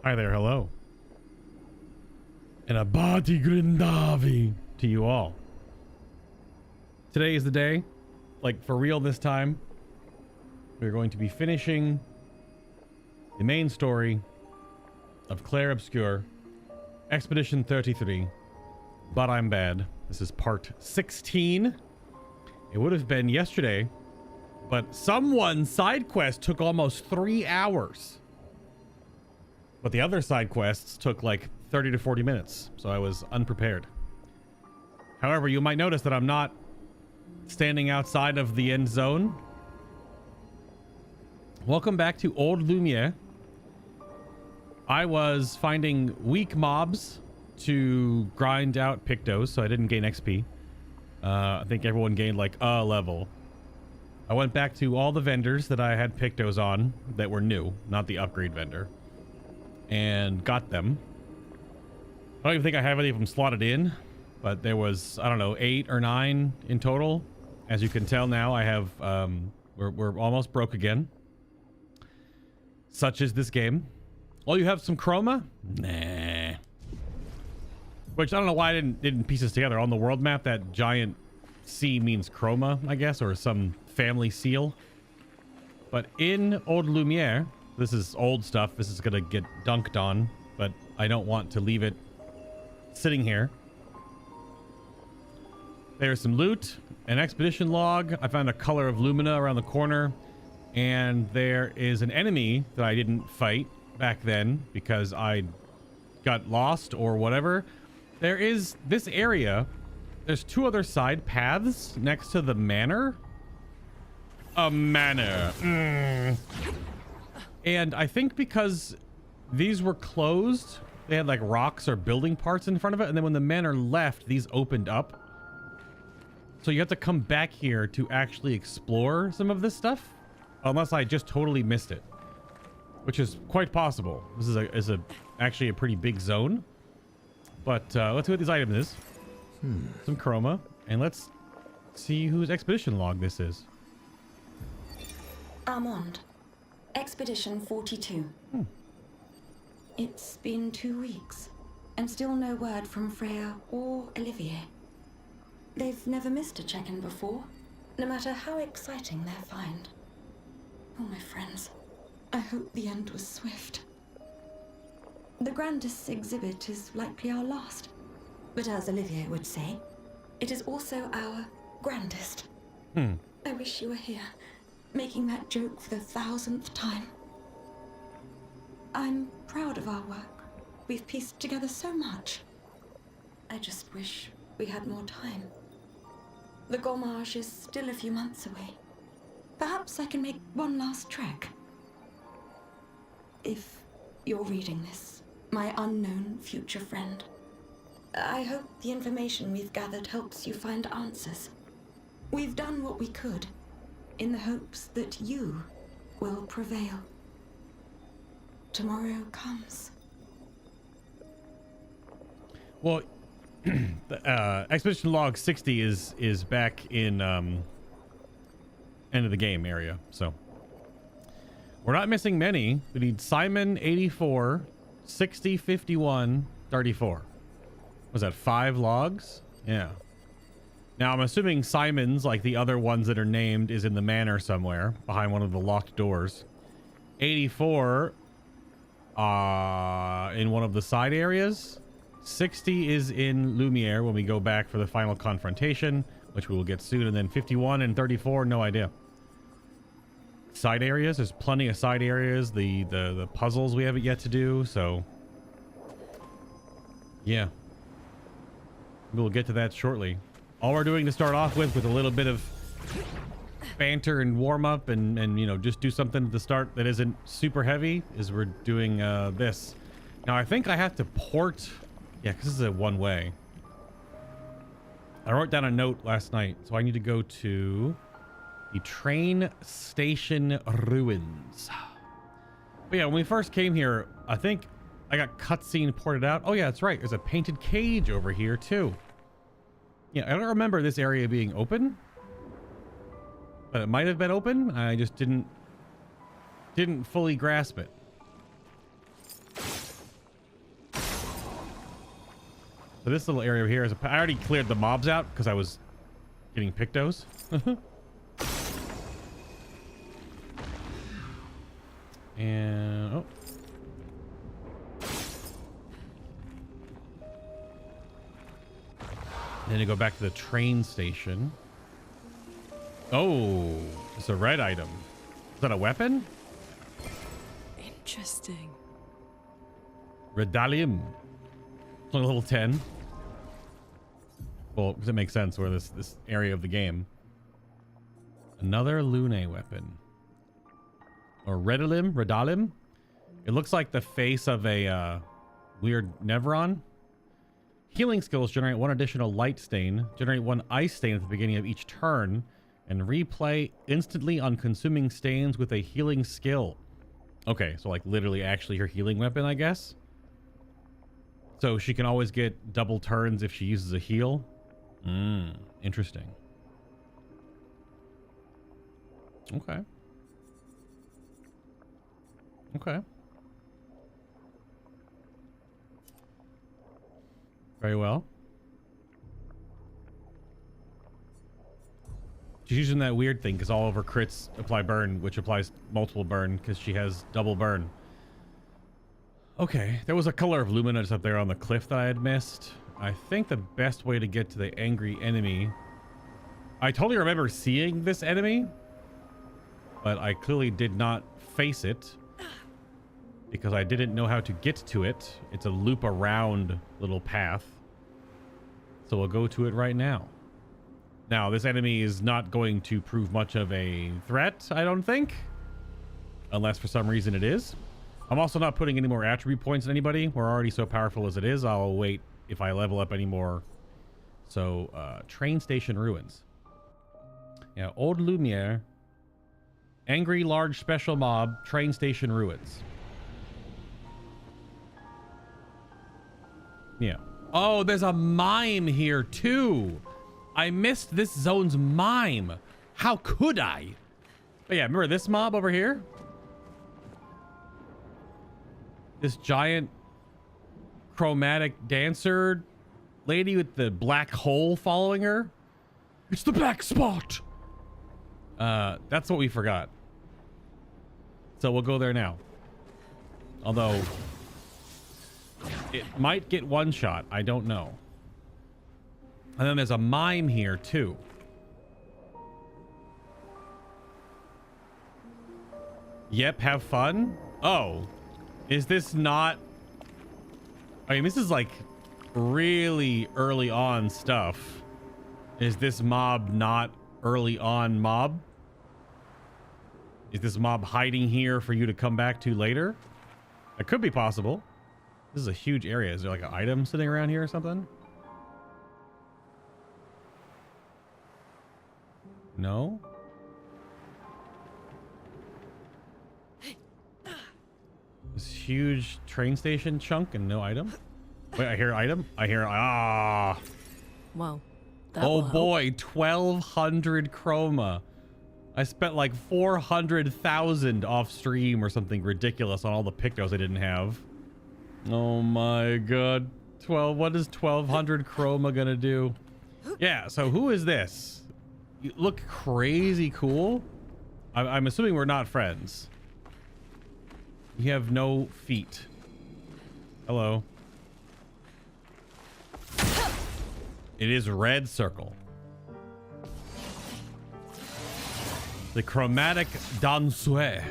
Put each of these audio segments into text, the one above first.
Hi there, hello. And a Bati Grindavi to you all. Today is the day, like for real this time. We're going to be finishing the main story of CLAIR OBSCUR Expedition 33, But I'm Bad. This is part 16. It would have been yesterday, but someone's side quest took almost 3 hours. But the other side quests took like 30 to 40 minutes, so I was unprepared. However, you might notice that I'm not standing outside of the end zone. Welcome back to Old Lumiere. I was finding weak mobs to grind out Pictos, so I didn't gain XP. I think everyone gained like a level. I went back to all the vendors that I had Pictos on that were new, not the upgrade vendor, and got them. I don't even think I have any of them slotted in, but there was, I don't know, 8 or 9 in total. As you can tell now, I have, we're almost broke again. Such is this game. Oh, you have some chroma? Nah. Which I don't know why I didn't piece this together. On the world map, that giant C means chroma, I guess, or some family seal. But in Old Lumiere, this is old stuff. This is gonna get dunked on, but I don't want to leave it sitting here. There's some loot, an expedition log. I found a color of lumina around the corner, and there is an enemy that I didn't fight back then because I got lost or whatever. There is this area. There's 2 other side paths next to the manor. A manor. And I think because these were closed, they had like rocks or building parts in front of it, and then when the manor left, these opened up. So you have to come back here to actually explore some of this stuff, unless I just totally missed it, which is quite possible. This is actually a pretty big zone. But let's see what this item is. Some chroma, and let's see whose expedition log this is. Armand, Expedition 42. It's been 2 weeks, and still no word from Freya or Olivier. They've never missed a check-in before, no matter how exciting their find. Oh, my friends, I hope the end was swift. The grandest exhibit is likely our last, but as Olivier would say, it is also our grandest. I wish you were here, making that joke for the 1000th time. I'm proud of our work. We've pieced together so much. I just wish we had more time. The Gommage is still a few months away. Perhaps I can make one last trek. If you're reading this, my unknown future friend, I hope the information we've gathered helps you find answers. We've done what we could, in the hopes that you will prevail. Tomorrow comes. Well, the, Expedition Log 60 is back in end of the game area, so we're not missing many. We need Simon 84, 60, 51, 34. Was that 5 logs? Yeah. Now I'm assuming Simon's, like the other ones that are named, is in the manor somewhere behind one of the locked doors. 84 in one of the side areas. 60 is in Lumiere when we go back for the final confrontation, which we will get soon, and then 51 and 34, no idea. Side areas, there's plenty of side areas. The puzzles we haven't yet to do, so yeah, we'll get to that shortly. All we're doing to start off with a little bit of banter and warm up and you know, just do something at the start that isn't super heavy, is we're doing this. Now I think I have to port, yeah, because this is a one-way. I wrote down a note last night, so I need to go to the train station ruins. But yeah, when we first came here, I think I got cutscene ported out. Oh yeah, that's right. There's a painted cage over here too. Yeah, I don't remember this area being open, but it might have been open. I just didn't fully grasp it. So this little area here is I already cleared the mobs out because I was getting pictos. And oh. Then to go back to the train station. Oh, it's a red item. Is that a weapon? Interesting. Redalium. It's like a little 10. Well, because it makes sense. We're this area of the game. Another Lune weapon. Or Redalim? It looks like the face of a weird Nevron. Healing skills generate 1 additional light stain, generate 1 ice stain at the beginning of each turn, and replay instantly on consuming stains with a healing skill. Okay, so like literally actually her healing weapon, I guess. So she can always get double turns if she uses a heal. Interesting. Okay. Okay. Very well. She's using that weird thing because all of her crits apply burn, which applies multiple burn because she has double burn. Okay, there was a color of luminance up there on the cliff that I had missed. I think the best way to get to the angry enemy... I totally remember seeing this enemy, but I clearly did not face it because I didn't know how to get to it. It's a loop around little path. So we'll go to it right now. Now, this enemy is not going to prove much of a threat, I don't think. Unless for some reason it is. I'm also not putting any more attribute points on anybody. We're already so powerful as it is. I'll wait if I level up anymore. So, train station ruins. Yeah, Old Lumiere. Angry large special mob, train station ruins. Yeah. Oh, there's a mime here too. I missed this zone's mime. How could I? But yeah, remember this mob over here? This giant chromatic dancer lady with the black hole following her. It's the black spot. That's what we forgot. So we'll go there now. Although it might get one shot. I don't know. And then there's a mime here too. Yep, have fun. Oh, is this not... I mean, this is like really early on stuff. Is this mob not early on mob? Is this mob hiding here for you to come back to later? It could be possible. This is a huge area. Is there like an item sitting around here or something? No? This huge train station chunk and no item? Wait, I hear item? I hear... Ah! Well, that Oh will help. boy, 1,200 chroma. I spent like 400,000 off stream or something ridiculous on all the pictos I didn't have. Oh my god. What is 1,200 chroma gonna do? Yeah, so who is this? You look crazy cool. I'm assuming we're not friends. You have no feet. Hello. It is red circle. The chromatic danseuse.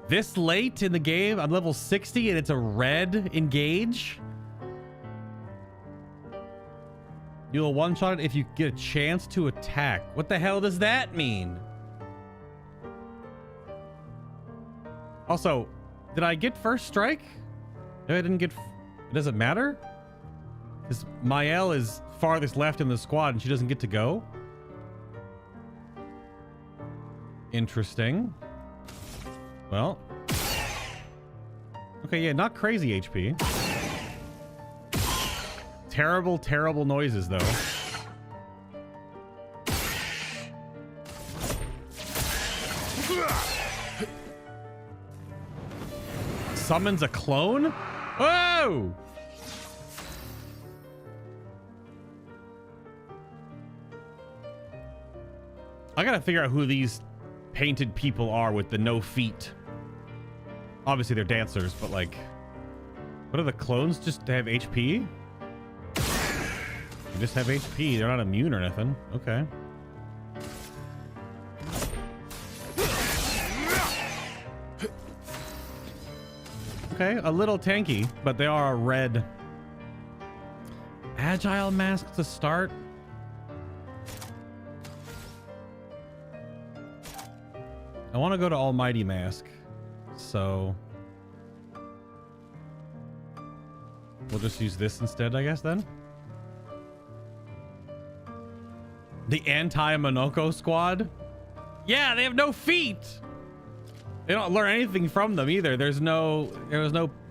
This late in the game, I'm level 60 and it's a red engage. You'll one-shot it if you get a chance to attack. What the hell does that mean? Also, did I get first strike? No, I didn't get... Does it matter? Because Mael is farthest left in the squad and she doesn't get to go. Interesting. Well. Okay, yeah, not crazy HP. Terrible, terrible noises, though. Summons a clone? Whoa! I gotta figure out who these painted people are with the no feet. Obviously they're dancers, but like, what are the clones? Just to have HP? They just have HP. They're not immune or anything. Okay. Okay, a little tanky, but they are a red. Agile mask to start. I want to go to Almighty mask, so we'll just use this instead, I guess, then. The anti-Monoko squad? Yeah, they have no feet. They don't learn anything from them either. There was no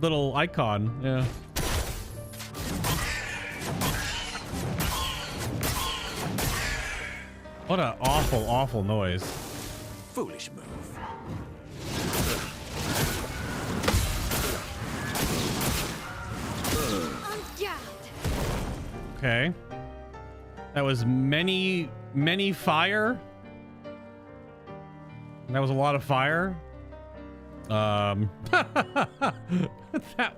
little icon. Yeah. What an awful, awful noise. Foolish move. Okay. That was many fire. That was a lot of fire. That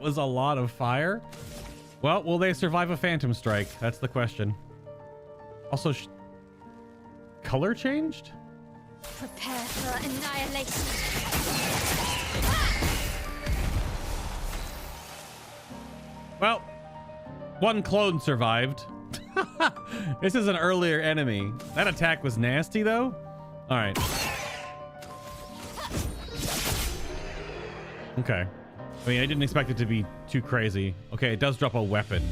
was a lot of fire. Well, will they survive a phantom strike? That's the question. Also, color changed? Prepare for annihilation. Well, one clone survived. This is an earlier enemy. That attack was nasty, though. All right. Okay. I mean, I didn't expect it to be too crazy. Okay, it does drop a weapon.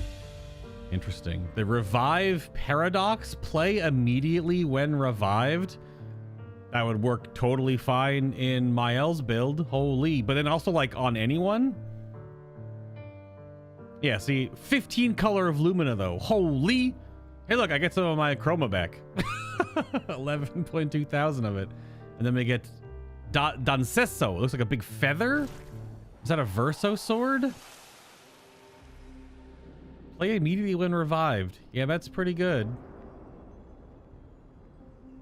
Interesting. The revive paradox, play immediately when revived. That would work totally fine in Mael's build. Holy. But then also like on anyone. Yeah, see, 15 color of Lumina though. Holy. Hey, look, I get some of my chroma back. 11.2 thousand of it. And then we get Dancesso. It looks like a big feather. Is that a Verso sword? Play immediately when revived. Yeah, that's pretty good.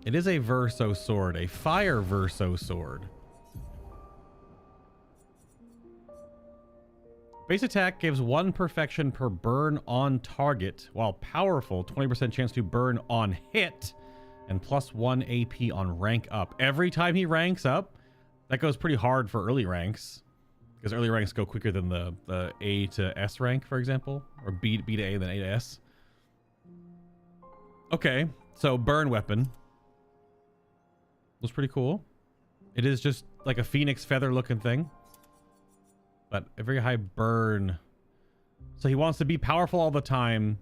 It is a Verso sword, a fire Verso sword. Base attack gives 1 perfection per burn on target, while powerful 20% chance to burn on hit, and plus 1 AP on rank up. Every time he ranks up, that goes pretty hard for early ranks, because early ranks go quicker than the A to S rank, for example, or B to A then A to S. Okay, so burn weapon. Looks pretty cool. It is just like a phoenix feather looking thing, but a very high burn. So he wants to be powerful all the time,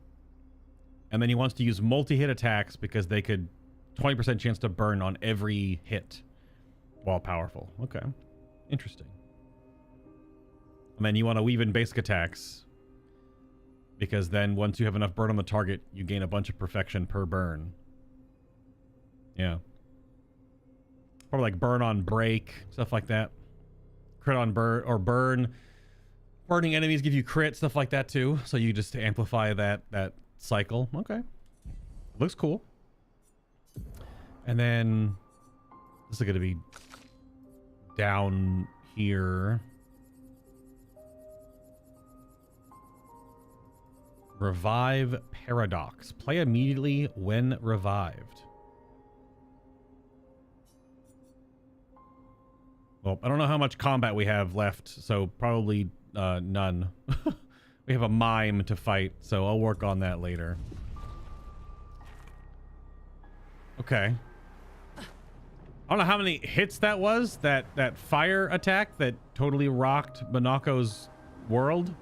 and then he wants to use multi-hit attacks because they could 20% chance to burn on every hit while powerful. Okay, interesting. And then you want to weave in basic attacks, because then once you have enough burn on the target, you gain a bunch of perfection per burn. Yeah. Probably like burn on break, stuff like that. Crit on burn, or burn. Burning enemies give you crit, stuff like that too. So you just amplify that cycle. Okay. Looks cool. And then this is going to be down here. Revive paradox. Play immediately when revived. Well, I don't know how much combat we have left, so probably none. We have a mime to fight, so I'll work on that later. Okay. I don't know how many hits that was, that fire attack that totally rocked Monaco's world.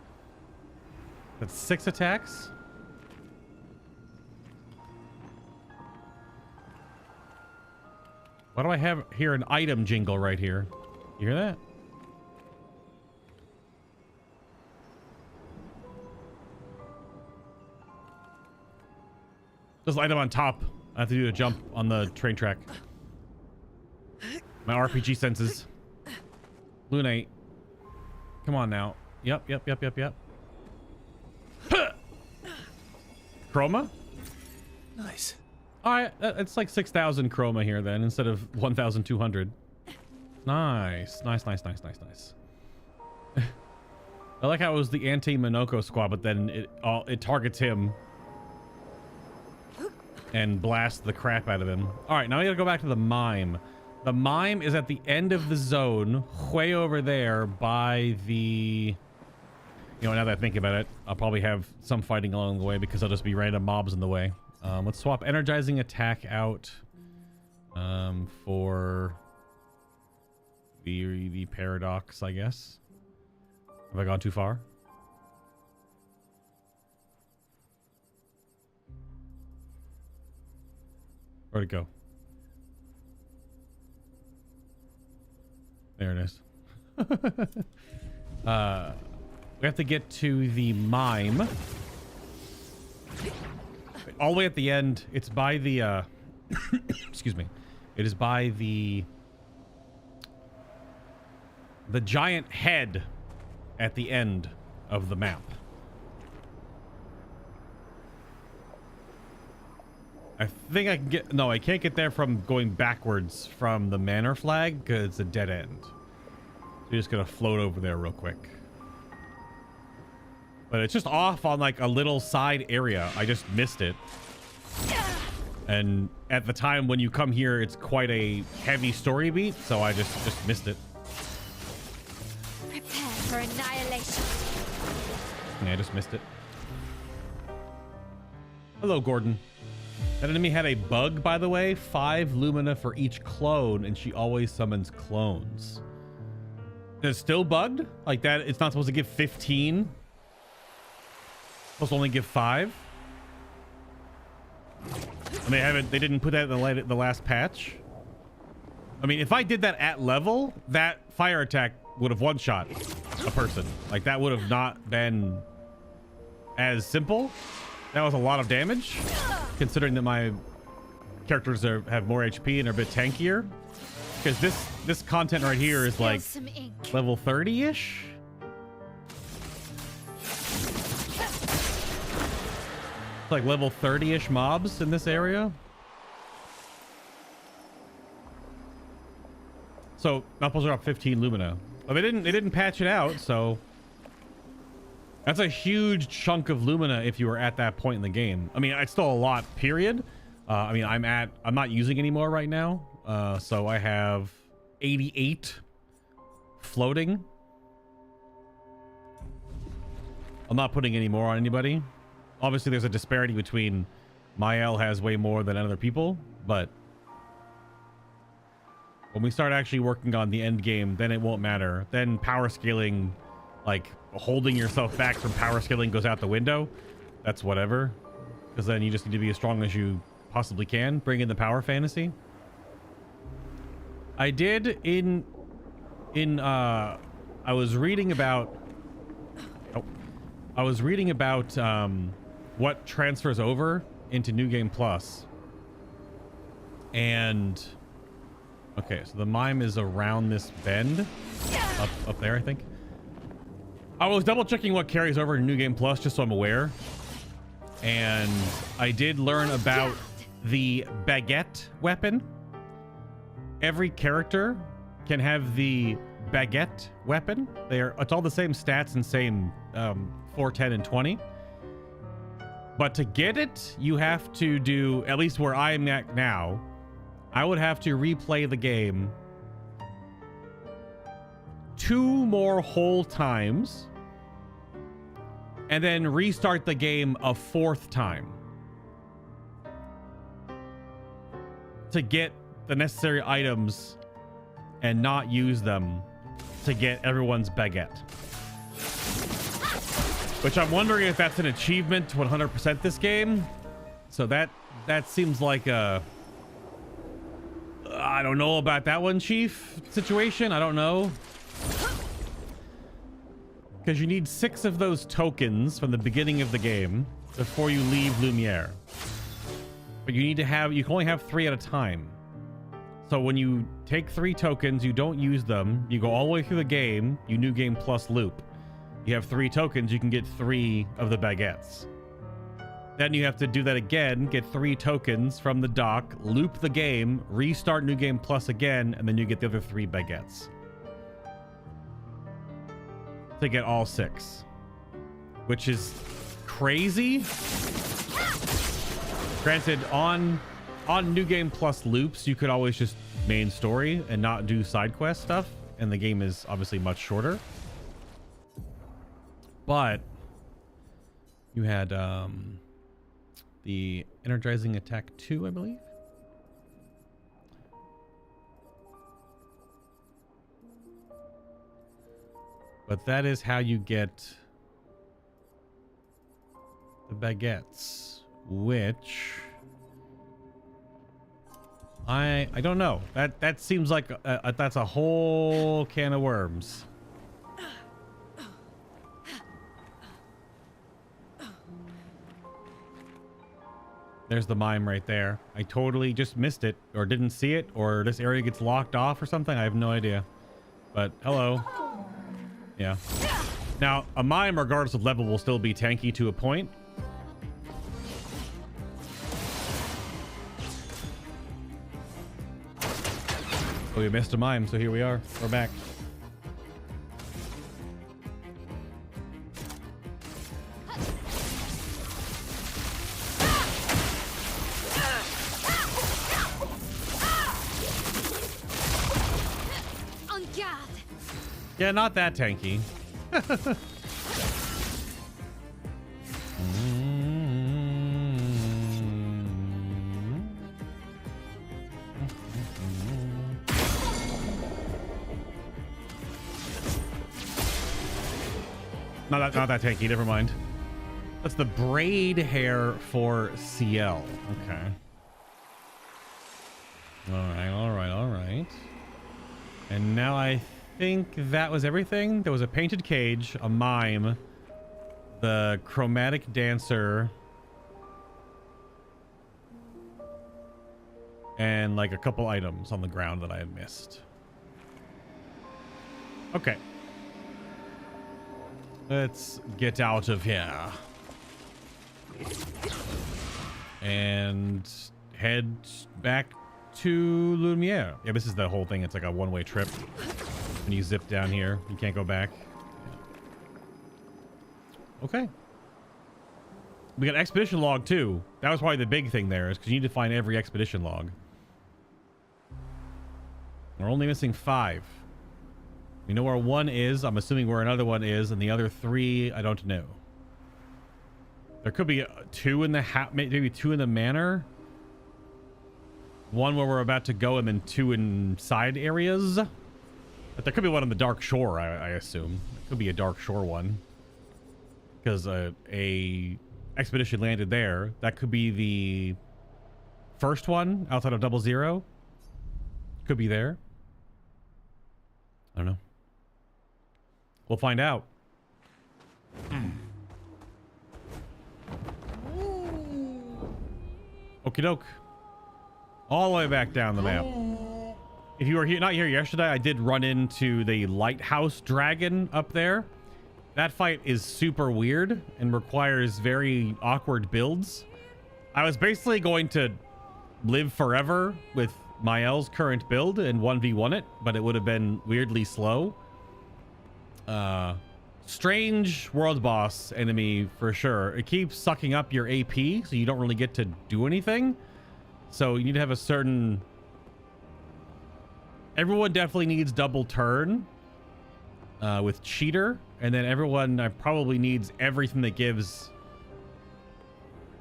That's 6 attacks. Why do I have here an item jingle right here? You hear that? There's an item on top. I have to do a jump on the train track. My RPG senses. Lunate. Come on now. Yep. Chroma? Nice. All right, it's like 6,000 chroma here then instead of 1,200. Nice. I like how it was the anti-Minoko squad, but then it targets him and blasts the crap out of him. All right, now we gotta go back to the mime. The mime is at the end of the zone, way over there by the... You know, now that I think about it, I'll probably have some fighting along the way because there'll just be random mobs in the way. Let's swap energizing attack out for the paradox, I guess. Have I gone too far? Where'd it go? There it is. We have to get to the mime. All the way at the end. It's by the excuse me. It is by the giant head at the end of the map. I think I can get... No, I can't get there from going backwards from the manor flag because it's a dead end. So you're just gonna float over there real quick. But it's just off on like a little side area. I just missed it. And at the time when you come here, it's quite a heavy story beat, so I just missed it. Prepare for annihilation. Yeah, I just missed it. Hello, Gordon. That enemy had a bug, by the way. 5 lumina for each clone, and she always summons clones. It's still bugged? Like that, it's not supposed to give 15? Supposed to only give 5? And they didn't put that in the last patch? I mean, if I did that at level, that fire attack would have one-shot a person. Like, that would have not been as simple. That was a lot of damage, considering that my characters have more HP and are a bit tankier. Because this content right here is like level 30-ish. It's like level 30-ish mobs in this area. So not supposed to drop 15 lumina. But they didn't patch it out, so that's a huge chunk of lumina if you were at that point in the game. I mean, it's still a lot, period. I mean, I'm not using anymore right now. So I have 88 floating. I'm not putting any more on anybody. Obviously, there's a disparity between Mael has way more than other people, but when we start actually working on the end game, then it won't matter. Then power scaling, like holding yourself back from power scaling, goes out the window. That's whatever, because then you just need to be as strong as you possibly can. Bring in the power fantasy. I did I was reading about what transfers over into New Game Plus. And okay, so the mime is around this bend up there, I think. I was double checking what carries over to New Game Plus just so I'm aware. And I did learn about the baguette weapon. Every character can have the baguette weapon. It's all the same stats and same 4, 10, and 20. But to get it, you have to do, at least where I'm at now, I would have to replay the game 2 more whole times and then restart the game a 4th time to get the necessary items and not use them to get everyone's baguette. Which I'm wondering if that's an achievement to 100% this game. So that seems like a... I don't know about that one, Chief situation. I don't know. Because you need 6 of those tokens from the beginning of the game before you leave Lumiere. But you can only have 3 at a time. So when you take 3 tokens, you don't use them. You go all the way through the game, you New Game Plus loop. You have 3 tokens, you can get 3 of the baguettes. Then you have to do that again, get 3 tokens from the dock, loop the game, restart New Game Plus again, and then you get the other 3 baguettes to get all 6, which is crazy. Granted, on New Game Plus loops, you could always just main story and not do side quest stuff, and the game is obviously much shorter. But you had the Energizing Attack 2, I believe. But that is how you get the baguettes, which I don't know. That seems like that's a whole can of worms. There's the mime right there. I totally just missed it or didn't see it, or this area gets locked off or something. I have no idea. But hello. Yeah. Now, a mime, regardless of level, will still be tanky to a point. Oh, we missed a mime, so here we are. We're back. Yeah, not that tanky. Not that tanky, never mind. That's the braid hair for CL. Okay. All right. And now I think that was everything. There was a painted cage, a mime, the chromatic dancer, and like a couple items on the ground that I had missed. Okay. Let's get out of here and head back to Lumiere. Yeah, this is the whole thing. It's like a one-way trip. When you zip down here, you can't go back. Okay. We got expedition log too. That was probably the big thing there, is because you need to find every expedition log. We're only missing 5. We know where 1 is. I'm assuming where another one is, and the other 3, I don't know. There could be 2 in the maybe 2 in the manor. 1 where we're about to go, and then 2 in side areas. But there could be one on the Dark Shore, I assume. It could be a Dark Shore one. Because a expedition landed there. That could be the first one outside of 00. Could be there. I don't know. We'll find out. Okie doke. All the way back down the map. If you were here, not here yesterday, I did run into the lighthouse dragon up there. That fight is super weird and requires very awkward builds. I was basically going to live forever with Mael's current build and 1v1 it, but it would have been weirdly slow. Strange world boss enemy for sure. It keeps sucking up your AP, so you don't really get to do anything. So you need to have a certain... Everyone definitely needs double turn with cheater, and then everyone probably needs everything that gives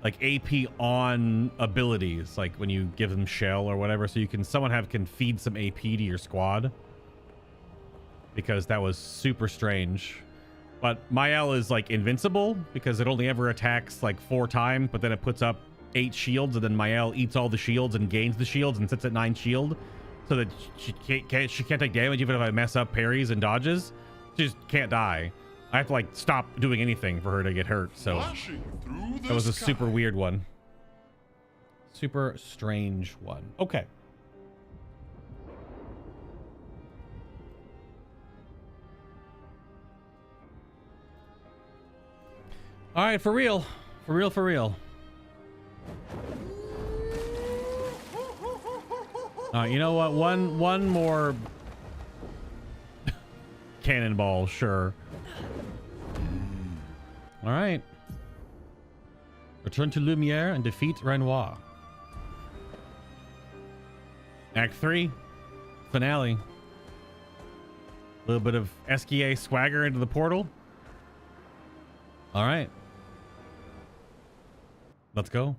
like AP on abilities, like when you give them shell or whatever, so you can can feed some AP to your squad, because that was super strange. But Mael is like invincible because it only ever attacks like 4 times, but then it puts up 8 shields, and then Mael eats all the shields and gains the shields and sits at 9 shield. So that she can't take damage even if I mess up parries and dodges. She just can't die. I have to like stop doing anything for her to get hurt. So that was a super weird one. Super strange one. Okay. All right, for real. For real. You know what? One more cannonball, sure. All right. Return to Lumiere and defeat Renoir. Act 3, finale. A little bit of SKA swagger into the portal. All right. Let's go.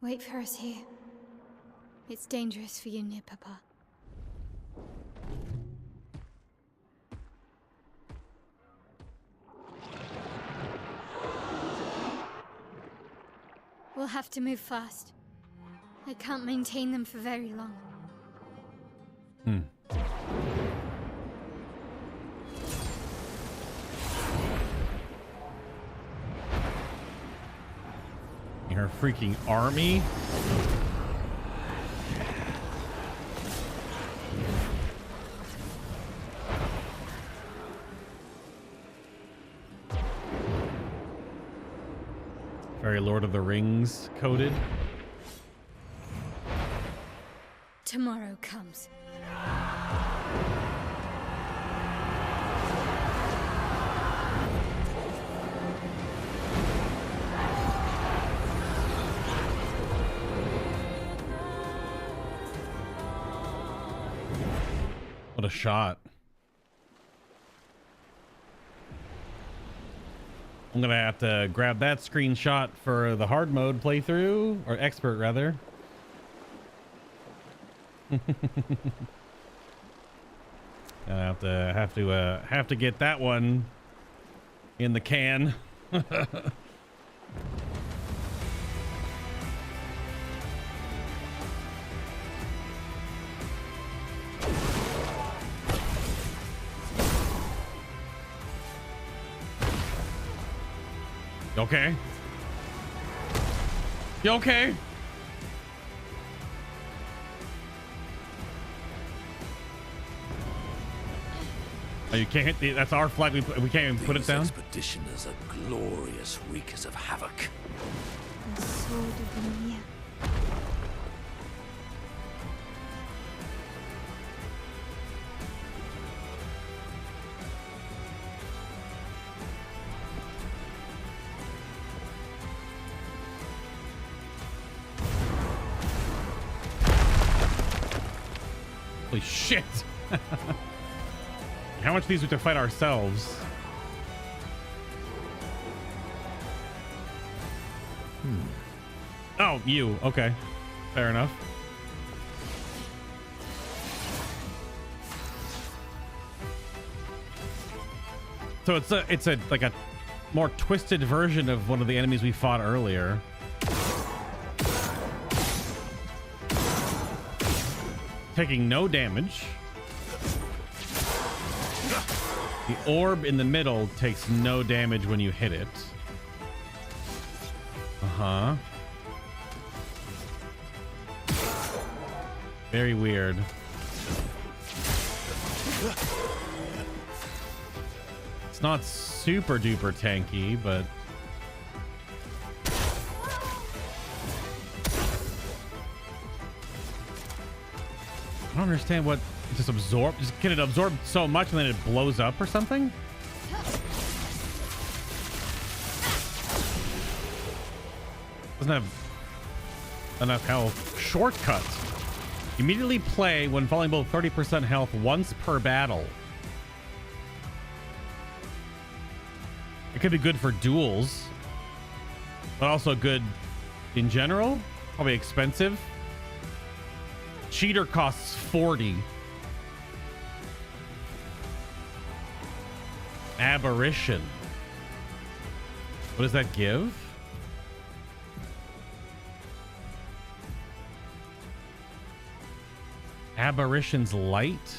Wait for us here. It's dangerous for you near Papa. We'll have to move fast. I can't maintain them for very long. Her freaking army. Very Lord of the Rings coded. Tomorrow comes. What a shot. I'm gonna have to grab that screenshot for the hard mode playthrough, or expert rather. I have to get that one in the can. You okay? You okay? Oh, you can't hit the, that's our flag. We can't even put it down. Expeditioners are glorious wreakers of havoc. The sword of Lumiere. Holy shit. How much of these we have to fight ourselves? Oh, you. Okay. Fair enough. So it's a like a more twisted version of one of the enemies we fought earlier. Taking no damage. The orb in the middle takes no damage when you hit it. Uh-huh. Very weird. It's not super duper tanky, but I don't understand what just absorb. Just can it absorb so much and then it blows up or something? Doesn't have enough health. Shortcut. Immediately play when falling below 30% health once per battle. It could be good for duels, but also good in general. Probably expensive. Cheater costs 40. Aberration. What does that give? Aberration's light.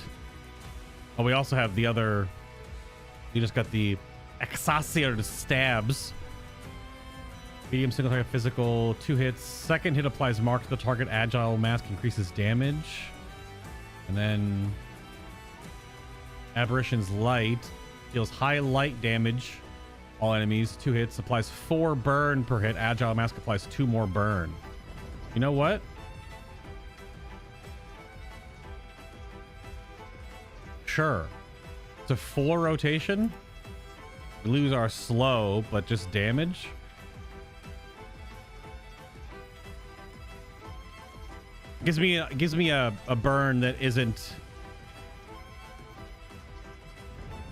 Oh, we also have the other. We just got the Excelsior stabs. Medium single target physical, 2 hits. Second hit applies mark to the target. Agile mask increases damage. And then Aberration's light deals high light damage. All enemies, 2 hits, applies 4 burn per hit. Agile mask applies 2 more burn. You know what? Sure. It's a 4 rotation. We lose our slow, but just damage. Gives me a burn that isn't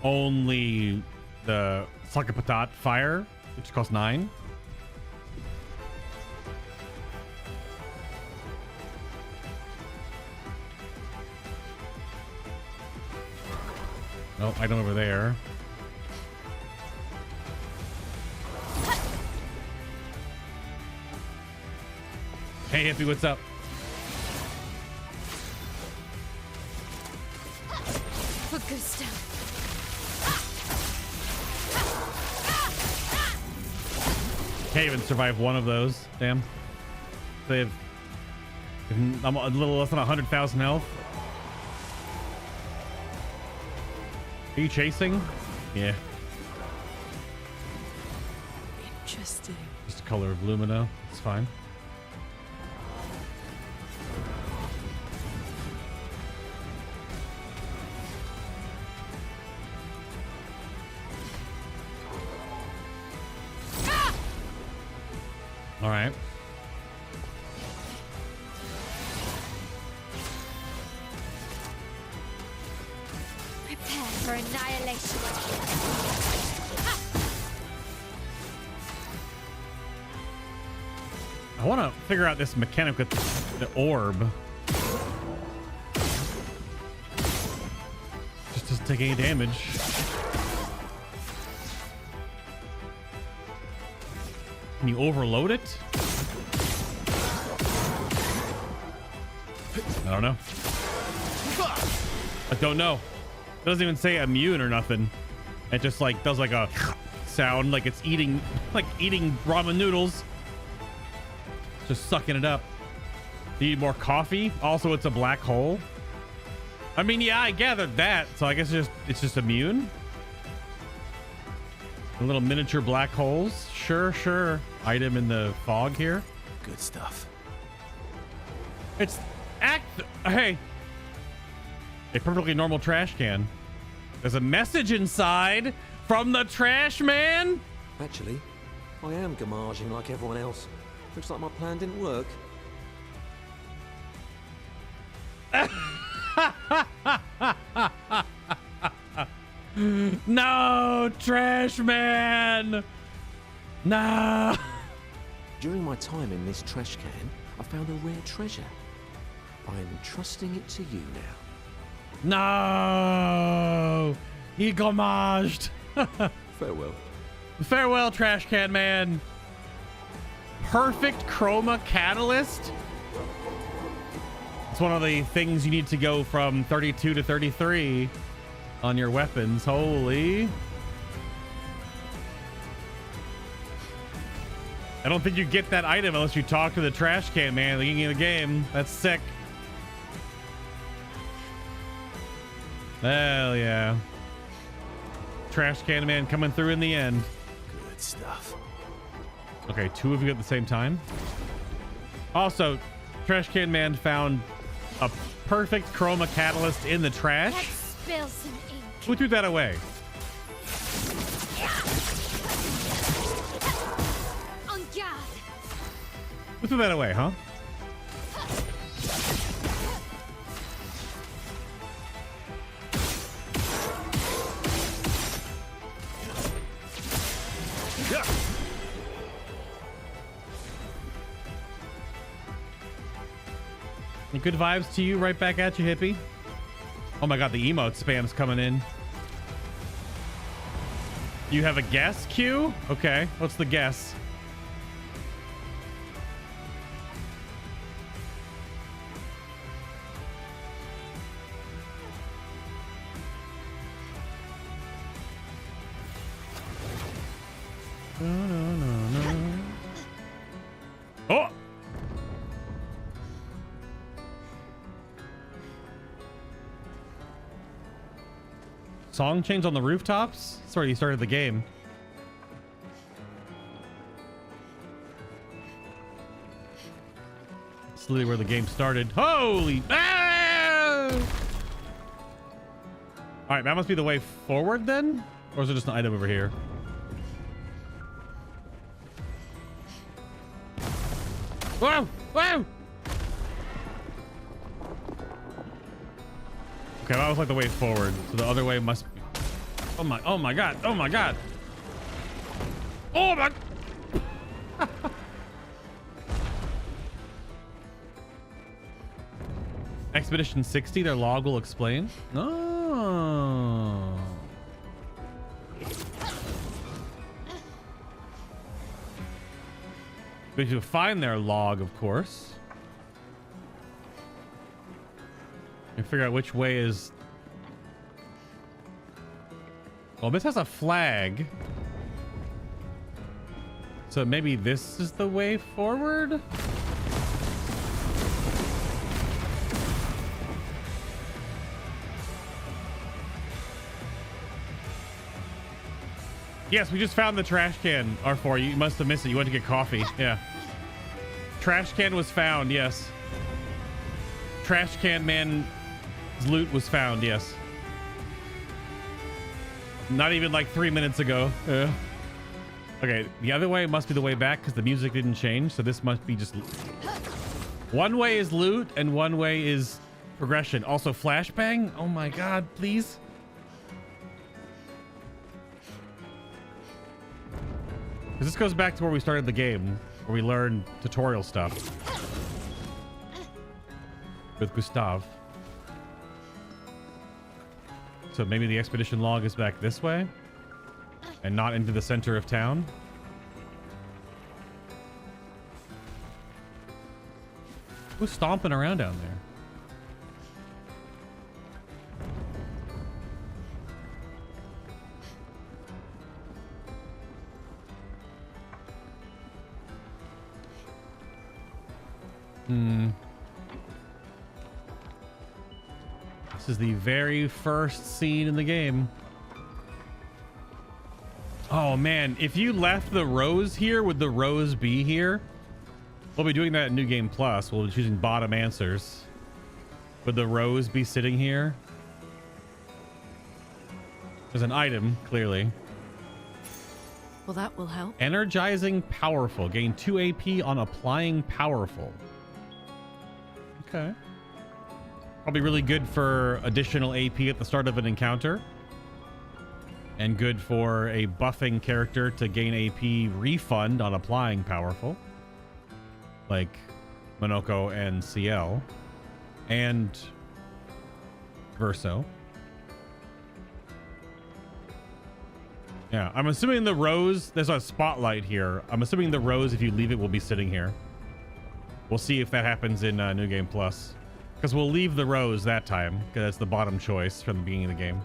only the Sakapatat fire, which costs 9. Oh, item over there. Hey, Hippie, what's up? For Gustav. Can't even survive one of those. Damn. They have. I'm a little less than 100,000 health. Are you chasing? Yeah. Interesting. Just the color of Lumina. It's fine. All right. Prepare for annihilation. I want to figure out this mechanic with the orb. Just doesn't take any damage. Can you overload it? I don't know. I don't know. It doesn't even say immune or nothing. It just like does like a sound like it's eating ramen noodles. Just sucking it up. Need more coffee? Also, it's a black hole. I mean, yeah, I gathered that. So I guess it's just immune. The little miniature black holes. Sure. Item in the fog here. Good stuff. It's hey, a perfectly normal trash can. There's a message inside from the trash man. Actually, I am gamaging like everyone else. Looks like my plan didn't work. No, trash man. No. During my time in this trash can, I found a rare treasure. I'm trusting it to you now. No. He gomaged. Farewell. Farewell, trash can man. Perfect chroma catalyst. It's one of the things you need to go from 32 to 33 on your weapons. Holy. I don't think you get that item unless you talk to the trash can man at the beginning of the game. That's sick. Hell yeah. Trash can man coming through in the end. Good stuff. Okay, 2 of you at the same time. Also, trash can man found a perfect chroma catalyst in the trash. Let's spill some ink. Who threw that away? On guard. Who threw that away, huh? Good vibes to you, right back at you, hippie. Oh my god, the emote spam's coming in. You have a guess, Q? Okay, what's the guess? Oh! Song change on the rooftops? Sorry, you started the game. It's literally where the game started. Holy! Ah! All right, that must be the way forward then? Or is it just an item over here? Whoa! Whoa! Okay, that was like the way forward. So the other way must be... Oh my god. Oh my god. Oh my... Expedition 60, their log will explain. Oh. We should find their log, of course. And figure out which way is... Well, this has a flag. So maybe this is the way forward? Yes, we just found the trash can, R4. You must have missed it. You went to get coffee. Yeah. Trash can was found, yes. Trash can man's loot was found, yes. Not even like 3 minutes ago. Yeah. Okay, the other way must be the way back because the music didn't change. So this must be just... One way is loot and one way is progression. Also flashbang? Oh my god, please. Because this goes back to where we started the game, where we learned tutorial stuff with Gustav. So maybe the expedition log is back this way and not into the center of town. Who's stomping around down there? This is the very first scene in the game. Oh man, if you left the rose here, would the rose be here? We'll be doing that in New Game Plus. We'll be choosing bottom answers. Would the rose be sitting here? There's an item, clearly. Well, that will help. Energizing Powerful. Gain 2 AP on applying Powerful. Okay. Probably really good for additional AP at the start of an encounter. And good for a buffing character to gain AP refund on applying Powerful. Like Monoko and CL. And Verso. Yeah, I'm assuming the rose, there's a spotlight here. I'm assuming the rose, if you leave it, will be sitting here. We'll see if that happens in New Game Plus. Because we'll leave the rose that time, because that's the bottom choice from the beginning of the game.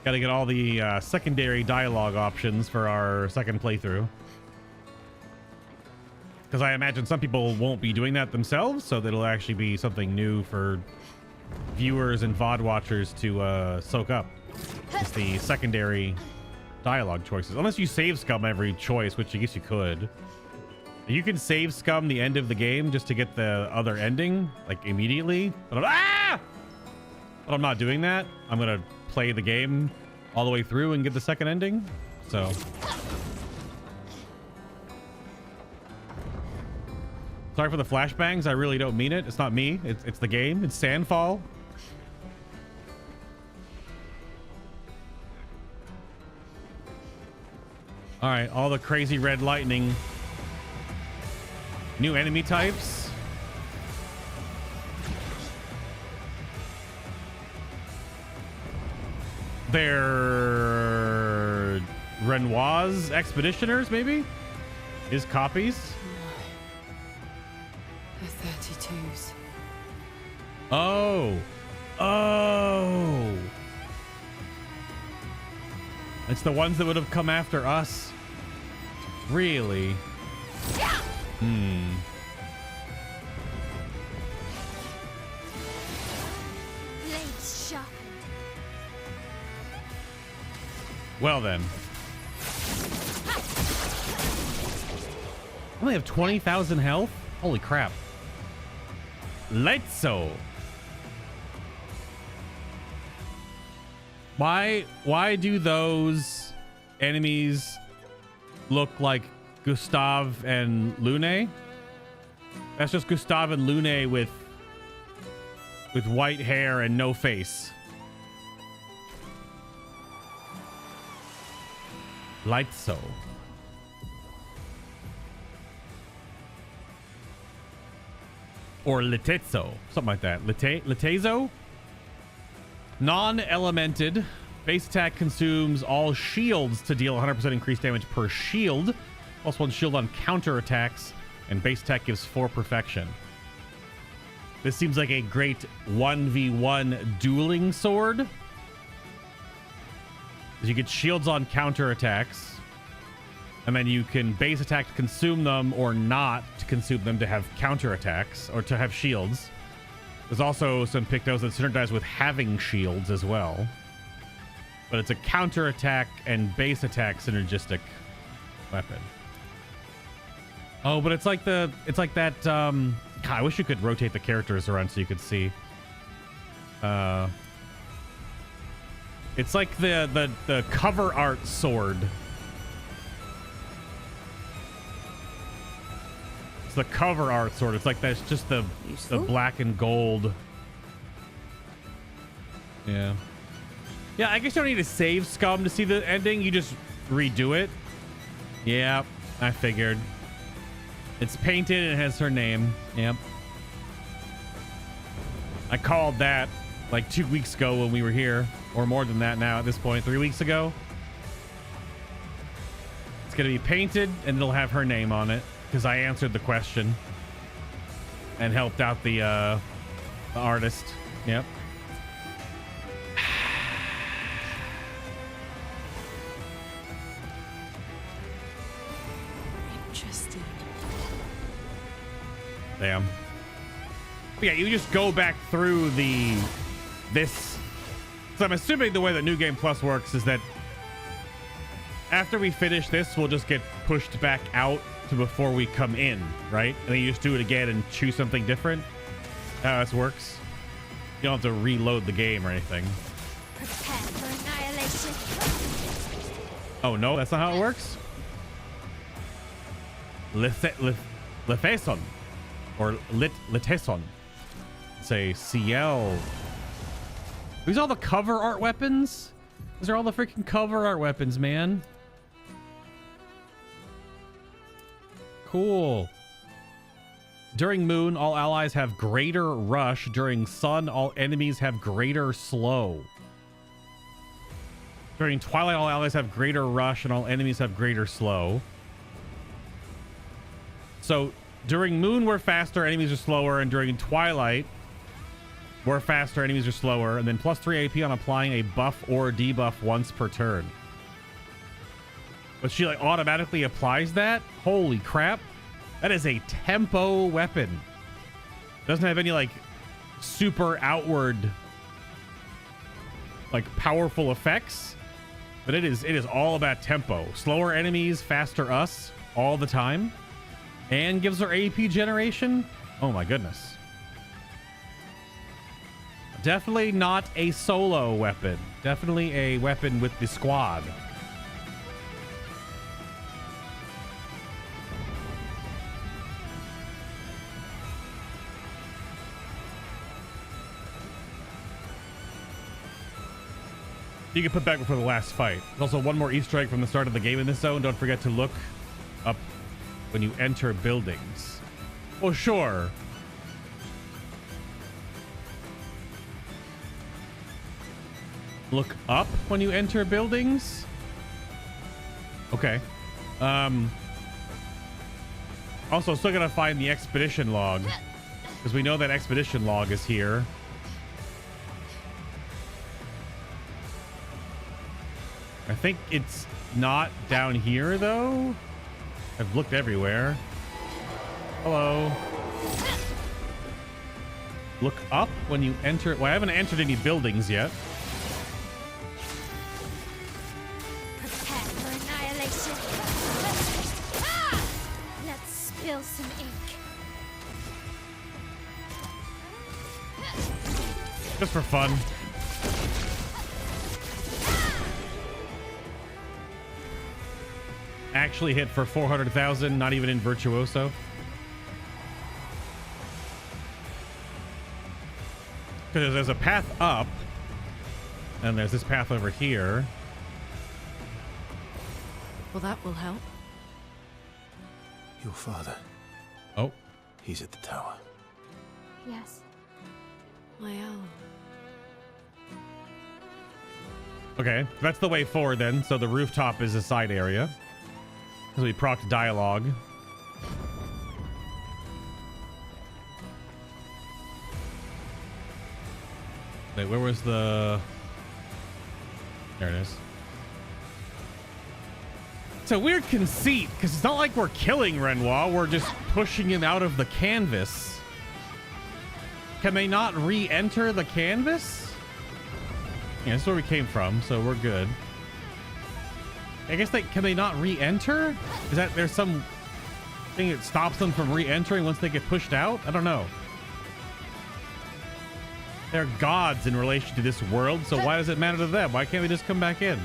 Got to get all the secondary dialogue options for our second playthrough. Because I imagine some people won't be doing that themselves, so that'll actually be something new for viewers and VOD watchers to soak up. It's the secondary dialogue choices. Unless you save scum every choice, which I guess you could. You can save scum the end of the game just to get the other ending, like immediately. But I'm not doing that. I'm going to play the game all the way through and get the second ending. So... Sorry for the flashbangs. I really don't mean it. It's not me. It's the game. It's Sandfall. All right. All the crazy red lightning. New enemy types. They're Renoir's expeditioners, maybe? His copies? They're 32s. Oh. Oh. It's the ones that would have come after us. Really? Hmm. Blades sharpened. Well then. Only have 20,000 health? Holy crap. Let's-o. Why do those enemies look like Gustave and Lune? That's just Gustave and Lune with white hair and no face. Light-so. Or Letetzo, something like that. Letezo? Non-elemented. Base attack consumes all shields to deal 100% increased damage per shield. Also one shield on counter attacks. And base attack gives 4 perfection. This seems like a great 1v1 dueling sword. Because you get shields on counter attacks. And then you can base attack to consume them or not to consume them to have counter attacks or to have shields. There's also some Pictos that synergize with having shields as well. But it's a counter attack and base attack synergistic weapon. Oh, but it's like that God, I wish you could rotate the characters around so you could see. It's like the cover art sword. It's the cover art sword. It's like that's just the black and gold. Yeah. Yeah, I guess you don't need to save Scum to see the ending. You just redo it. Yeah, I figured. It's painted and it has her name. Yep. I called that like 2 weeks ago when we were here. Or more than that now at this point. 3 weeks ago. It's going to be painted and it'll have her name on it. Because I answered the question. And helped out the artist. Yep. Interesting. Damn. Yeah, you just go back through this. So I'm assuming the way that New Game Plus works is that after we finish this, we'll just get pushed back out to before we come in, right? And then you just do it again and choose something different. How this works. You don't have to reload the game or anything. Prepare for annihilation. Oh no, that's not how it works. Lefeson or Liteson. Say CL. These are all the cover art weapons. These are all the freaking cover art weapons, man. Cool. During Moon, all allies have greater rush. During Sun, all enemies have greater slow. During Twilight, all allies have greater rush and all enemies have greater slow. So during Moon, we're faster, enemies are slower, and during Twilight, we're faster, enemies are slower, and then plus 3 AP on applying a buff or debuff once per turn. But she like automatically applies that? Holy crap. That is a tempo weapon. Doesn't have any like super outward like powerful effects, but it is all about tempo. Slower enemies, faster us all the time, and gives her AP generation. Oh my goodness. Definitely not a solo weapon. Definitely a weapon with the squad. You can put back before the last fight. There's also one more Easter egg from the start of the game in this zone. Don't forget to look up when you enter buildings. Oh, sure. Look up when you enter buildings? Okay. Also, still gotta find the expedition log, because we know that expedition log is here. I think it's not down here, though. I've looked everywhere. Hello. Look up when you enter. Well, I haven't entered any buildings yet. Prepare for annihilation. Ah! Let's spill some ink. Just for fun. Actually hit for 400,000, not even in Virtuoso. Because there's a path up, and there's this path over here. Well, that will help. Your father, Oh, he's at the tower. Yes. My owl. okay. That's the way forward then. So the rooftop is a side area. Because we procced dialogue. Wait, where was the... There it is. It's a weird conceit, because it's not like we're killing Renoir. We're just pushing him out of the canvas. Can they not re-enter the canvas? Yeah, that's where we came from, so we're good. I guess can they not re-enter? Is that there's some thing that stops them from re-entering once they get pushed out? I don't know. They're gods in relation to this world, so why does it matter to them? Why can't they just come back in?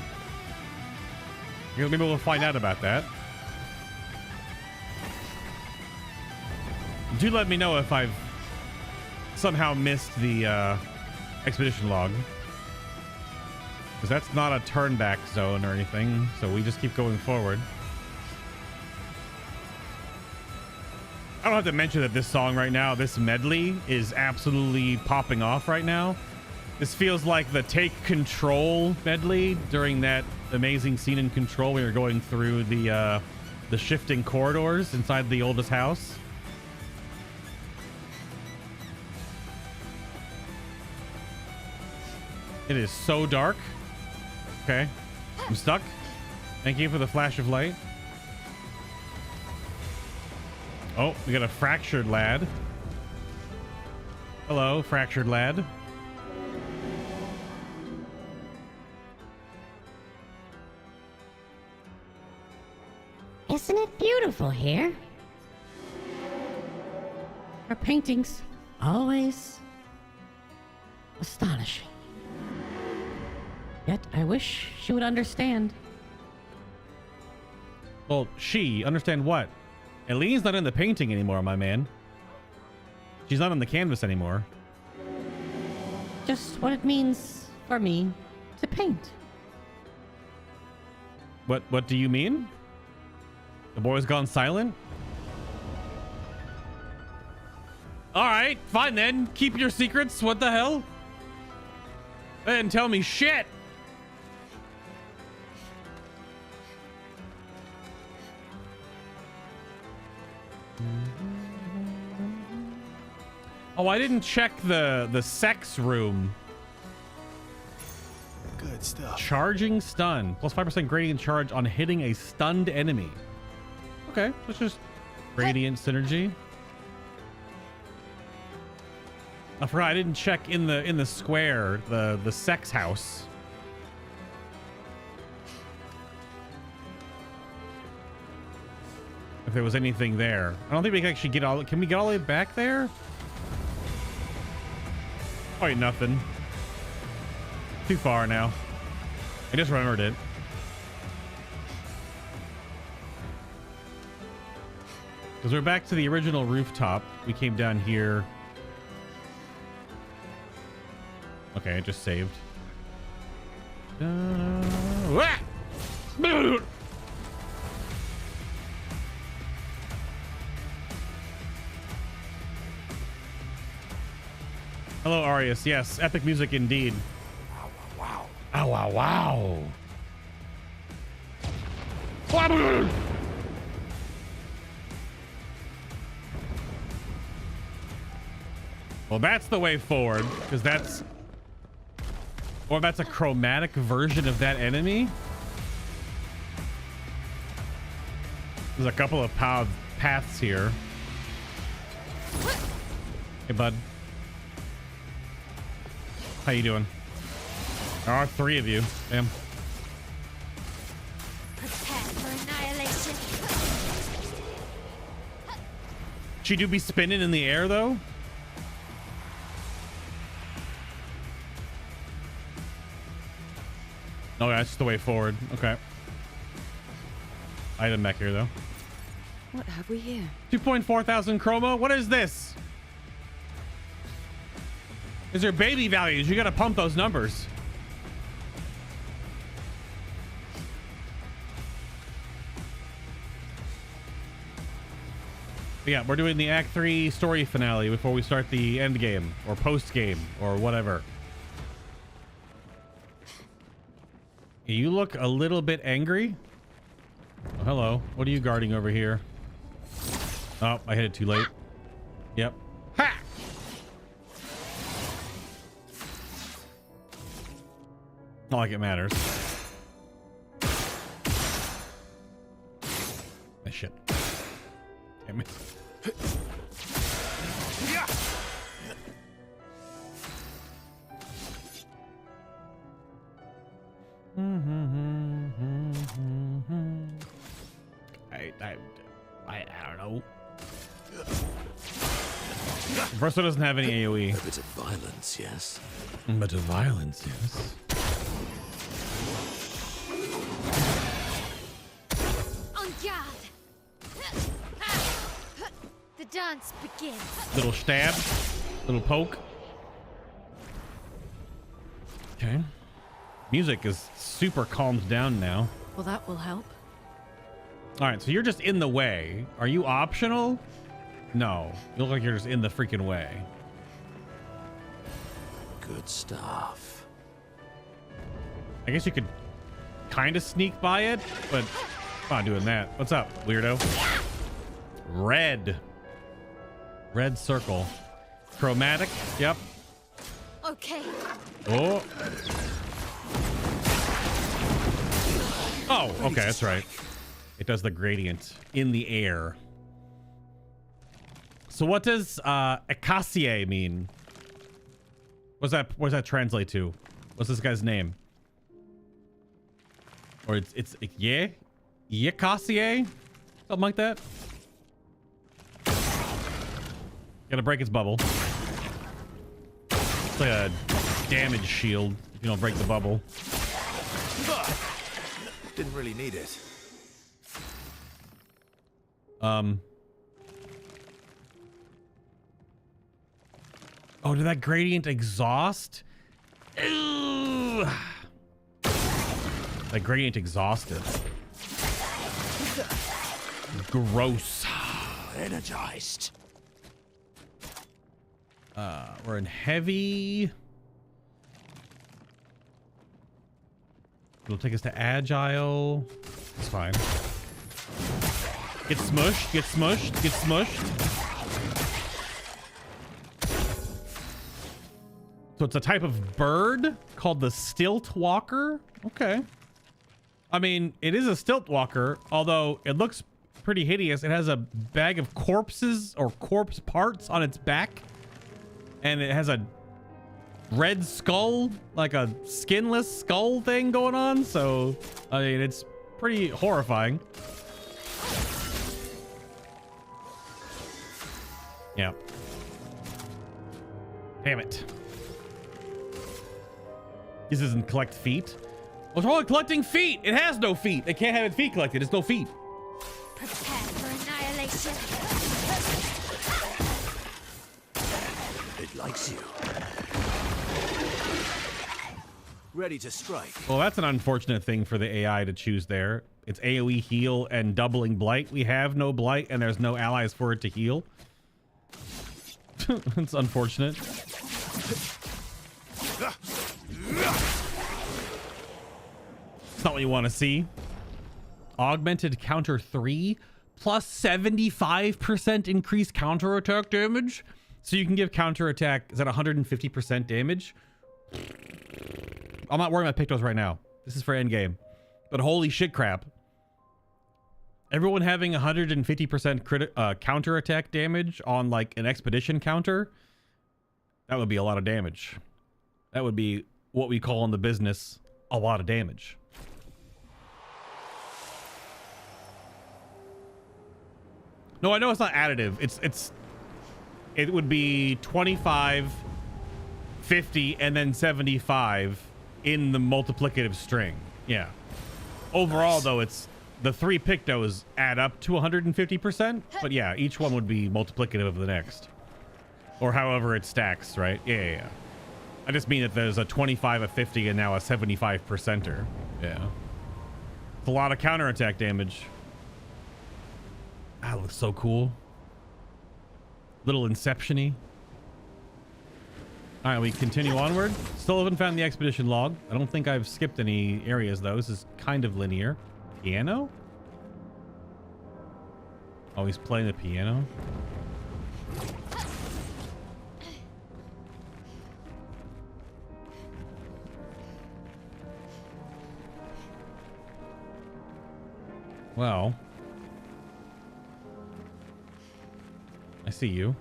Maybe we'll find out about that. Do let me know if I've somehow missed the expedition log. Because that's not a turn back zone or anything, so we just keep going forward. I don't have to mention that this song right now, this medley, is absolutely popping off right now. This feels like the Take Control medley during that amazing scene in Control where you're going through the shifting corridors inside the oldest house. It is so dark. Okay, I'm stuck. Thank you for the flash of light. Oh, we got a fractured lad. Hello, fractured lad. Isn't it beautiful here? Her paintings, always astonishing. Yet I wish she would understand. Well, she understand what? Eileen's not in the painting anymore, my man. She's not on the canvas anymore. Just what it means for me to paint. What do you mean? The boy's gone silent? All right, fine then. Keep your secrets. What the hell? They didn't tell me shit. Oh, I didn't check the sex room. Good stuff. Charging stun. Plus 5% gradient charge on hitting a stunned enemy. Okay, that's just gradient synergy. I forgot I didn't check in the square, the sex house. If there was anything there. I don't think we can actually get all... Can we get all the way back there? Probably nothing. Too far now. I just remembered it. Because we're back to the original rooftop. We came down here. Okay, it just saved. Hello, Arius. Yes, epic music indeed. Wow. Ow, wow, wow. Well, that's the way forward, because that's... Or that's a chromatic version of that enemy. There's a couple of paths here. Hey, bud. How you doing? There are 3 of you. Damn. Prepare for annihilation. She do be spinning in the air, though? Oh, that's just the way forward. Okay. Item back here, though. What have we here? 2.4 thousand chroma. What is this? These are baby values. You gotta pump those numbers. But yeah, we're doing the Act 3 story finale before we start the end game or post game or whatever. You look a little bit angry. Oh, hello. What are you guarding over here? Oh, I hit it too late. Yep. Ha! Not like it matters. Ah, shit. Damn it. I don't know. Verso doesn't have any AoE. A bit of violence, yes. But of violence, yes. On guard. The dance begins. Little stab, little poke. Okay. Music is super calmed down now. Well, that will help. All right, so you're just in the way. Are you optional? No, you look like you're just in the freaking way. Good stuff. I guess you could kind of sneak by it, but I'm not doing that. What's up, weirdo? Red circle. Chromatic. Yep. Okay. Oh. Oh, okay, that's right. It does the gradient in the air. So what does acacia mean? What does that translate to? What's this guy's name? Or it's yeah? Yacacia? Something like that? Gotta break its bubble. It's like a damage shield if you don't break the bubble. Didn't really need it. Oh, did that gradient exhaust? Ew. That gradient exhausted. Gross. Energized. We're in heavy. It'll take us to agile. It's fine. Get smushed, get smushed, get smushed. So it's a type of bird called the stilt walker. Okay. I mean, it is a stilt walker, although it looks pretty hideous. It has a bag of corpses or corpse parts on its back. And it has a red skull, like a skinless skull thing going on. So, I mean, it's pretty horrifying. Yeah. Damn it. This isn't collect feet. What's wrong with collecting feet? It has no feet. It can't have its feet collected. It's no feet. Prepare for annihilation. It likes you. Ready to strike. Well, that's an unfortunate thing for the AI to choose there. It's AoE heal and doubling blight. We have no blight and there's no allies for it to heal. It's unfortunate. It's not what you want to see. augmented counter 3 plus 75% increased counterattack damage. So you can give counterattack, is that 150% damage? I'm not wearing my pictos right now. This is for endgame. But holy shit crap. Everyone having 150% counterattack damage on like an expedition counter, that would be a lot of damage. That would be what we call in the business a lot of damage. No, I know it's not additive. It would be 25, 50, and then 75 in the multiplicative string. Yeah. Overall, though, it's the 3 pictos add up to 150%. But yeah, each one would be multiplicative of the next. Or however it stacks, right? Yeah. I just mean that there's a 25, a 50, and now a 75%er. Yeah. It's a lot of counterattack damage. That looks so cool. Little Inception-y. All right, we continue onward. Still haven't found the expedition log. I don't think I've skipped any areas, though. This is kind of linear. Piano? Oh, he's playing the piano. Well, I see you.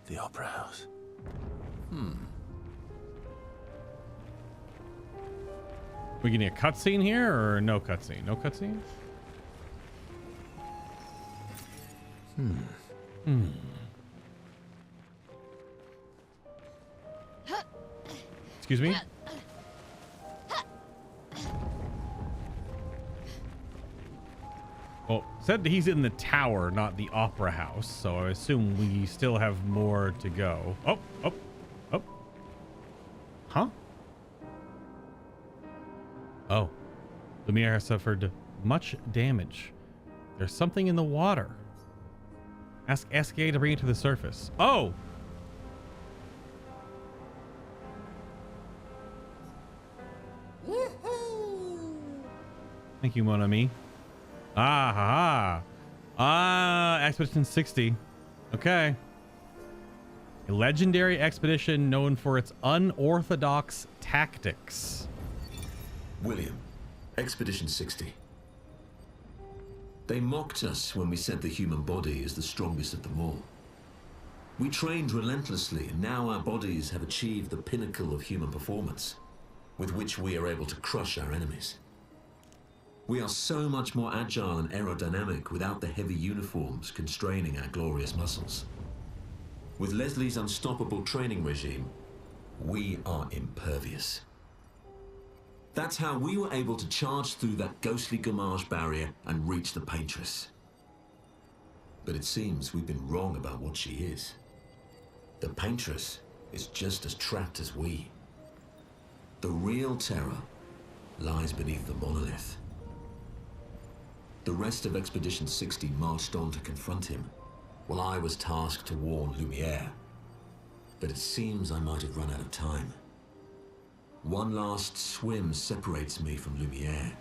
The opera house. We getting a cutscene here or no cutscene? No cutscene? Excuse me? Well, said that he's in the tower, not the opera house, so I assume we still have more to go. Oh. Huh? Oh. Lumiere has suffered much damage. There's something in the water. Ask SK to bring it to the surface. Oh! Thank you, mon ami. Expedition 60. Okay. A legendary expedition known for its unorthodox tactics. William, Expedition 60. They mocked us when we said the human body is the strongest of them all. We trained relentlessly, and now our bodies have achieved the pinnacle of human performance, with which we are able to crush our enemies. We are so much more agile and aerodynamic without the heavy uniforms constraining our glorious muscles. With Leslie's unstoppable training regime, we are impervious. That's how we were able to charge through that ghostly Gamage barrier and reach the Paintress. But it seems we've been wrong about what she is. The Paintress is just as trapped as we. The real terror lies beneath the monolith. The rest of Expedition 60 marched on to confront him, while I was tasked to warn Lumiere. But it seems I might have run out of time. One last swim separates me from Lumiere,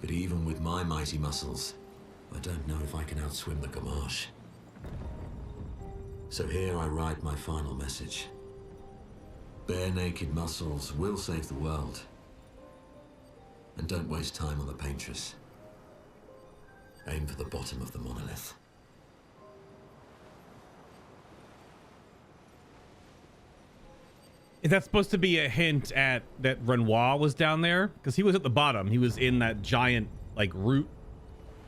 but even with my mighty muscles, I don't know if I can outswim the Gamage. So here I write my final message. Bare naked muscles will save the world. And don't waste time on the Paintress. Aim for the bottom of the monolith. Is that supposed to be a hint at that Renoir was down there? Because he was at the bottom. He was in that giant, like, root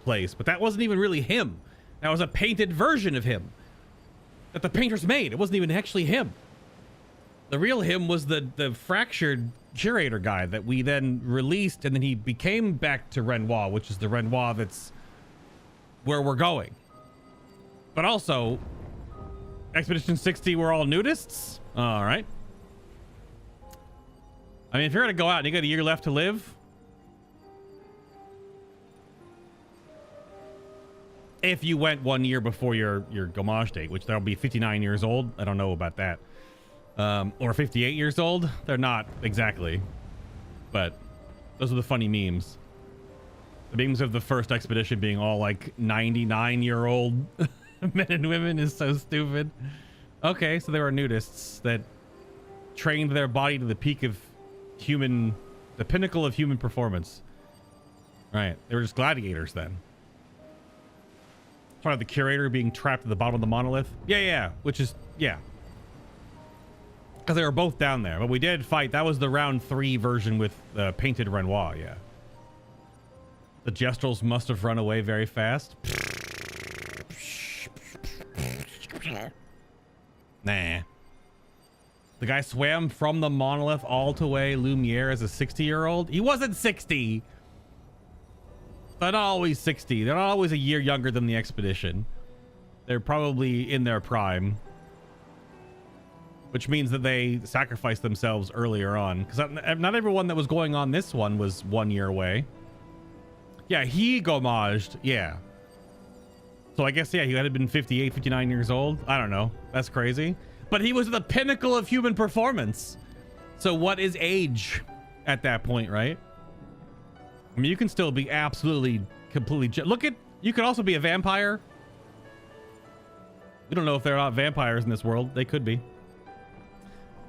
place. But that wasn't even really him. That was a painted version of him that the painters made. It wasn't even actually him. The real him was the fractured curator guy that we then released, and then he became back to Renoir, which is the Renoir that's where we're going. But also, Expedition 60 were all nudists? All right. I mean, if you're gonna go out and you got a year left to live, if you went 1 year before your Gamage date, which that'll be 59 years old, I don't know about that. Or 58 years old. They're not exactly, but those are the funny memes. The memes of the first expedition being all like 99-year-old men and women is so stupid. Okay, so there were nudists that trained their body to the peak of human, the pinnacle of human performance. Right, they were just gladiators then. Part of the curator being trapped at the bottom of the monolith. Yeah, which is, yeah. Because they were both down there, but we did fight. That was the round 3 version with the painted Renoir, yeah. The Jestrels must have run away very fast. Nah. The guy swam from the monolith all the way Lumiere as a 60-year-old. He wasn't 60. They're not always 60. They're not always a year younger than the expedition. They're probably in their prime. Which means that they sacrificed themselves earlier on. Because not everyone that was going on this one was 1 year away. Yeah, he gomaged. Yeah. So I guess, yeah, he had been 58, 59 years old. I don't know. That's crazy. But he was the pinnacle of human performance. So what is age at that point, right? I mean, you can still be absolutely, completely... Look at... You could also be a vampire. We don't know if there are not vampires in this world. They could be.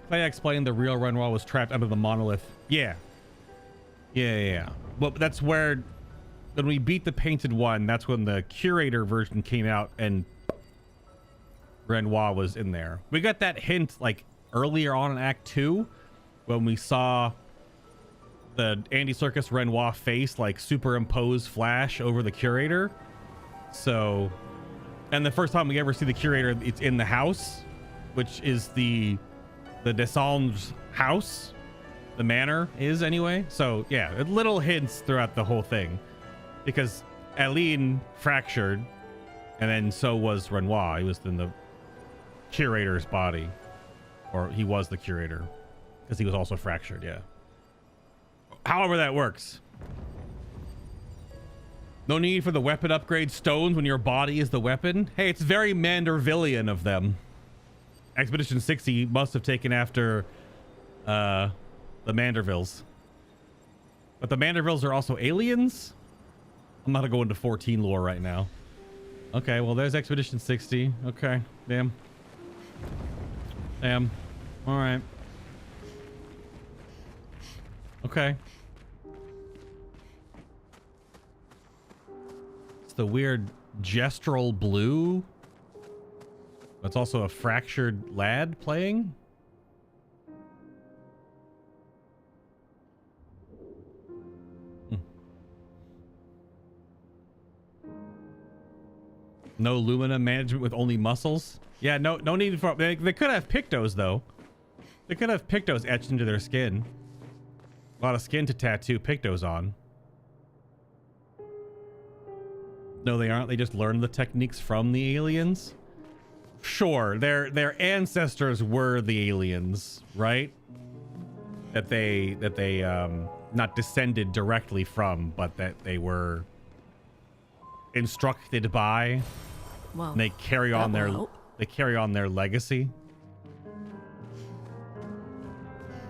Clay explained the real Renoir was trapped under the monolith. Yeah. Yeah. Well, that's where... When we beat the painted one, that's when the curator version came out and Renoir was in there. We got that hint like earlier on in Act 2 when we saw the Andy Serkis Renoir face like superimpose flash over the curator. So, and the first time we ever see the curator, it's in the house, which is the Descend's house. The manor is anyway. So yeah, little hints throughout the whole thing. Because Aline fractured, and then so was Renoir. He was in the curator's body. Or he was the curator. Because he was also fractured, yeah. However that works. No need for the weapon upgrade stones when your body is the weapon. Hey, it's very Mandervillian of them. Expedition 60 must have taken after the Mandervilles. But the Mandervilles are also aliens? I'm not gonna go into 14 lore right now. Okay, well, there's Expedition 60. Okay, damn. All right. Okay. It's the weird gestural blue. It's also a fractured lad playing. No Lumina management with only muscles. Yeah, no need for... They could have Pictos, though. They could have Pictos etched into their skin. A lot of skin to tattoo Pictos on. No, they aren't. They just learned the techniques from the aliens. Sure, their ancestors were the aliens, right? That they not descended directly from, but that they were instructed by. Well, and they carry on their legacy.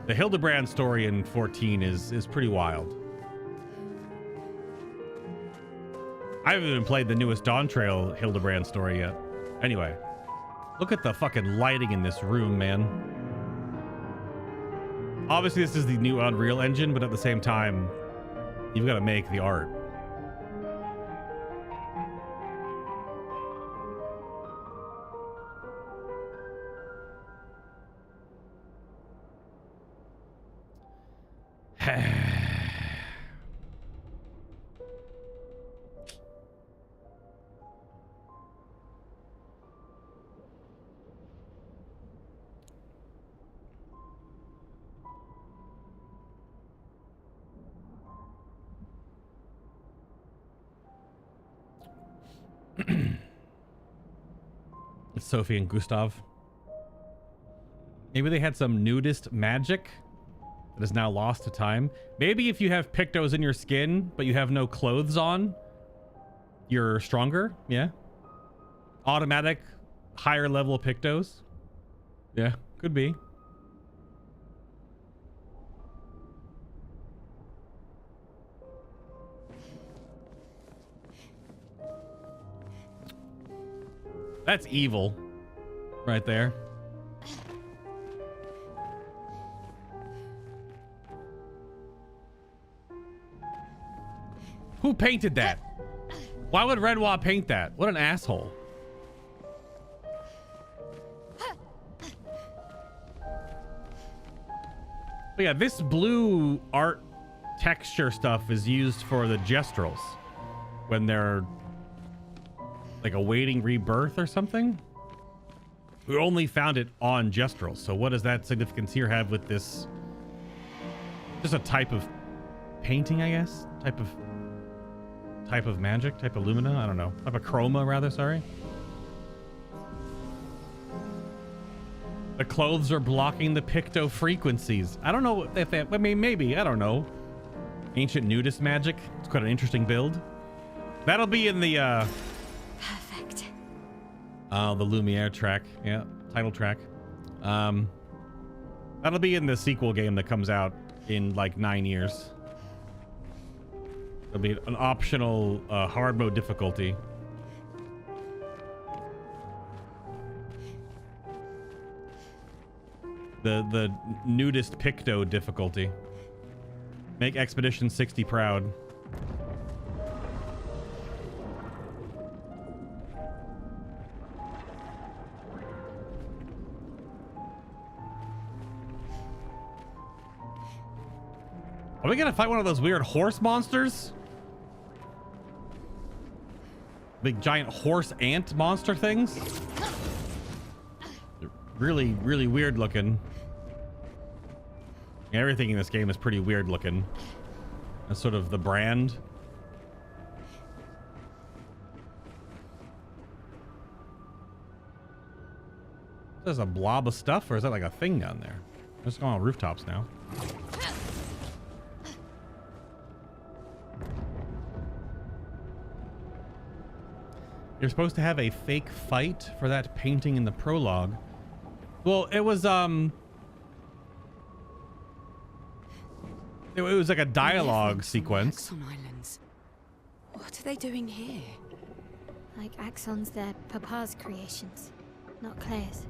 The Hildebrand story in 14 is pretty wild. I haven't even played the newest Dawn Trail Hildebrand story yet. Anyway, look at the fucking lighting in this room, man. Obviously, this is the new Unreal Engine, but at the same time, you've got to make the art. It's Sophie and Gustav. Maybe they had some nudist magic that is now lost to time. Maybe if you have Pictos in your skin, but you have no clothes on, you're stronger. Yeah. Automatic, higher level Pictos. Yeah, could be. That's evil. Right there. Who painted that? Why would Renoir paint that? What an asshole. But yeah, this blue art texture stuff is used for the gestrels when they're like awaiting rebirth or something. We only found it on gestrels. So what does that significance here have with this? Just a type of painting, I guess. Type of magic, type of lumina. I don't know. Type of chroma, rather. Sorry. The clothes are blocking the picto frequencies. I don't know if they, I mean, maybe, I don't know. Ancient nudist magic. It's quite an interesting build. That'll be in the Perfect. the Lumiere track. Yeah, title track. That'll be in the sequel game that comes out in like 9 years. It'll be an optional hard mode difficulty. The nudist picto difficulty. Make Expedition 60 proud. Are we gonna fight one of those weird horse monsters? Big giant horse ant monster things? They're really, really weird looking. Everything in this game is pretty weird looking. That's sort of the brand. There's a blob of stuff, or is that like a thing down there? Let's go on rooftops now. You're supposed to have a fake fight for that painting in the prologue. Well, it was it was like a dialogue sequence. Axon Islands. What are they doing here? Like Axon's their Papa's creations, not Claire's.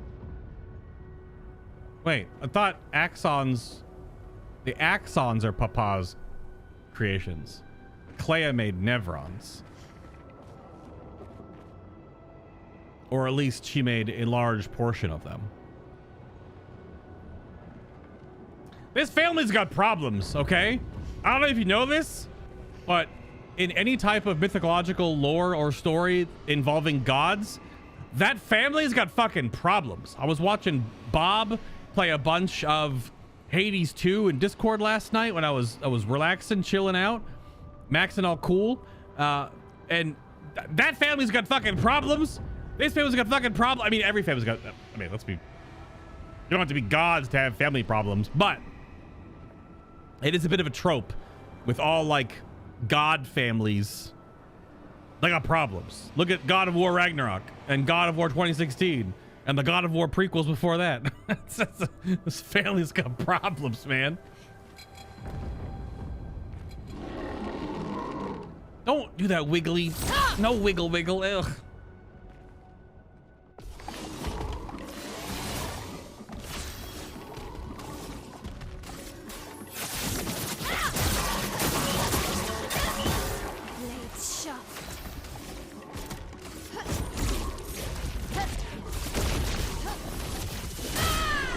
Wait, I thought the Axons are Papa's creations. Clea made Nevrons. Or at least she made a large portion of them. This family's got problems, okay? I don't know if you know this, but in any type of mythological lore or story involving gods, that family's got fucking problems. I was watching Bob play a bunch of Hades 2 in Discord last night when I was relaxing, chilling out, maxing all cool, and that family's got fucking problems. This family's got fucking problems. I mean, every family's got. I mean, let's be. You don't have to be gods to have family problems, but it is a bit of a trope with all like god families. They got problems. Look at God of War Ragnarok and God of War 2016 and the God of War prequels before that. This family's got problems, man. Don't do that wiggly. No wiggle wiggle. Ugh.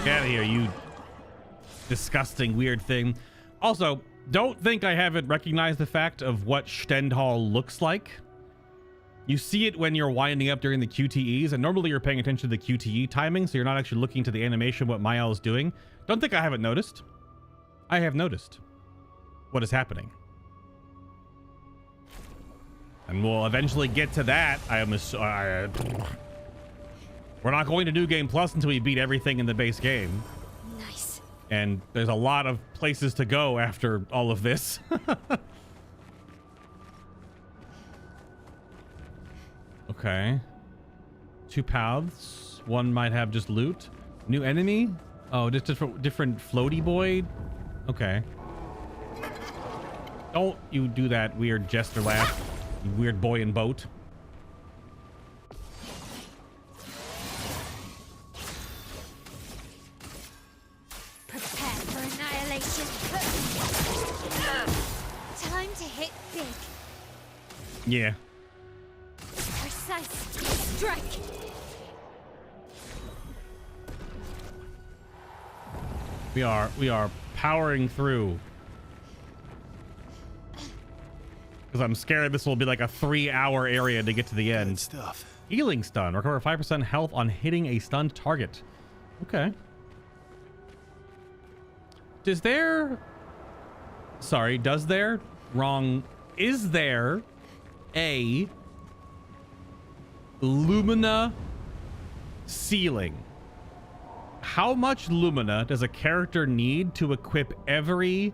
Get out of here, you disgusting weird thing. Also, don't think I haven't recognized the fact of what Stendhal looks like. You see it when you're winding up during the QTEs, and normally you're paying attention to the QTE timing, so you're not actually looking to the animation what Mael is doing. Don't think I haven't noticed. I have noticed what is happening. And we'll eventually get to that. We're not going to New Game Plus until we beat everything in the base game. Nice. And there's a lot of places to go after all of this. Okay. 2 paths. One might have just loot. New enemy? Oh, just different floaty boy? Okay. Don't you do that weird jester laugh, you weird boy in boat. Yeah. Precise strike. We are powering through. Because I'm scared this will be like a 3-hour area to get to the end. Good stuff. Healing stun. Recover 5% health on hitting a stunned target. Okay. Is there a Lumina ceiling? How much Lumina does a character need to equip every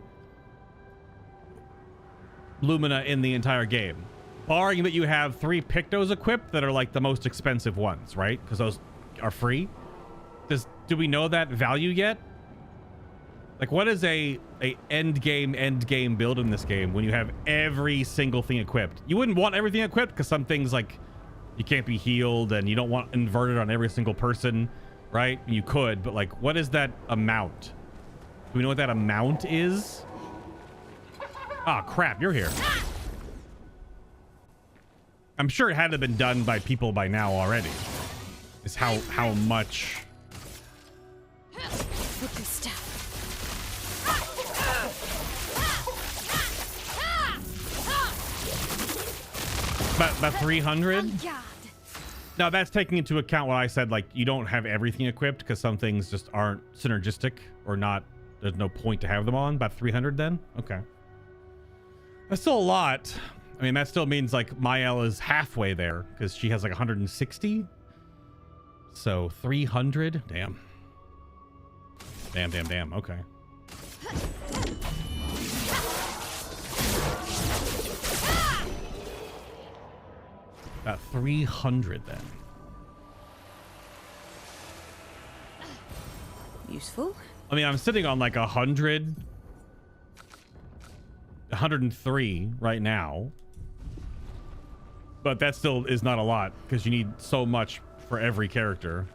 Lumina in the entire game? Barring that you have 3 Pictos equipped that are like the most expensive ones, right? Because those are free. Do we know that value yet? Like, what is a end game build in this game when you have every single thing equipped? You wouldn't want everything equipped because some things, like, you can't be healed and you don't want inverted on every single person, right? You could, but like, what is that amount? Do we know what that amount is? Ah, crap, you're here. I'm sure it had to have been done by people by now already. Is how much. With the stuff. About 300? On guard. Now that's taking into account what I said, like you don't have everything equipped because some things just aren't synergistic or not. There's no point to have them on. About 300 then? Okay. That's still a lot. I mean, that still means like Mael is halfway there because she has like 160. So 300? Damn. Damn. Okay. About 300 then. Useful. I mean, I'm sitting on like 103 right now. But that still is not a lot because you need so much for every character.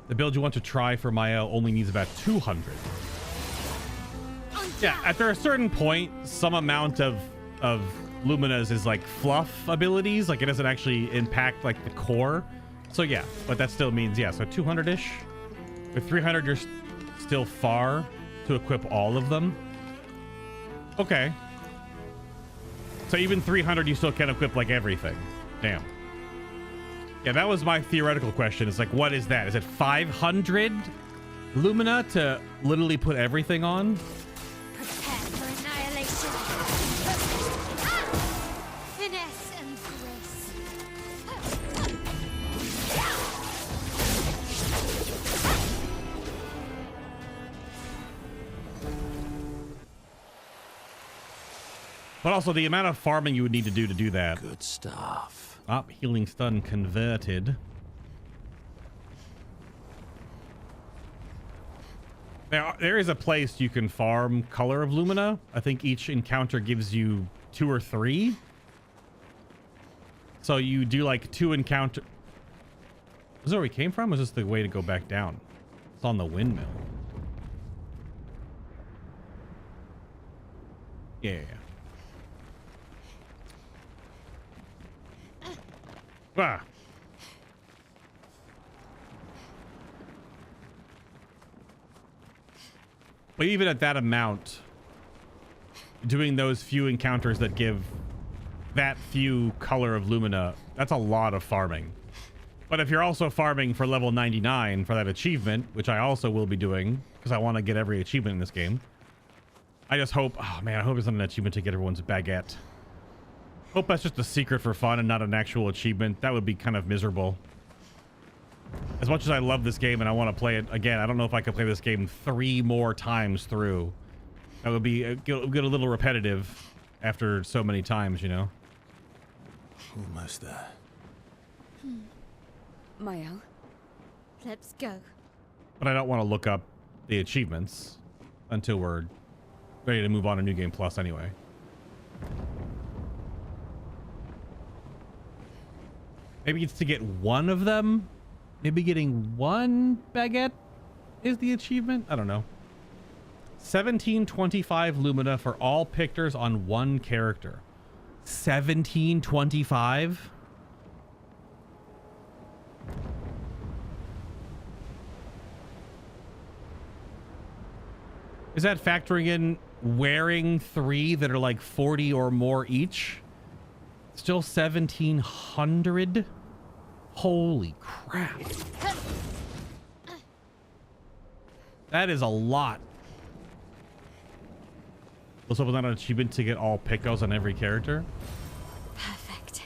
The build you want to try for Mael only needs about 200. Yeah, after a certain point, some amount of Lumina's is like fluff abilities. Like it doesn't actually impact like the core. So yeah, but that still means, yeah, so 200-ish. With 300, you're still far to equip all of them. Okay. So even 300, you still can't equip like everything. Damn. Yeah, that was my theoretical question. It's like, what is that? Is it 500 Lumina to literally put everything on? Prepare for annihilation. Finesse and But also the amount of farming you would need to do that. Good stuff. Ah, healing stun converted. There is a place you can farm color of Lumina. I think each encounter gives you 2 or 3. So you do like 2 encounter. Is that where we came from? Or is this the way to go back down? It's on the windmill. Yeah. Ah. But even at that amount, doing those few encounters that give that few color of Lumina, that's a lot of farming. But if you're also farming for level 99 for that achievement, which I also will be doing because I want to get every achievement in this game, I just hope, oh man, I hope it's not an achievement to get everyone's baguette. Hope that's just a secret for fun and not an actual achievement. That would be kind of miserable. As much as I love this game and I want to play it again, I don't know if I could play this game 3 more times through. That would be get a little repetitive after so many times, you know. Almost there. Mael. let's go. But I don't want to look up the achievements until we're ready to move on to New Game Plus anyway. Maybe it's to get one of them. Maybe getting 1 baguette is the achievement. I don't know. 1725 lumina for all pictures on one character. 1725? Is that factoring in wearing 3 that are like 40 or more each? Still 1700? Holy crap. That is a lot. Let's open that an achievement to get all picos on every character. Perfect.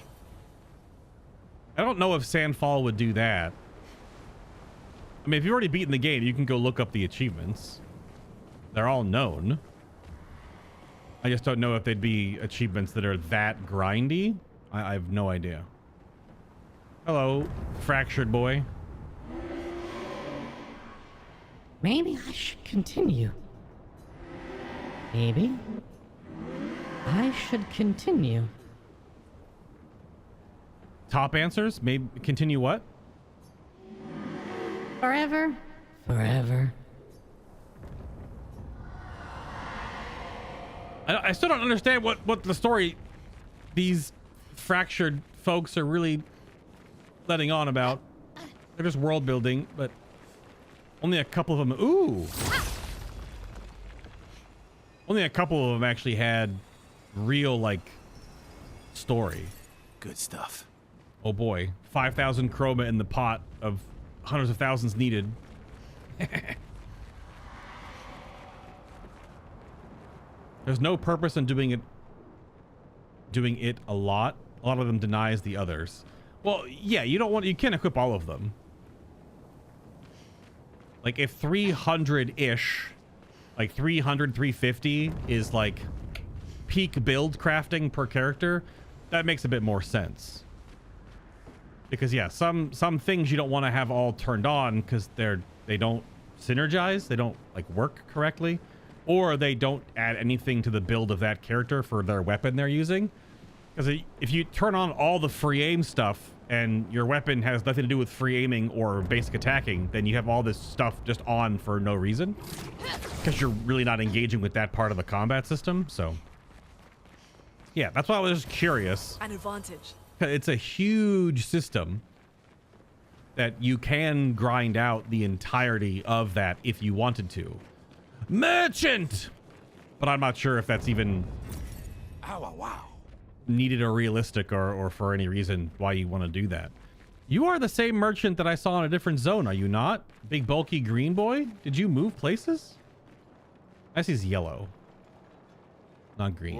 I don't know if Sandfall would do that. I mean, if you've already beaten the game, you can go look up the achievements. They're all known. I just don't know if they'd be achievements that are that grindy. I have no idea. Hello, fractured boy. Maybe I should continue. Maybe I should continue. Top answers? Maybe continue what? Forever. Forever. I still don't understand what the story these fractured folks are really letting on about. They're just world building, but only a couple of them. Ooh. Only a couple of them actually had real, like, story. Good stuff. Oh boy. 5,000 chroma in the pot of hundreds of thousands needed. There's no purpose in doing it a lot. A lot of them denies the others. Well, yeah, you can't equip all of them. Like if 300-ish, like 300, 350 is like peak build crafting per character, that makes a bit more sense. Because yeah, some things you don't want to have all turned on because they don't synergize, they don't like work correctly. Or they don't add anything to the build of that character for their weapon they're using. Because if you turn on all the free aim stuff and your weapon has nothing to do with free aiming or basic attacking, then you have all this stuff just on for no reason. Because you're really not engaging with that part of the combat system. So, yeah, that's why I was just curious. An advantage. It's a huge system that you can grind out the entirety of that if you wanted to. Merchant! But I'm not sure if that's even needed or realistic or for any reason why you want to do that. You are the same merchant that I saw in a different zone, are you not? Big bulky green boy? Did you move places? I see he's yellow. Not green.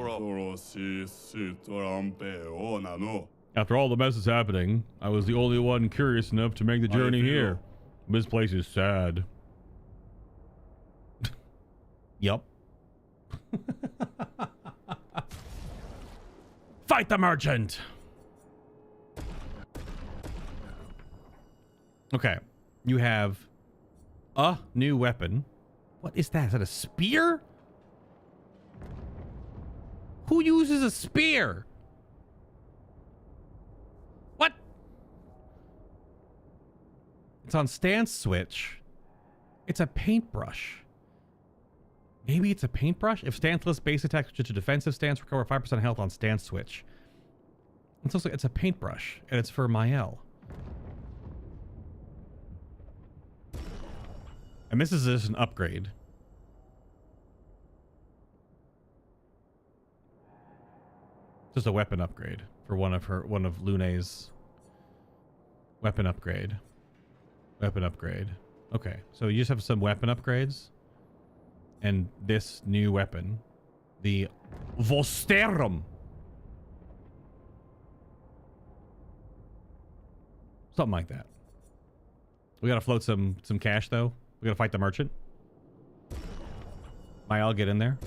After all the mess is happening, I was the only one curious enough to make the journey here. This place is sad. Yup. Fight the merchant. Okay. You have a new weapon. What is that? Is that a spear? Who uses a spear? What? It's on stance switch. It's a paintbrush. Maybe it's a paintbrush? If stanceless base attack switches to defensive stance, recover 5% health on stance switch. It's also, it's a paintbrush, and it's for Mael. And this is just an upgrade. Just a weapon upgrade for one of Lune's weapon upgrade. Weapon upgrade. Okay, so you just have some weapon upgrades. And this new weapon, the Vosterum. Something like that. We gotta float some cash though. We gotta fight the merchant. Mael, get in there.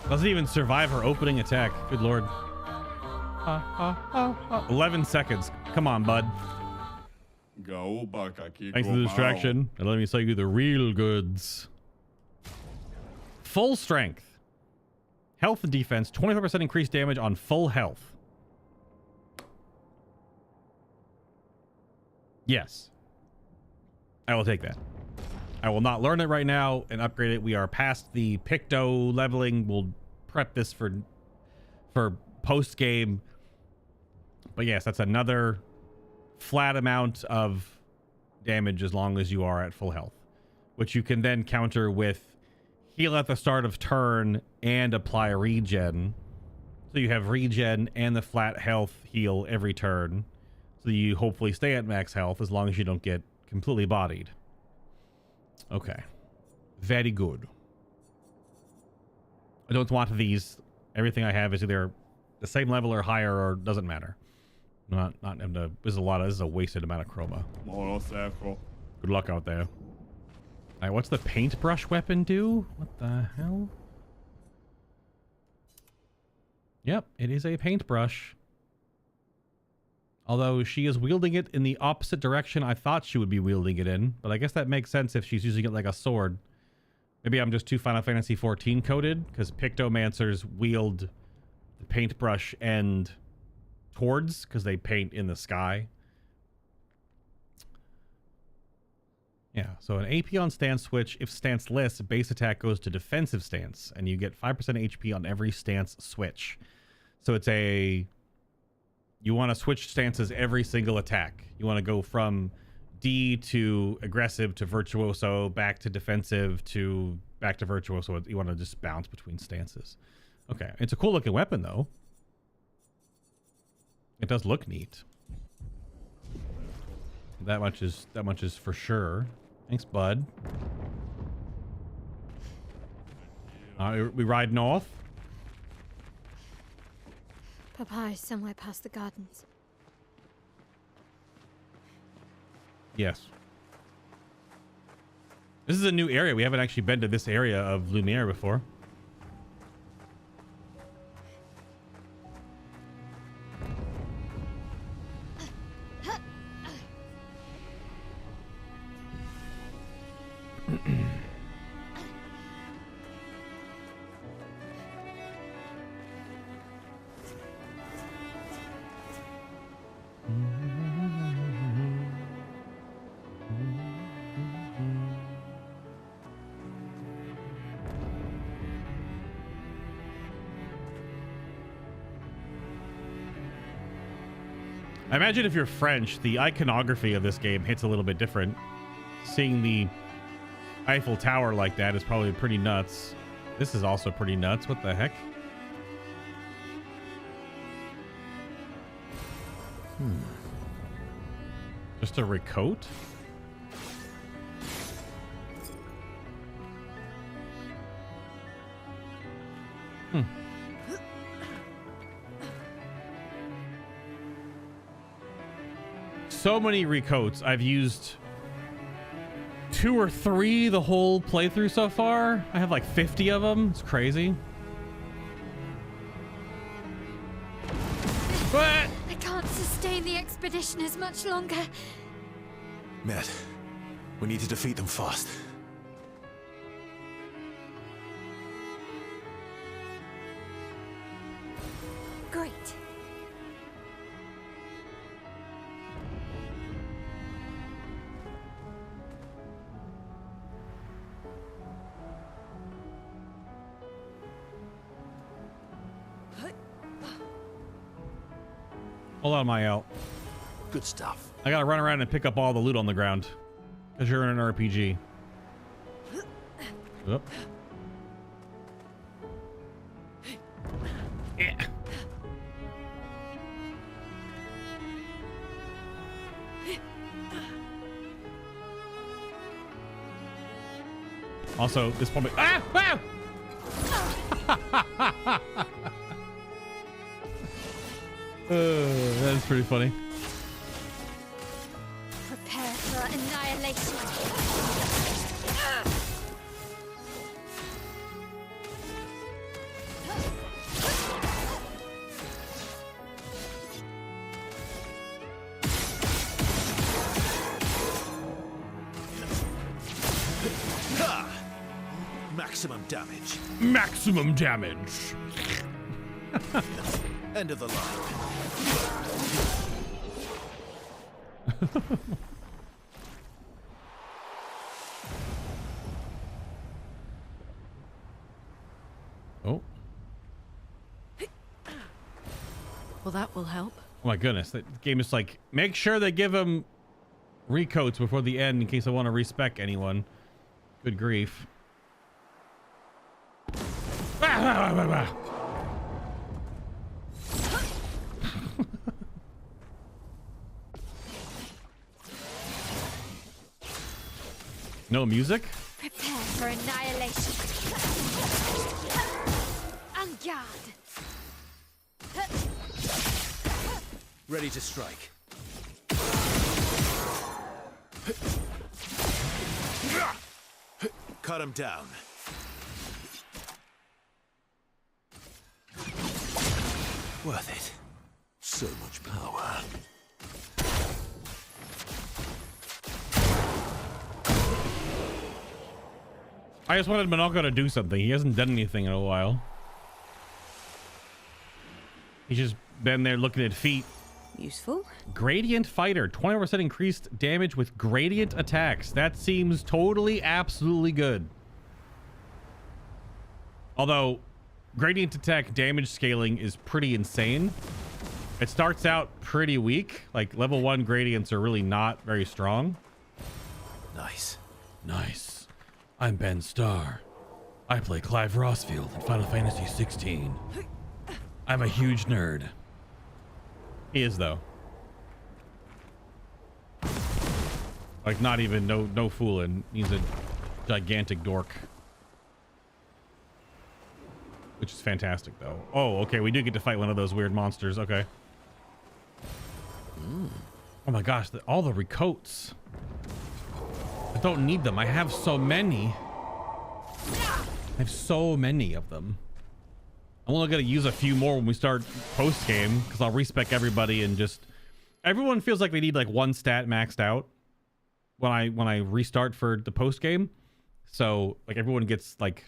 Doesn't even survive her opening attack. Good lord. 11 seconds. Come on, bud. Thanks for the distraction. And let me sell you the real goods. Full strength. Health and defense, 25% increased damage on full health. Yes. I will take that. I will not learn it right now and upgrade it. We are past the Picto leveling. We'll prep this for post game. But yes, that's another flat amount of damage as long as you are at full health, which you can then counter with heal at the start of turn and apply regen. So you have regen and the flat health heal every turn. So you hopefully stay at max health as long as you don't get completely bodied. Okay. Very good. I don't want these. Everything I have is either the same level or higher, or doesn't matter. Not this is this is a wasted amount of chroma. Good luck out there. Alright, what's the paintbrush weapon do? What the hell? Yep, it is a paintbrush. Although she is wielding it in the opposite direction I thought she would be wielding it in. But I guess that makes sense if she's using it like a sword. Maybe I'm just too Final Fantasy XIV coded, because Pictomancers wield the paintbrush end towards, because they paint in the sky. Yeah, so an AP on stance switch. If stance-less, base attack goes to defensive stance, and you get 5% HP on every stance switch. So it's a... You want to switch stances every single attack. You want to go from D to aggressive to virtuoso, back to defensive to back to virtuoso. You want to just bounce between stances. Okay, it's a cool looking weapon though. It does look neat. That much is for sure. Thanks, bud. We ride north. Papa is somewhere past the gardens. Yes. This is a new area. We haven't actually been to this area of Lumiere before. I imagine if you're French, the iconography of this game hits a little bit different. Seeing the Eiffel Tower like that is probably pretty nuts. This is also pretty nuts. What the heck? Just a recoat? So many recoats. I've used 2 or 3 the whole playthrough so far. I have like 50 of them. It's crazy. What? I can't sustain the expedition as much longer. Matt, we need to defeat them fast. Great. Hold on, my L. Good stuff. I gotta run around and pick up all the loot on the ground. Because you're in an RPG. Oop. Yeah. Also, this probably... Ah! Ah! That is pretty funny. Prepare for annihilation. Maximum damage. Maximum damage. End of the line. Oh. Well, that will help. Oh my goodness, that game is like, make sure they give him recoats before the end in case I want to respec anyone. Good grief. No music? Prepare for annihilation. En garde. Ready to strike. Cut him down. Worth it. So much power. I just wanted Minako to do something. He hasn't done anything in a while. He's just been there looking at feet. Useful. Gradient fighter, 20% increased damage with gradient attacks. That seems totally, absolutely good. Although, gradient attack damage scaling is pretty insane. It starts out pretty weak. Like, level 1 gradients are really not very strong. Nice. Nice. I'm Ben Starr. I play Clive Rossfield in Final Fantasy 16. I'm a huge nerd. He is, though. Like, not even, no fooling. He's a gigantic dork. Which is fantastic, though. Oh, okay, we do get to fight one of those weird monsters. Okay. Oh my gosh, all the recoats. I don't need them. I have so many. I have so many of them. I'm only going to use a few more when we start post-game, because I'll respec everybody and just... Everyone feels like they need like one stat maxed out when I restart for the post-game. So, like, everyone gets, like...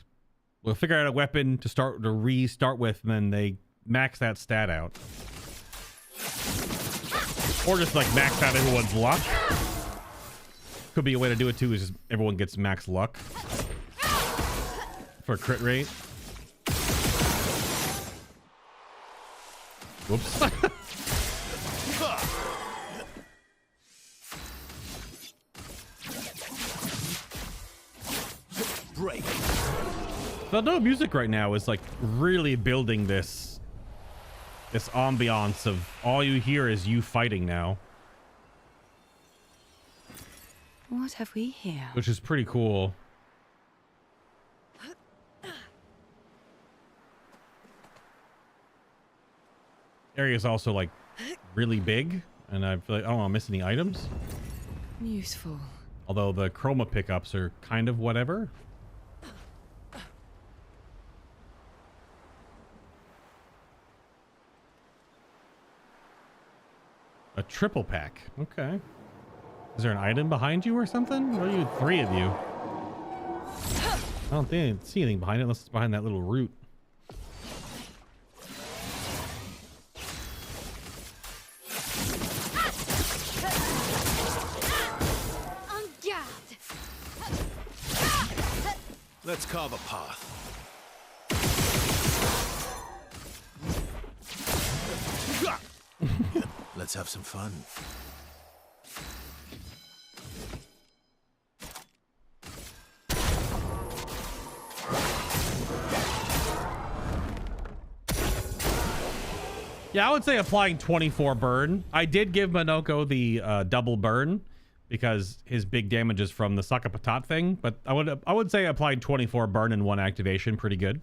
We'll figure out a weapon to restart with, and then they max that stat out. Or just, like, max out everyone's luck. Could be a way to do it, too, is just everyone gets max luck. For crit rate. Whoops. Break. The no music right now is like really building this ambiance of all you hear is you fighting now, What have we here? which is pretty cool. Area is also like really big, and I feel like I don't want to miss any items. Useful. Although the chroma pickups are kind of whatever. A triple pack. Okay. Is there an item behind you or something? What are you, three of you? I don't think I see anything behind it unless it's behind that little root. Let's carve a path. Let's have some fun. Yeah, I would say applying 24 burn. I did give Minako the double burn because his big damage is from the Saka Patat thing, but I would say applied 24 burn in one activation pretty good.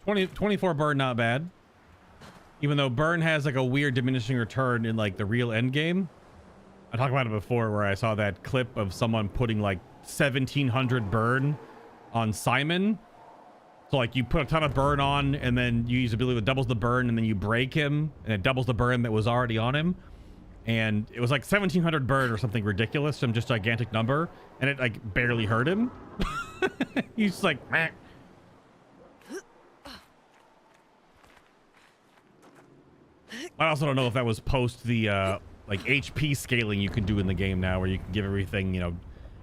24 burn, not bad. Even though burn has like a weird diminishing return in like the real end game. I talked about it before where I saw that clip of someone putting like 1700 burn on Simon. So like you put a ton of burn on and then you use ability that doubles the burn and then you break him and it doubles the burn that was already on him. and it was like 1,700 bird or something ridiculous, some just gigantic number, and it like barely hurt him. He's just like, meh. I also don't know if that was post the like HP scaling you can do in the game now, where you can give everything, you know,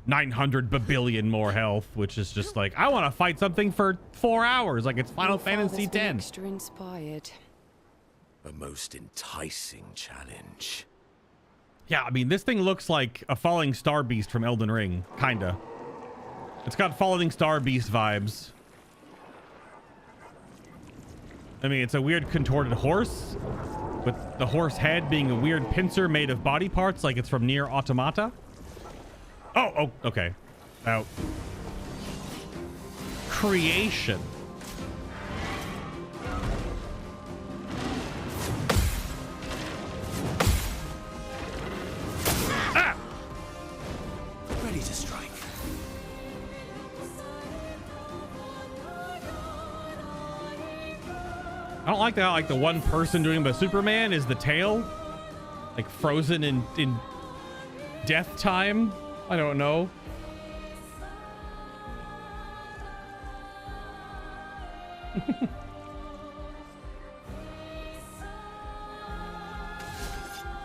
900 billion more health, which is just like, I want to fight something for 4 hours, like it's Final Fantasy X. Extra inspired. A most enticing challenge. Yeah, I mean, this thing looks like a falling star beast from Elden Ring, kinda. It's got falling star beast vibes. I mean, it's a weird contorted horse, with the horse head being a weird pincer made of body parts, like it's from Nier Automata. Oh, okay. Now, creation. Ah! Ready to strike. I don't like that. Like the one person doing the Superman is the tail, like frozen in death time. I don't know.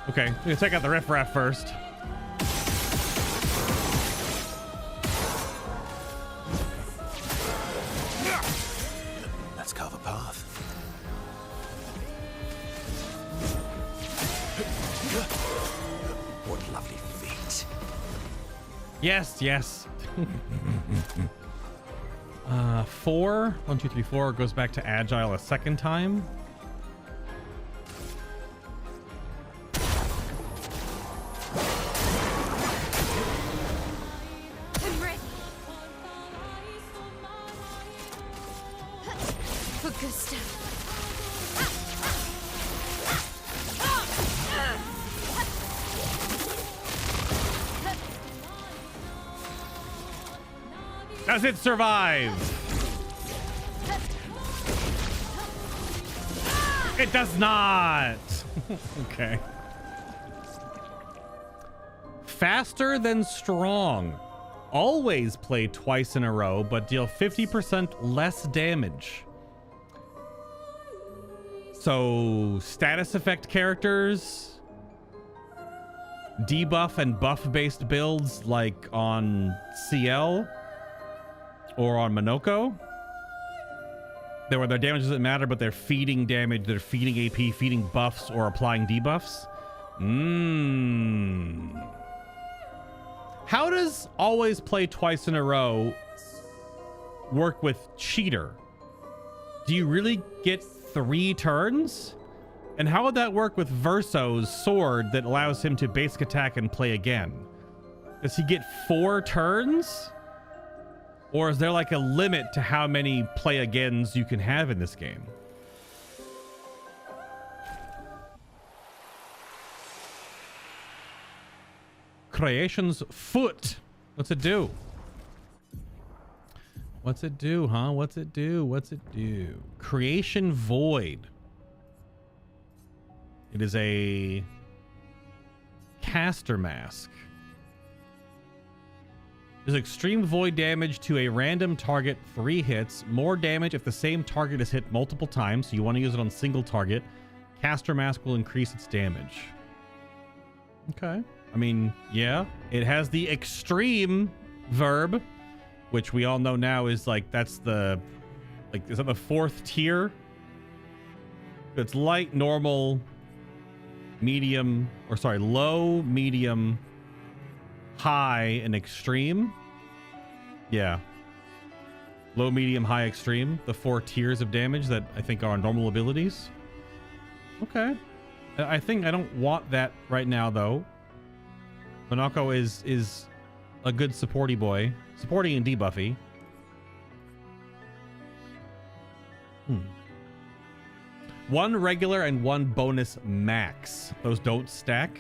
Okay, I'm gonna check out the riffraff first. Let's carve a path. What lovely feet. Yes, yes. 4. 1, 2, 3, 4 goes back to agile a second time. I'm ready. For good stuff. Does it survive? It does not. Okay. Faster than strong. Always play twice in a row, but deal 50% less damage. So, status effect characters, debuff and buff based builds like on CL or on Monoko, where their damage doesn't matter, but they're feeding damage, they're feeding AP, feeding buffs, or applying debuffs. How does always play twice in a row work with cheater? Do you really get 3 turns? And how would that work with Verso's sword that allows him to basic attack and play again? Does he get 4 turns? Or is there like a limit to how many play agains you can have in this game? Creation's foot. What's it do? What's it do, huh? What's it do? What's it do? Creation Void. It is a caster mask. Does extreme void damage to a random target 3 hits. More damage if the same target is hit multiple times. So you want to use it on single target. Caster mask will increase its damage. Okay. I mean, yeah. It has the extreme verb, which we all know now is like, that's the, like, is that the 4th tier? It's light, normal, medium, or sorry, low, medium, high, and extreme. Yeah. Low, medium, high, extreme. The 4 tiers of damage that I think are normal abilities. Okay. I think I don't want that right now, though. Monoko is a good supporty boy. Supporting and debuffy. 1 regular and 1 bonus max. Those don't stack.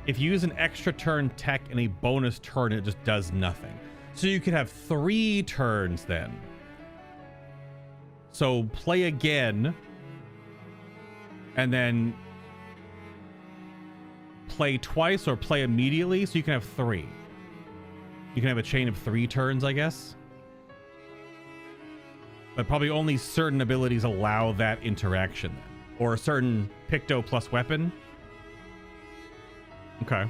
If you use an extra turn tech in a bonus turn, it just does nothing. So you could have 3 turns then. So play again. And then play twice or play immediately, so you can have 3. You can have a chain of 3 turns, I guess. But probably only certain abilities allow that interaction. Or a certain Picto plus weapon. Okay.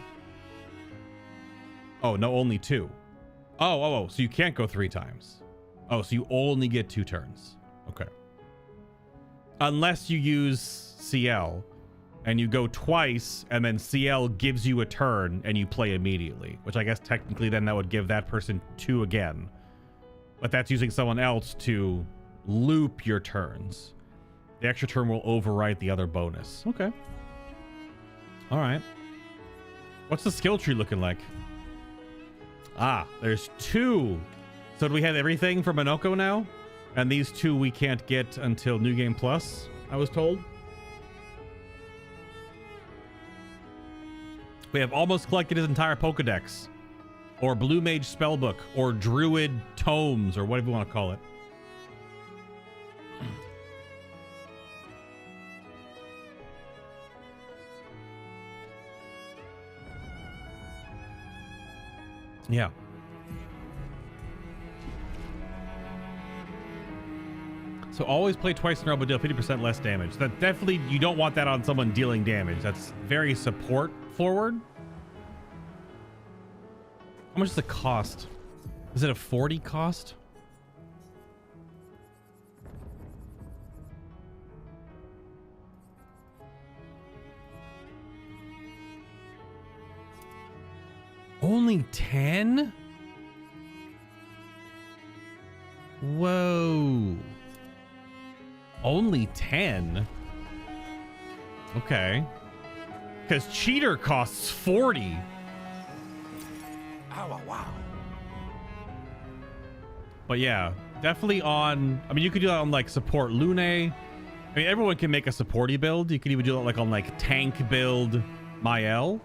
Oh, no, only 2. Oh, so you can't go 3 times. Oh, so you only get 2 turns. Okay. Unless you use CL and you go twice and then CL gives you a turn and you play immediately, which I guess technically then that would give that person 2 again. But that's using someone else to loop your turns. The extra turn will overwrite the other bonus. Okay. All right. What's the skill tree looking like? Ah, there's 2. So do we have everything for Minoko now? And these 2 we can't get until New Game Plus, I was told. We have almost collected his entire Pokedex. Or Blue Mage Spellbook. Or Druid Tomes, or whatever you want to call it. Yeah. So always play twice in a row, but deal 50% less damage. That definitely, you don't want that on someone dealing damage. That's very support forward. How much does it cost? Is it a 40 cost? Only 10? Whoa. Only 10? Okay. Because cheater costs 40. Oh, wow. But yeah, definitely on... I mean, you could do that on, like, support Lune. I mean, everyone can make a supporty build. You could even do that, like, on, like, tank build Mael.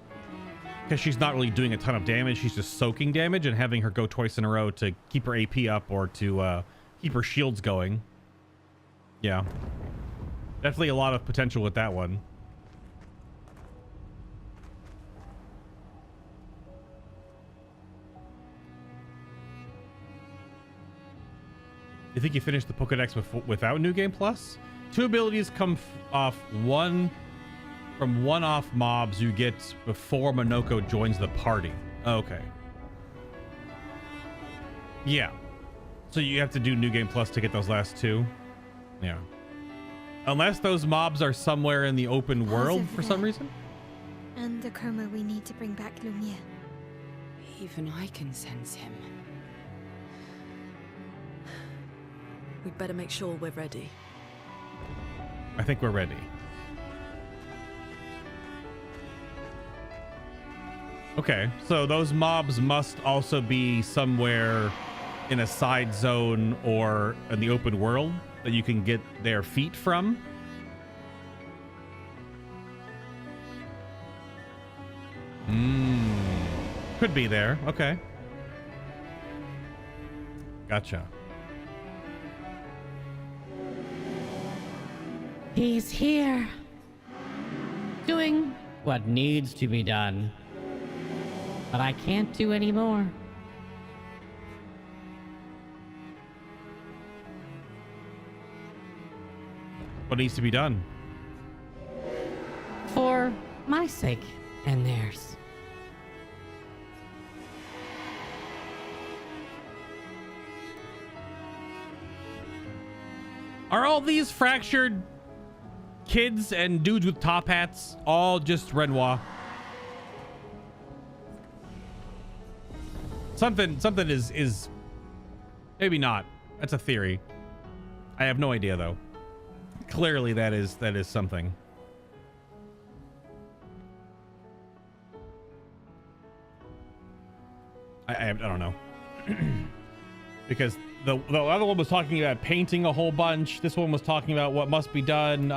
Because she's not really doing a ton of damage. She's just soaking damage and having her go twice in a row to keep her AP up or to keep her shields going. Yeah. Definitely a lot of potential with that one. You think you finished the Pokedex without New Game Plus? 2 abilities come off from one-off mobs you get before Minoko joins the party. Okay. Yeah. So you have to do New Game Plus to get those last 2? Yeah. Unless those mobs are somewhere in the open world for some reason? And the chroma we need to bring back Lumiere. Even I can sense him. We'd better make sure we're ready. I think we're ready. Okay, so those mobs must also be somewhere in a side zone or in the open world that you can get their feet from. Could be there. Okay. Gotcha. He's here. Doing what needs to be done. But I can't do any more. What needs to be done? For my sake and theirs. Are all these fractured kids and dudes with top hats all just Renoir? Something is maybe not. That's a theory. I have no idea though. Clearly that is something. I don't know. Because the other one was talking about painting a whole bunch. This one was talking about what must be done.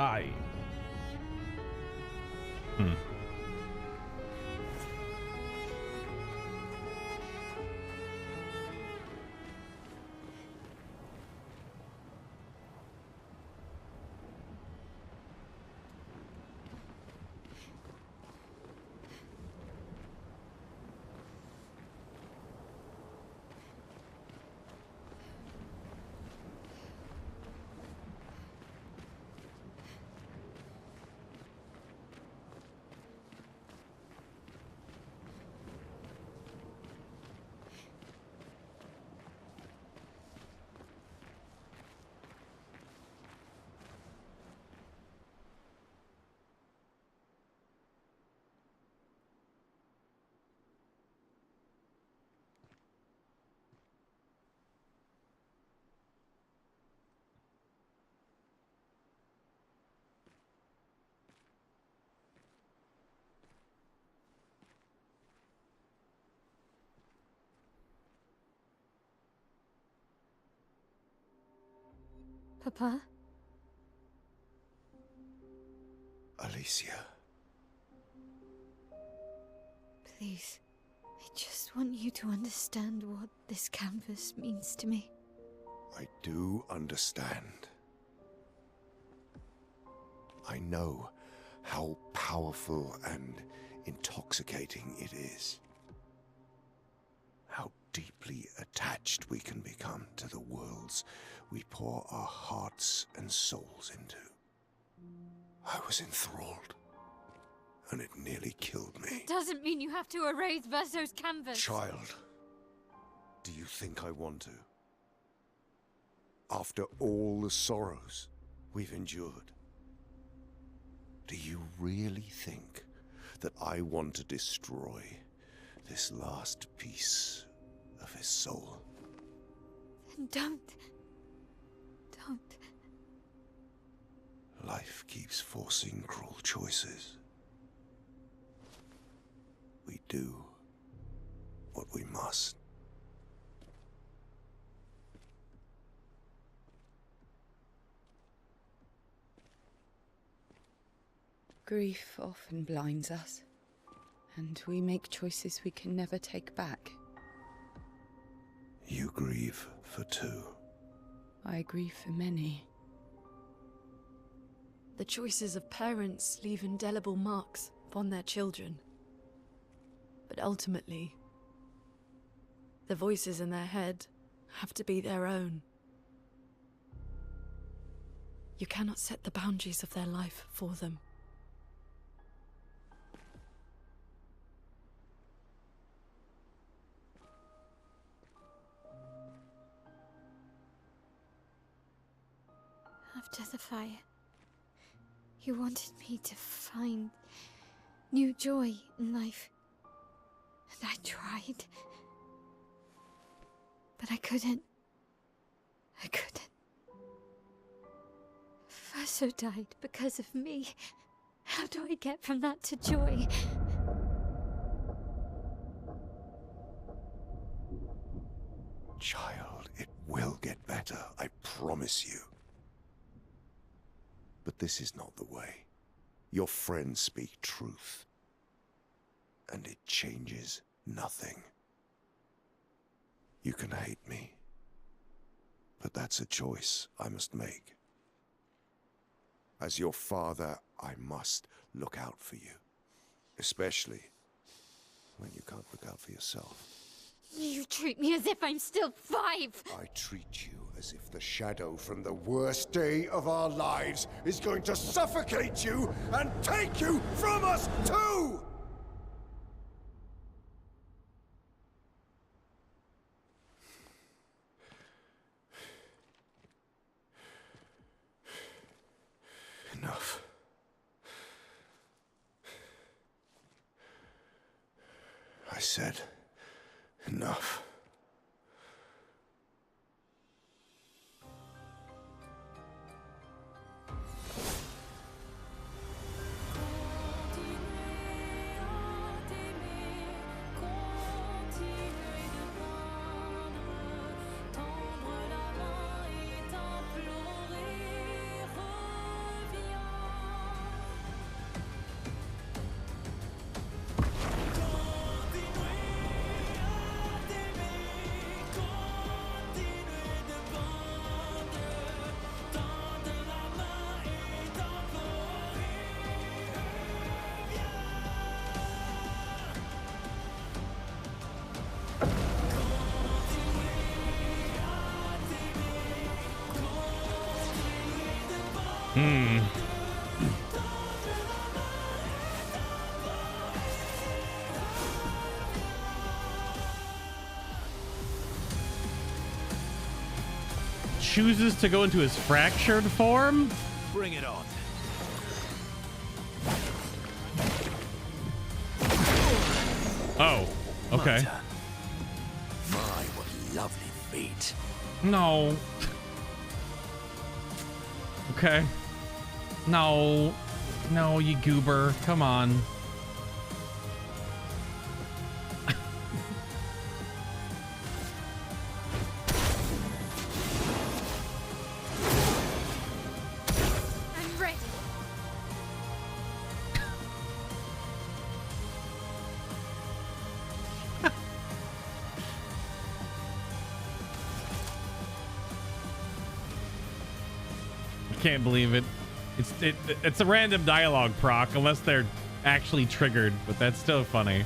Papa? Alicia. Please. I just want you to understand what this canvas means to me. I do understand. I know how powerful and intoxicating it is. How deeply attached we can become to the worlds we pour our hearts and souls into. I was enthralled, and it nearly killed me. It doesn't mean you have to erase Verso's canvas. Child, do you think I want to? After all the sorrows we've endured, do you really think that I want to destroy this last piece of his soul? Then don't. Don't. Life keeps forcing cruel choices. We do what we must. Grief often blinds us, and we make choices we can never take back. You grieve for two. I grieve for many. The choices of parents leave indelible marks upon their children. But ultimately, the voices in their head have to be their own. You cannot set the boundaries of their life for them. After the fire, you wanted me to find new joy in life. And I tried. But I couldn't. I couldn't. Verso died because of me. How do I get from that to joy? Child, it will get better, I promise you. But this is not the way. Your friends speak truth. And it changes nothing. You can hate me. But that's a choice I must make. As your father, I must look out for you. Especially when you can't look out for yourself. You treat me as if I'm still 5! I treat you as if the shadow from the worst day of our lives is going to suffocate you and take you from us too! Enough. I said enough. Chooses to go into his fractured form? Bring it on. Oh, okay. My, what lovely feet. No. Okay. No. No, you goober. Come on. Can't believe it. It's a random dialogue proc unless they're actually triggered, but that's still funny.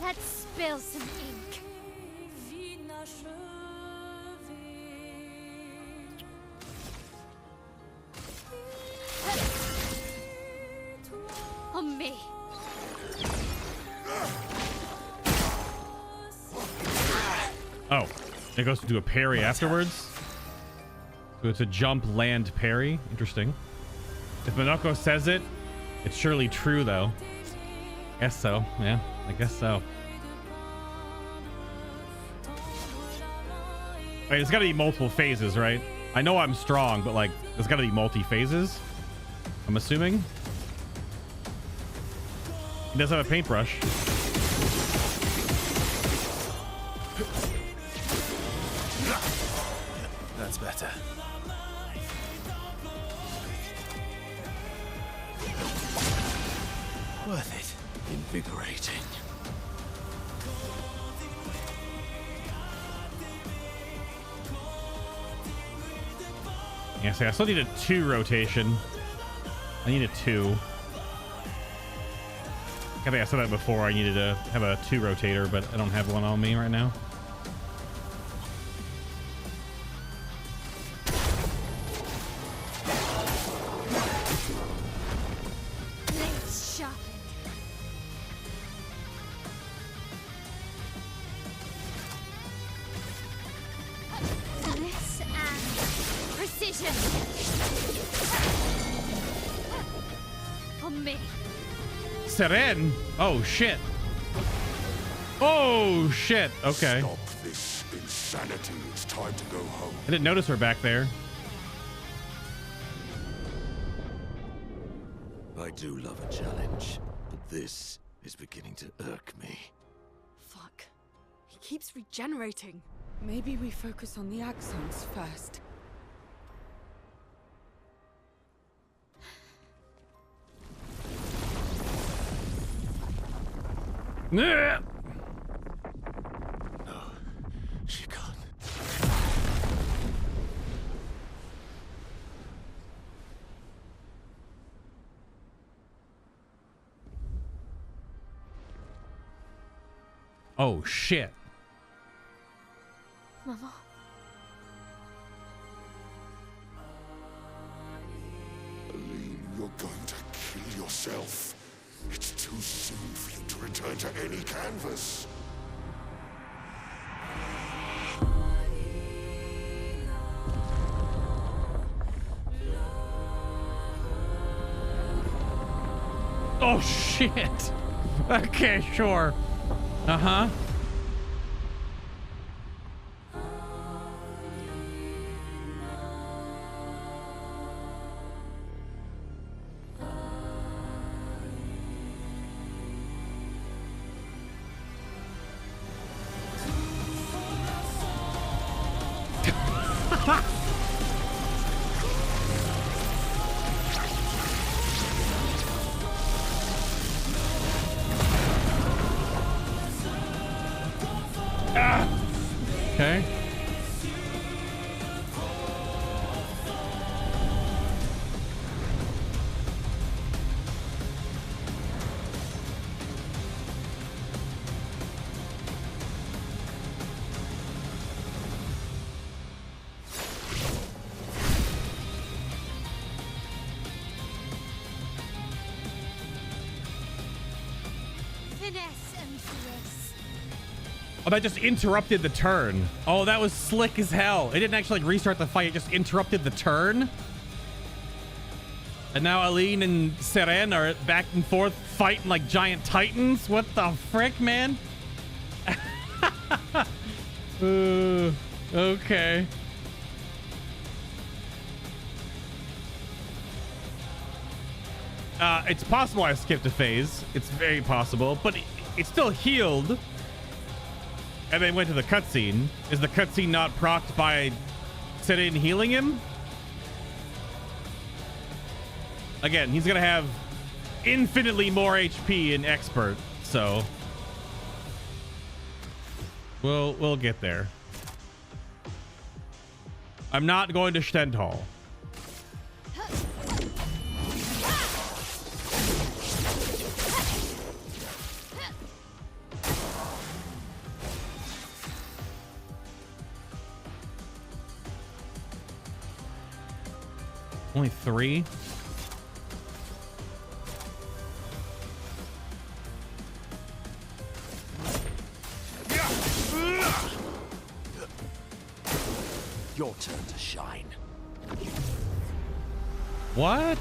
Let's spill some ink. On me. Oh, it goes to do a parry afterwards. So it's a jump, land, parry. Interesting. If Minako says it, it's surely true, though. Guess so. Yeah, I guess so. Wait, it's got to be multiple phases, right? I know I'm strong, but like, there's got to be multi-phases. I'm assuming. He does have a paintbrush. That's better. Worth it. Invigorating. Yeah, see, I still need a 2 rotation. I need a 2. I think I said that before. I needed to have a 2 rotator, but I don't have one on me right now. Blades sharpened. Bliss and precision. On me. Seren? Oh, shit. Oh, shit. Okay. Stop this insanity. It's time to go home. I didn't notice her back there. I do love a challenge, but this is beginning to irk me. Fuck. He keeps regenerating. Maybe we focus on the axons first. No, she can't. Oh, shit. Mama. Aline, you're going to kill yourself. It's too soon for you to return to any canvas. Oh, shit. Okay, sure. Uh-huh. Okay. Finesse and grace. Oh, that just interrupted the turn. Oh, that was slick as hell. It didn't actually like restart the fight. It just interrupted the turn. And now Aline and Seren are back and forth fighting like giant titans. What the frick, man? Okay. It's possible I skipped a phase. It's very possible, but it's still healed. And then went to the cutscene. Is the cutscene not procced by Seren healing him? Again, he's gonna have infinitely more HP in Expert So we'll get there. I'm not going to Stendhal. Only 3? Your turn to shine. What?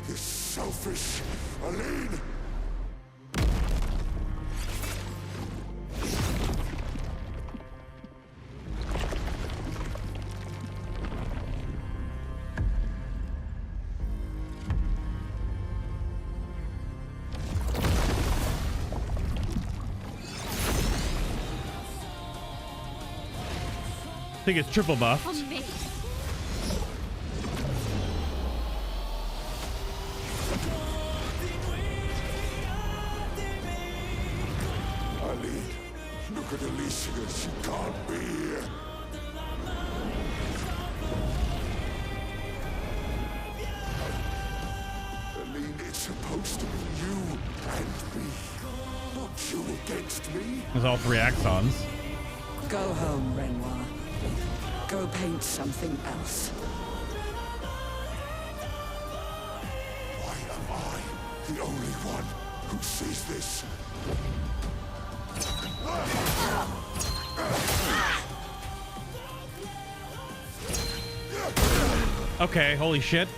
This selfish Aline. I think it's triple buffed. On me. Aline, look at Alicia. She can't be here. Aline, it's supposed to be you and me. Not you against me. There's all 3 axons. Go home, Renoir. Go paint something else. Why am I the only one who sees this? Okay, holy shit.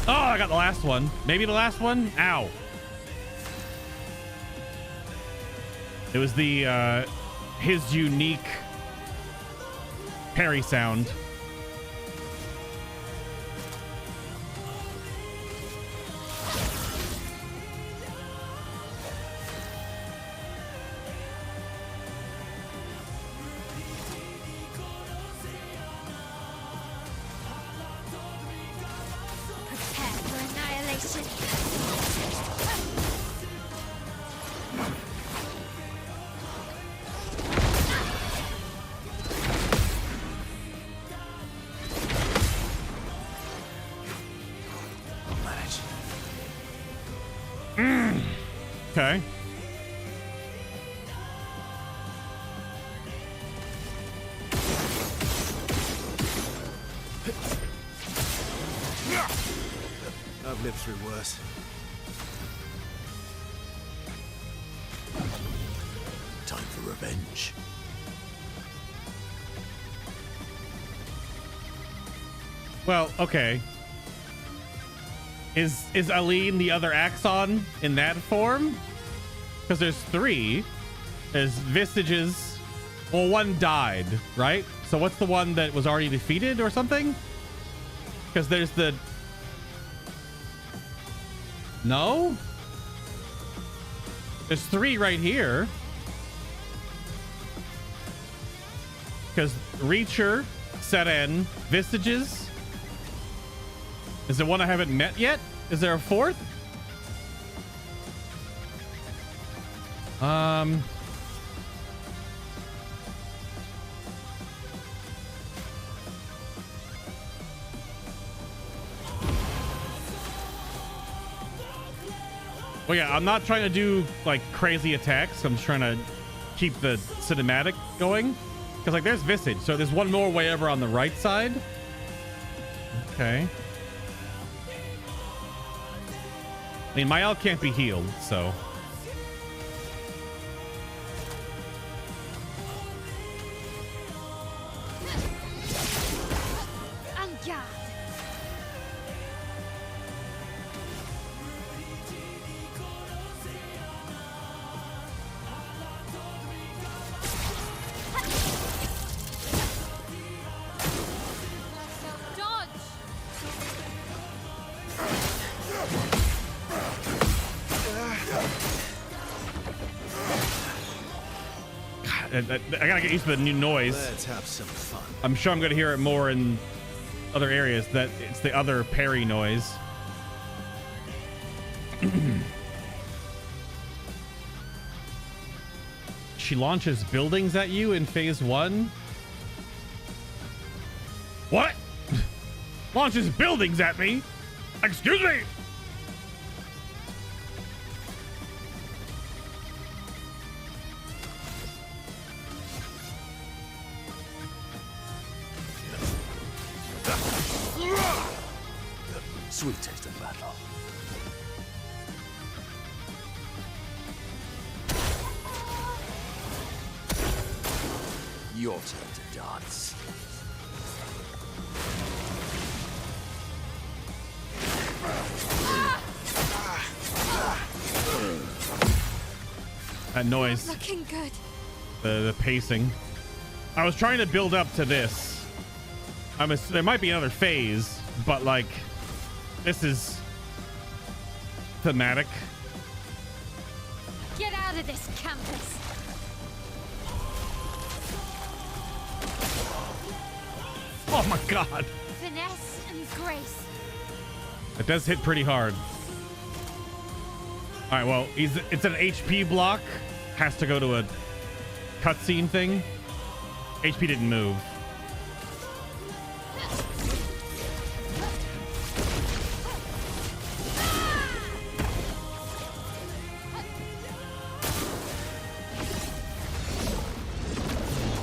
Oh, I got the last one. Maybe the last one? Ow. It was the, his unique parry sound. Prepare for annihilation. Okay. I've lived through worse. Time for revenge. Well, okay. Is Aline the other Axon in that form? Because there's 3. There's Vestiges. Well, 1 died, right? So what's the one that was already defeated or something? Because there's the... No? There's 3 right here. Because Reacher, Seren, Vestiges. Is there one I haven't met yet? Is there a 4th? Well, yeah, I'm not trying to do like crazy attacks. I'm just trying to keep the cinematic going. Because like there's Visage, so there's one more way over on the right side. Okay. I mean, my L can't be healed, so. I gotta get used to the new noise. Let's have some fun. I'm sure I'm gonna hear it more in other areas. That it's the other parry noise. She launches buildings at you in phase 1? What? Launches buildings at me? Excuse me? Sweet taste of battle. Your turn to dance. That noise. Looking good. The pacing. I was trying to build up to this. There might be another phase, but like, this is thematic. Get out of this campus. Oh my god. Finesse and grace. It does hit pretty hard. All right, well, it's an HP block. Has to go to a cutscene thing. HP didn't move.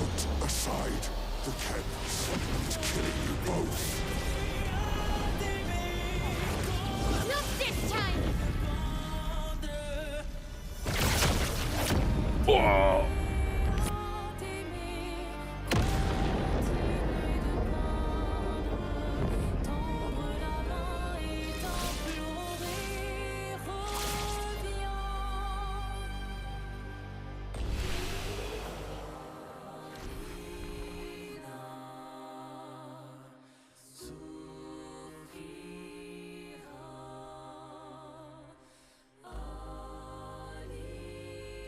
Put aside the canvas. It's killing you both. Not this time. Whoa.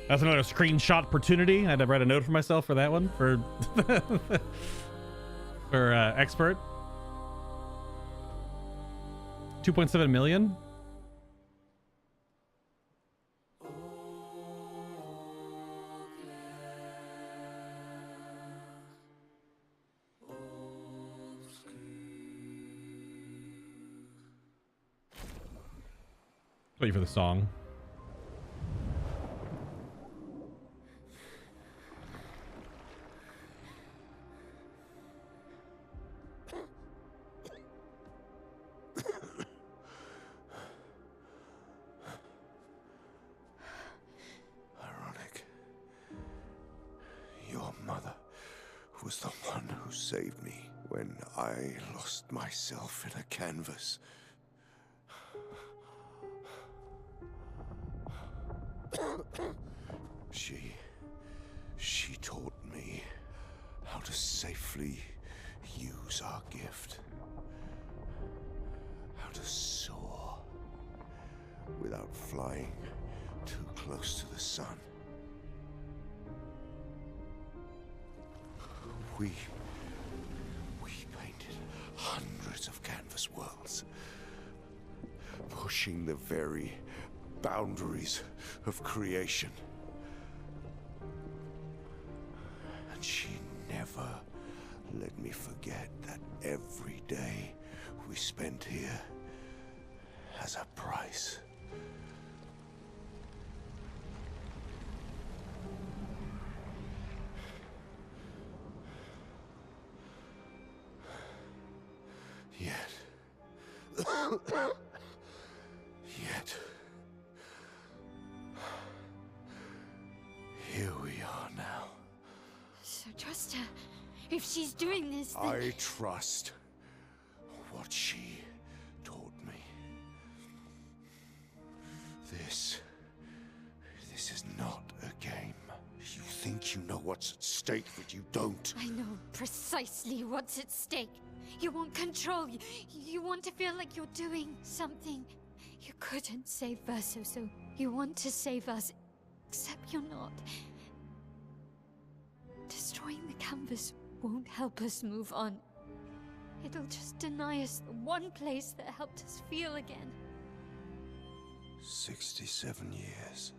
That's another screenshot opportunity. I had to write a note for myself for that one for expert. 2.7 million. Wait for the song. Ironic. Your mother was the one who saved me when I lost myself in a canvas. She taught me how to safely use our gift. How to soar without flying too close to the sun. We painted hundreds of canvas worlds, pushing the very boundaries of creation. And she never let me forget that every day we spent here has a price. Yet, here we are now. So trust her. If she's doing this, then... I trust what she taught me. This is not a game. You think you know what's at stake, but you don't. I know precisely what's at stake. You want control. You want to feel like you're doing something. You couldn't save Verso, so you want to save us. Except you're not. Destroying the canvas won't help us move on. It'll just deny us the one place that helped us feel again. 67 years.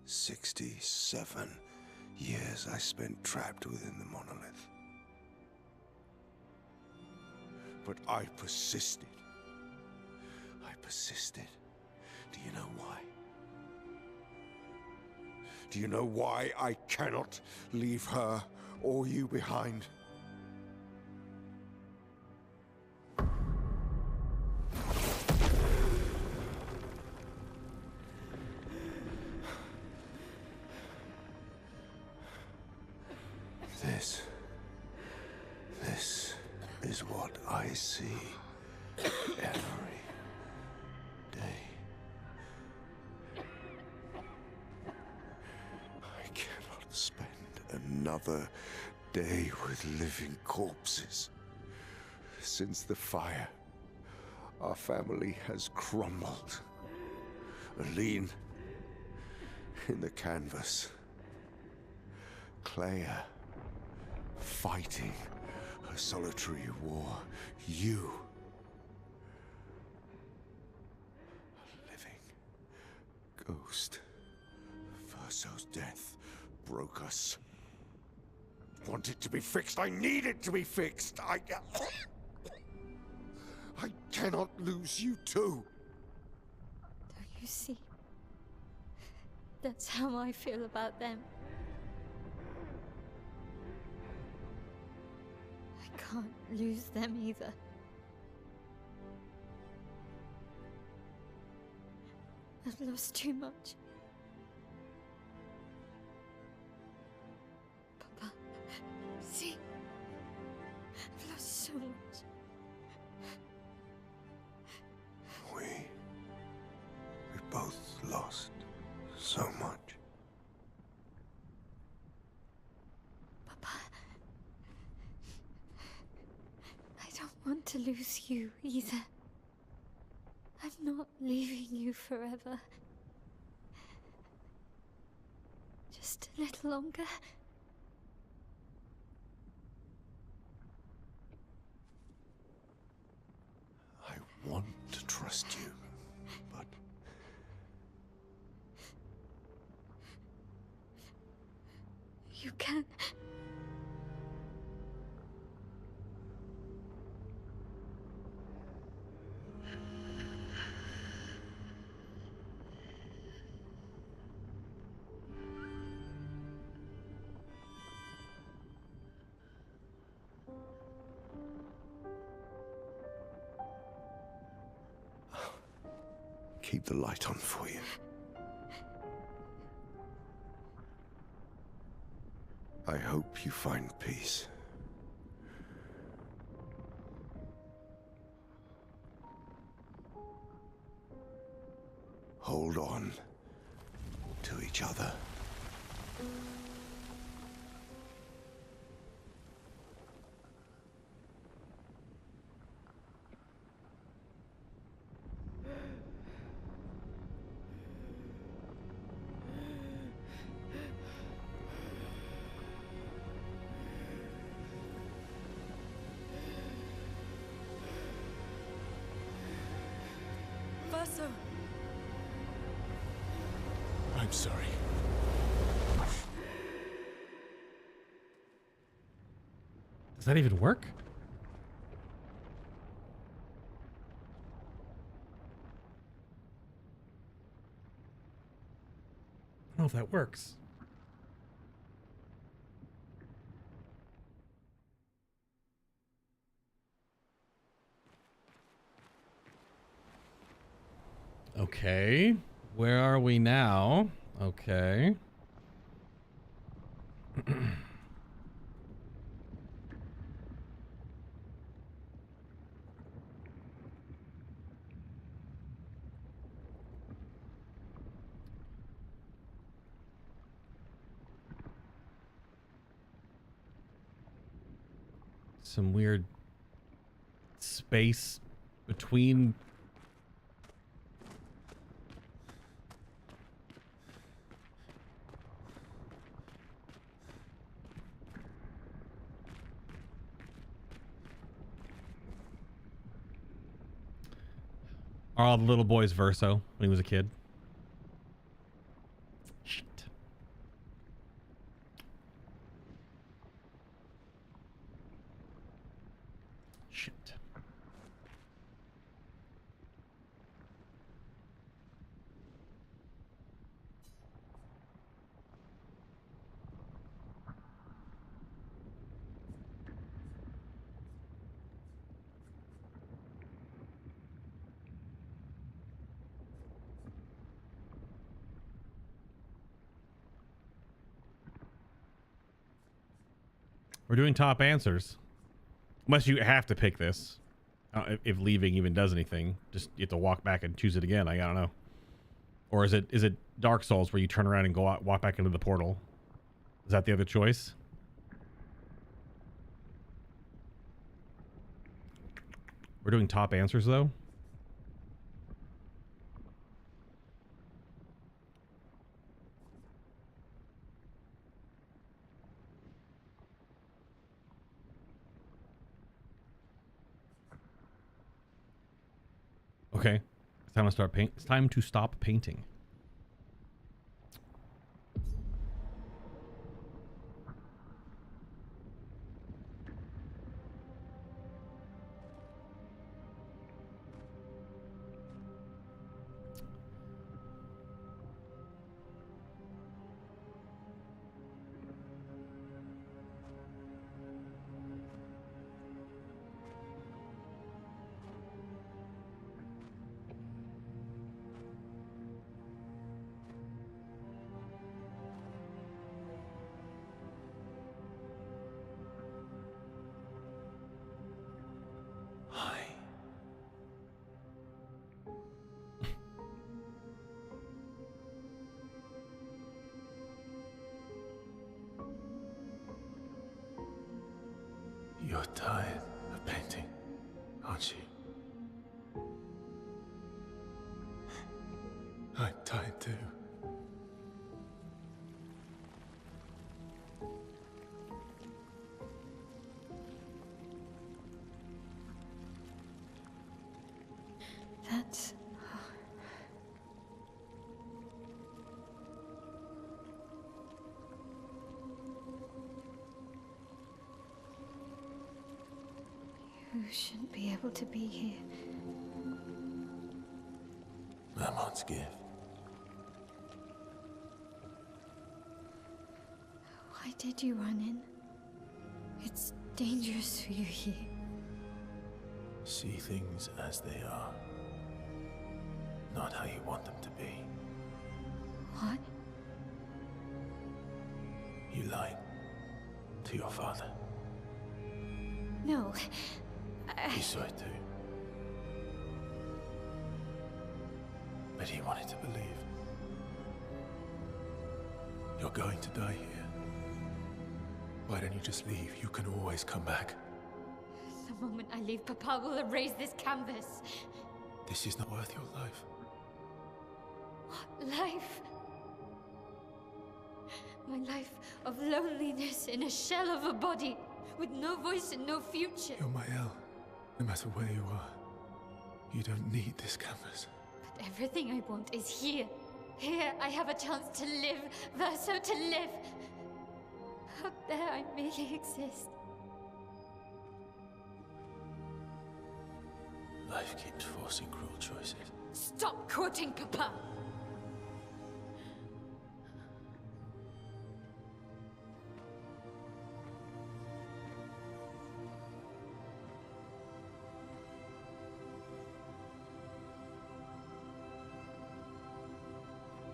67 years I spent trapped within the monolith. But I persisted. I persisted. Do you know why? Do you know why I cannot leave her or you behind? This is what I see every day. I cannot spend another day with living corpses. Since the fire, our family has crumbled. Aline in the canvas. Claire fighting a solitary war. You, a living ghost. Verso's death broke us. Want it to be fixed. I need it to be fixed. I cannot lose you too. Don't you see? That's how I feel about them. I can't lose them either. I've lost too much. Papa, see? I've lost so much. We both lost so much. Papa, I don't want to lose you either. I'm not leaving you forever. Just a little longer. I want to trust you, but you can. keep the light on for you. I hope you find peace. Hold on to each other. Verso! I'm sorry. Does that even work? I don't know if that works. Okay, where are we now? Okay. Some weird space between. Are all the little boys Verso when he was a kid? Shit. Shit. We're doing top answers. Unless you have to pick this. If leaving even does anything. Just you have to walk back and choose it again. I don't know. Or is it Dark Souls where you turn around and go out, walk back into the portal? Is that the other choice? We're doing top answers though. Okay, it's time to start paint. It's time to stop painting. You're tired of painting, aren't you? I'm tired too. That's... You shouldn't be able to be here. Mamon's gift. Why did you run in? It's dangerous for you here. See things as they are, not how you want them to be. What? You lied to your father. No. He saw it too. But he wanted to believe. You're going to die here. Why don't you just leave? You can always come back. The moment I leave, Papa will erase this canvas. This is not worth your life. What life? My life of loneliness in a shell of a body, with no voice and no future. You're my El. No matter where you are, you don't need this canvas. But everything I want is here. Here I have a chance to live, Verso, to live. Out there I merely exist. Life keeps forcing cruel choices. Stop quoting Papa!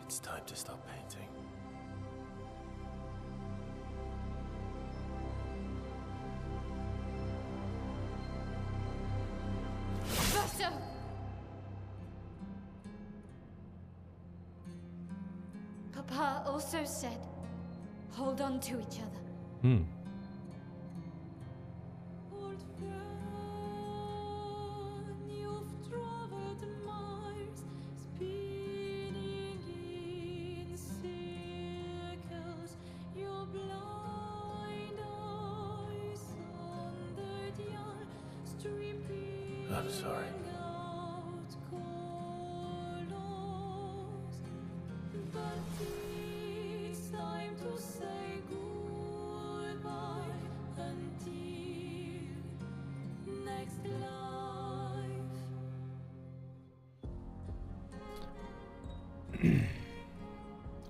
It's time to stop painting. Verso! Papa also said, hold on to each other. I'm sorry.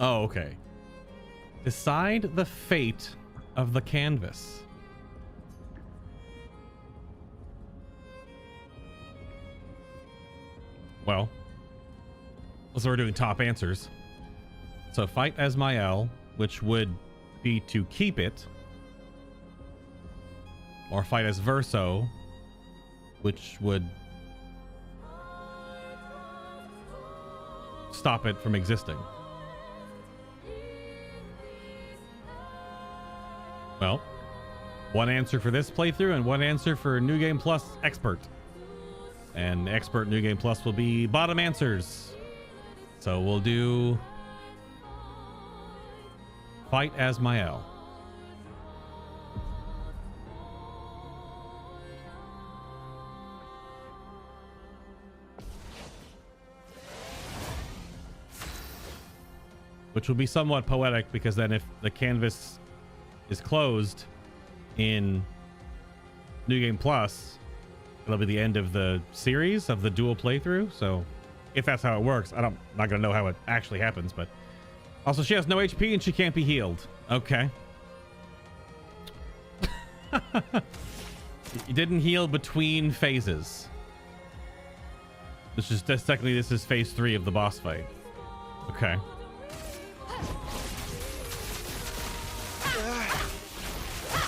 Oh, okay. Decide the fate of the canvas. Well, so we're doing top answers. So fight Asmael, which would be to keep it, or fight as Verso, which would stop it from existing. Well, one answer for this playthrough and one answer for New Game Plus Expert. And Expert New Game Plus will be bottom answers. So we'll do fight Asmael. Which will be somewhat poetic, because then if the canvas is closed in New Game Plus, it'll be the end of the series of the dual playthrough. So if that's how it works, I'm not gonna know how it actually happens. But also, she has no HP and she can't be healed. Okay. You didn't heal between phases. This is technically, this is phase 3 of the boss fight. Okay.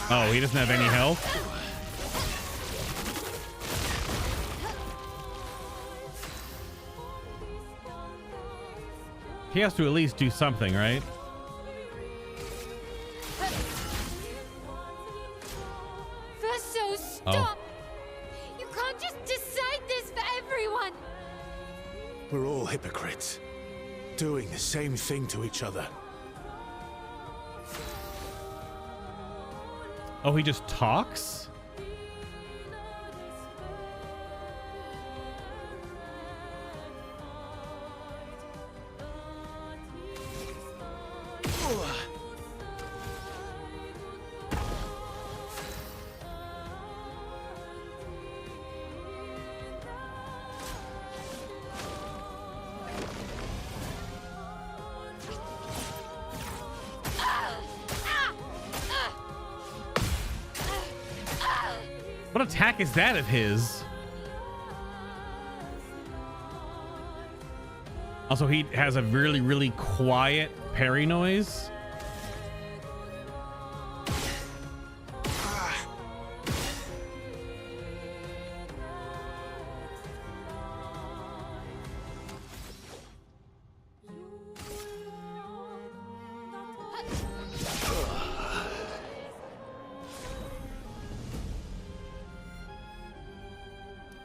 Oh, he doesn't have any health? He has to at least do something, right? Verso, stop! You can't just decide this for everyone! We're all hypocrites, doing the same thing to each other. Oh, he just talks? What attack is that of his? Also, he has a really, really quiet parry noise.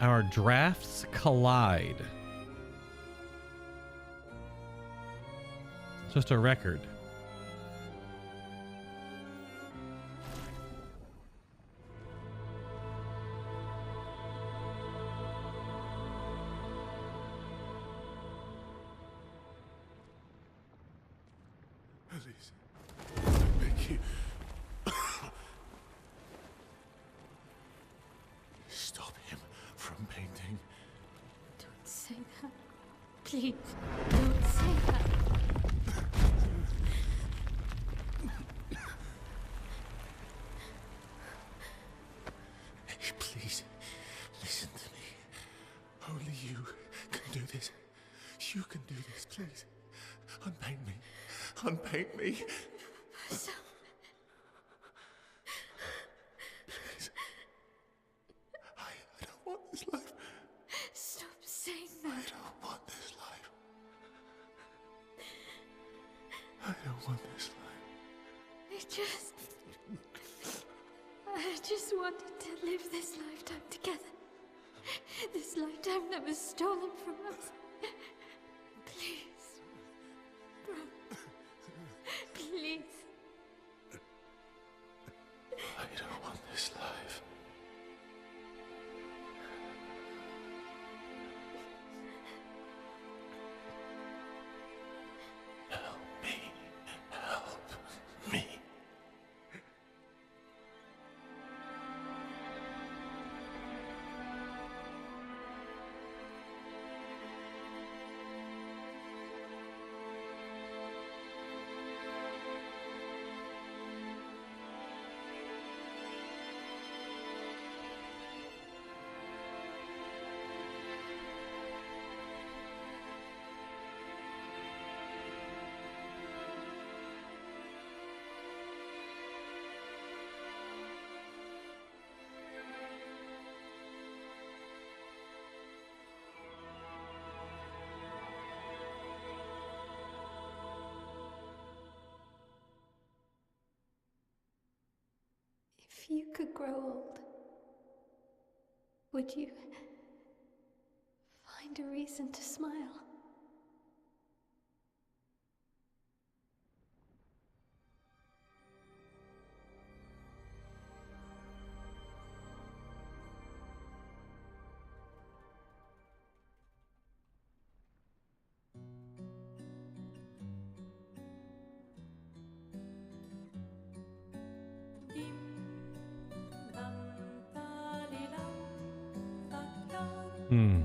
Our drafts collide. It's just a record. Please, I beg you. Stop him from painting. Don't say that. Please, don't say that. Please, listen to me. Only you can do this. You can do this, please. Unpaint me. Unpaint me. So, Please. I don't want this life. stop saying that. I don't want this life. I don't want this life. I just wanted to live this lifetime together. This lifetime that was stolen from us. Please. Bro. Please. I don't want this life. Help me. Help me. you could grow old, would you find a reason to smile? Hmm.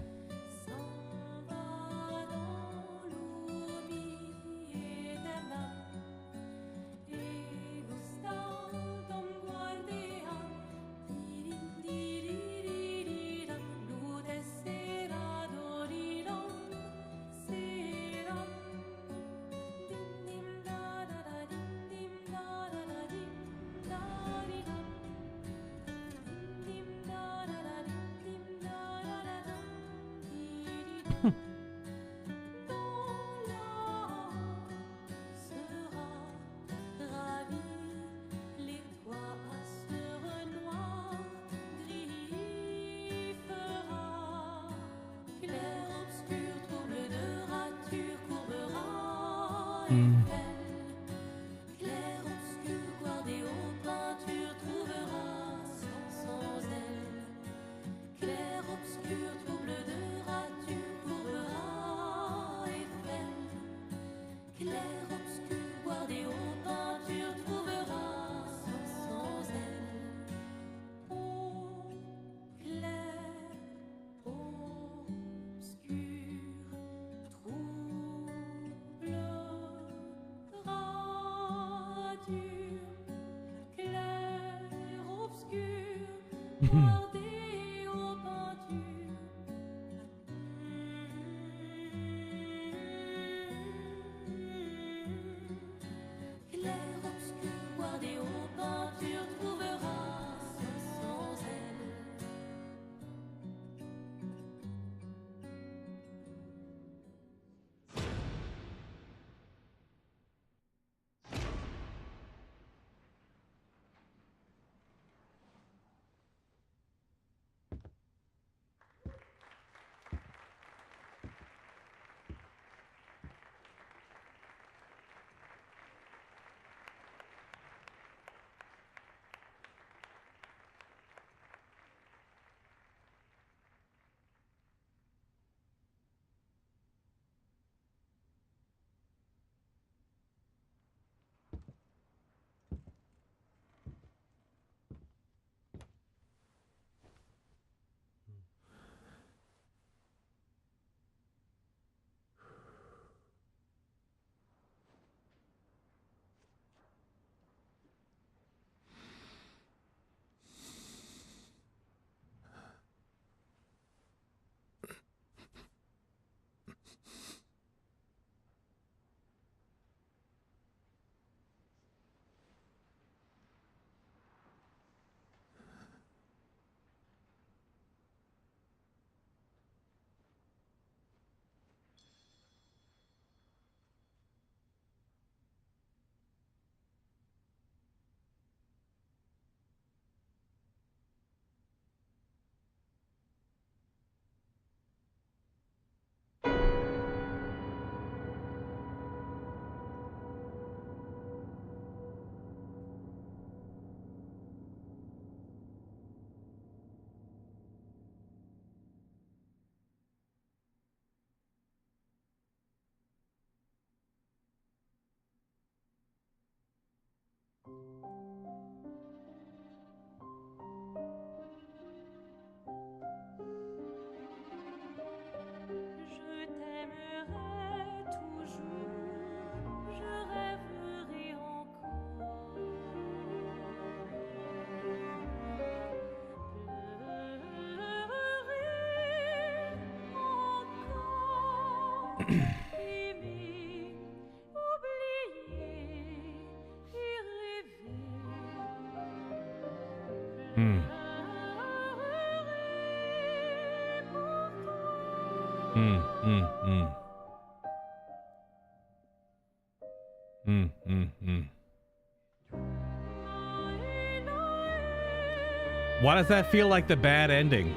Why does that feel like the bad ending?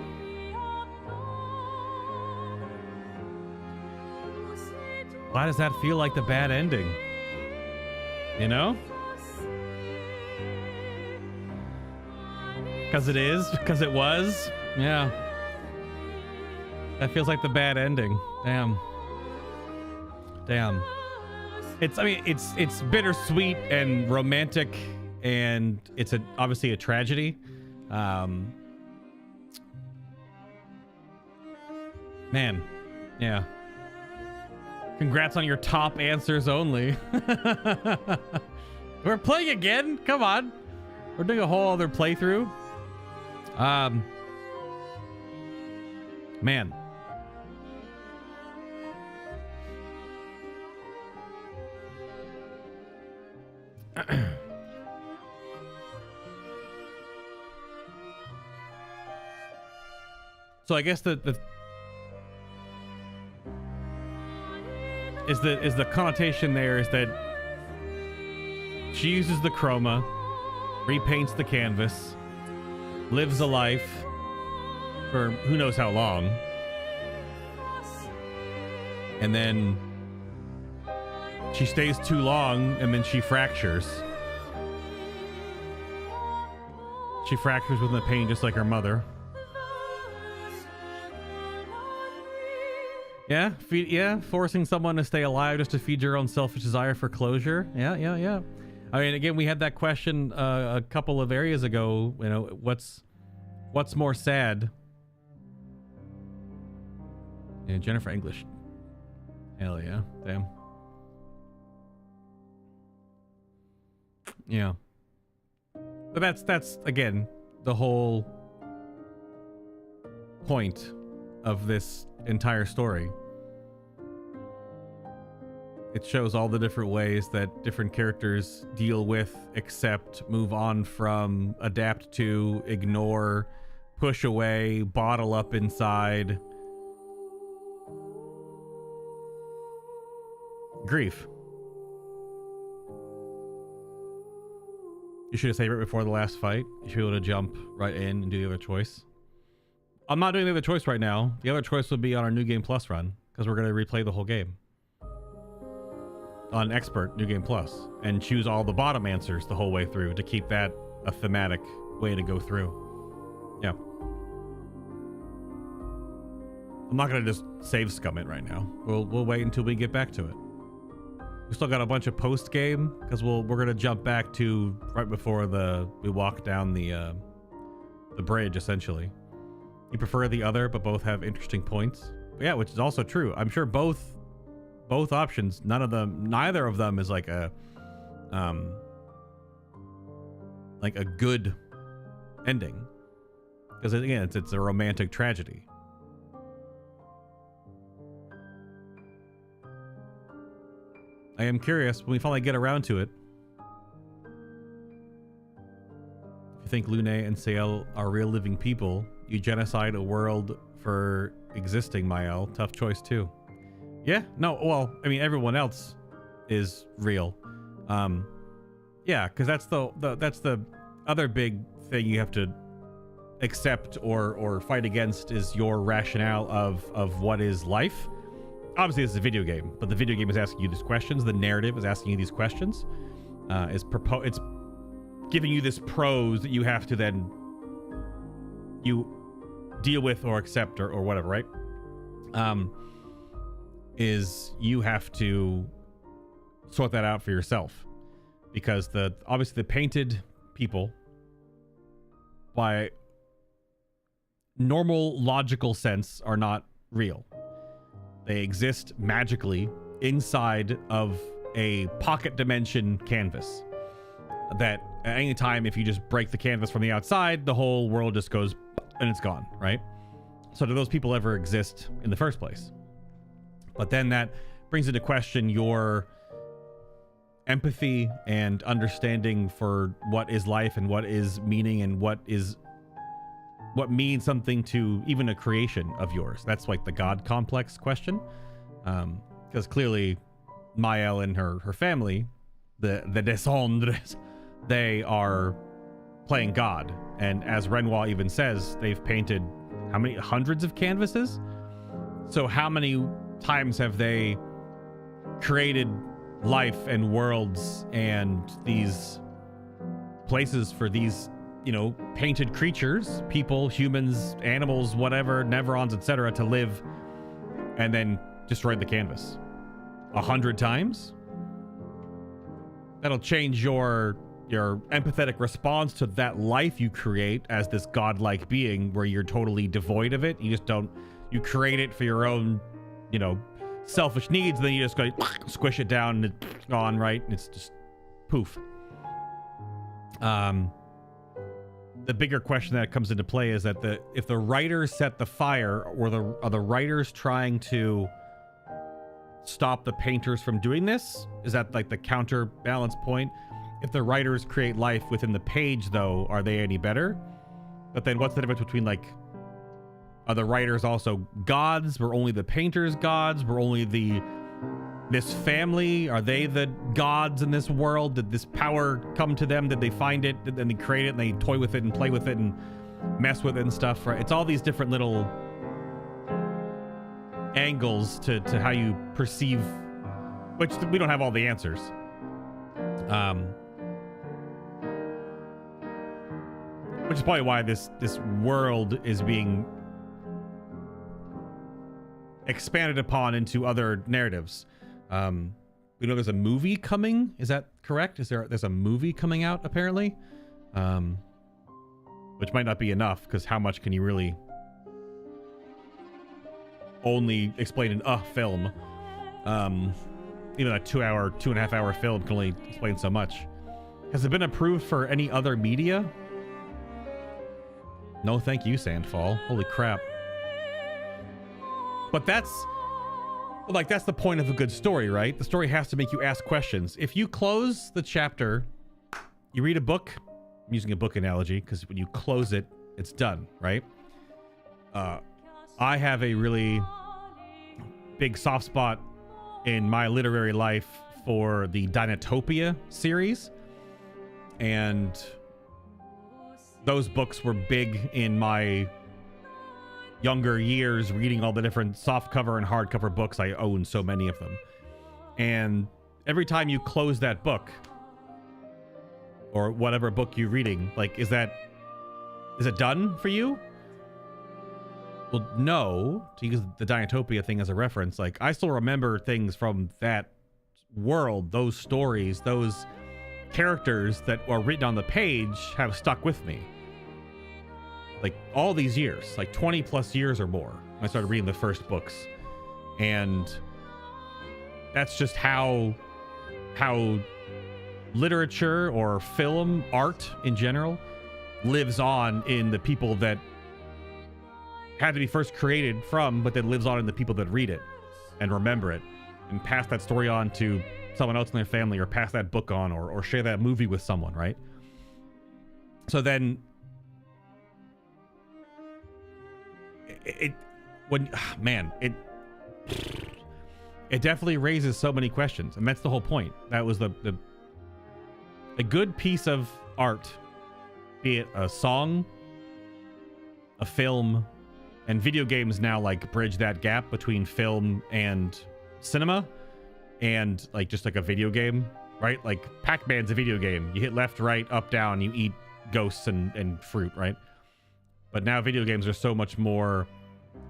Why does that feel like the bad ending? You know? Because it is? Because it was? Yeah. That feels like the bad ending. Damn. Damn. I mean, it's bittersweet and romantic, and it's obviously a tragedy. Man. Yeah. Congrats on your top answers only. We're playing again? Come on. We're doing a whole other playthrough. Man. So I guess the connotation there is that she uses the chroma, repaints the canvas, lives a life for who knows how long, and then she stays too long, and then she fractures. She fractures within the pain just like her mother. Yeah, forcing someone to stay alive just to feed your own selfish desire for closure. Yeah. I mean, again, we had that question a couple of areas ago. You know, what's more sad? Yeah, Jennifer English. Hell yeah, damn. Yeah, but that's again the whole point of this entire story. It shows all the different ways that different characters deal with, accept, move on from, adapt to, ignore, push away, bottle up inside. Grief. You should have saved it before the last fight. You should be able to jump right in and do the other choice. I'm not doing the other choice right now. The other choice would be on our New Game Plus run, because we're going to replay the whole game on Expert New Game Plus and choose all the bottom answers the whole way through to keep that a thematic way to go through. Yeah. I'm not going to just save scum it right now. We'll wait until we get back to it. We still got a bunch of post game because we're going to jump back to right before we walk down the bridge essentially. You prefer the other, but both have interesting points. But yeah, which is also true. I'm sure both options, neither of them is like a good ending. Because again, it's a romantic tragedy. I am curious when we finally get around to it. If you think Lune and Sael are real living people, you genocide a world for existing, Mael. Tough choice too. Yeah, no, well, I mean, everyone else is real. Yeah, because that's the other big thing you have to accept or fight against is your rationale of what is life. Obviously, this is a video game, but the video game is asking you these questions. The narrative is asking you these questions. It's giving you this prose that you have to then deal with or accept or whatever, right? Is you have to sort that out for yourself, because obviously the painted people, by normal logical sense, are not real. They exist magically inside of a pocket dimension canvas that at any time, if you just break the canvas from the outside, the whole world just goes and it's gone, right? So do those people ever exist in the first place? But then that brings into question your empathy and understanding for what is life and what is meaning and what means something to even a creation of yours. That's like the God complex question. Because clearly Mael and her family, the Descendres, they are playing God. And as Renoir even says, they've painted how many hundreds of canvases? So how many times have they created life and worlds and these places for these, you know, painted creatures, people, humans, animals, whatever, Neverons, etc., to live, and then destroyed the canvas 100 times? That'll change your empathetic response to that life you create as this godlike being, where you're totally devoid of it. You just don't, you create it for your own, you know, selfish needs, then you just go squish it down and it's gone, right? And it's just poof. The bigger question that comes into play is that if the writers set the fire, or are the writers trying to stop the painters from doing this? Is that like the counterbalance point? If the writers create life within the page, though, are they any better? But then what's the difference between, like, are the writers also gods? Were only the painters gods? Were only this family? Are they the gods in this world? Did this power come to them? Did they find it? Then they create it and they toy with it and play with it and mess with it and stuff, right? It's all these different little angles to how you perceive, which we don't have all the answers. Which is probably why this world is being expanded upon into other narratives. We know there's a movie coming. Is that correct? There's a movie coming out apparently, which might not be enough, because how much can you really only explain in a film? Even a 2.5 hour film can only explain so much. Has it been approved for any other media? No, thank you, Sandfall. Holy crap. But that's the point of a good story, right? The story has to make you ask questions. If you close the chapter, you read a book, I'm using a book analogy because when you close it, it's done, right? I have a really big soft spot in my literary life for the Dinotopia series, and those books were big in my younger years, reading all the different softcover and hardcover books. I own so many of them, and every time you close that book or whatever book you're reading, like, is it done for you? Well, no, to use the Dinotopia thing as a reference, like, I still remember things from that world, those stories, those characters that were written on the page have stuck with me. Like, all these years, like 20 plus years or more, when I started reading the first books. And that's just how literature or film, art in general, lives on in the people that had to be first created from, but then lives on in the people that read it and remember it and pass that story on to someone else in their family, or pass that book on, or share that movie with someone, right? So then it definitely raises so many questions, and that's the whole point. That was a good piece of art, be it a song, a film, and video games now like bridge that gap between film and cinema, and like just like a video game, right? Like Pac-Man's a video game. You hit left, right, up, down, you eat ghosts and fruit, right? But now video games are so much more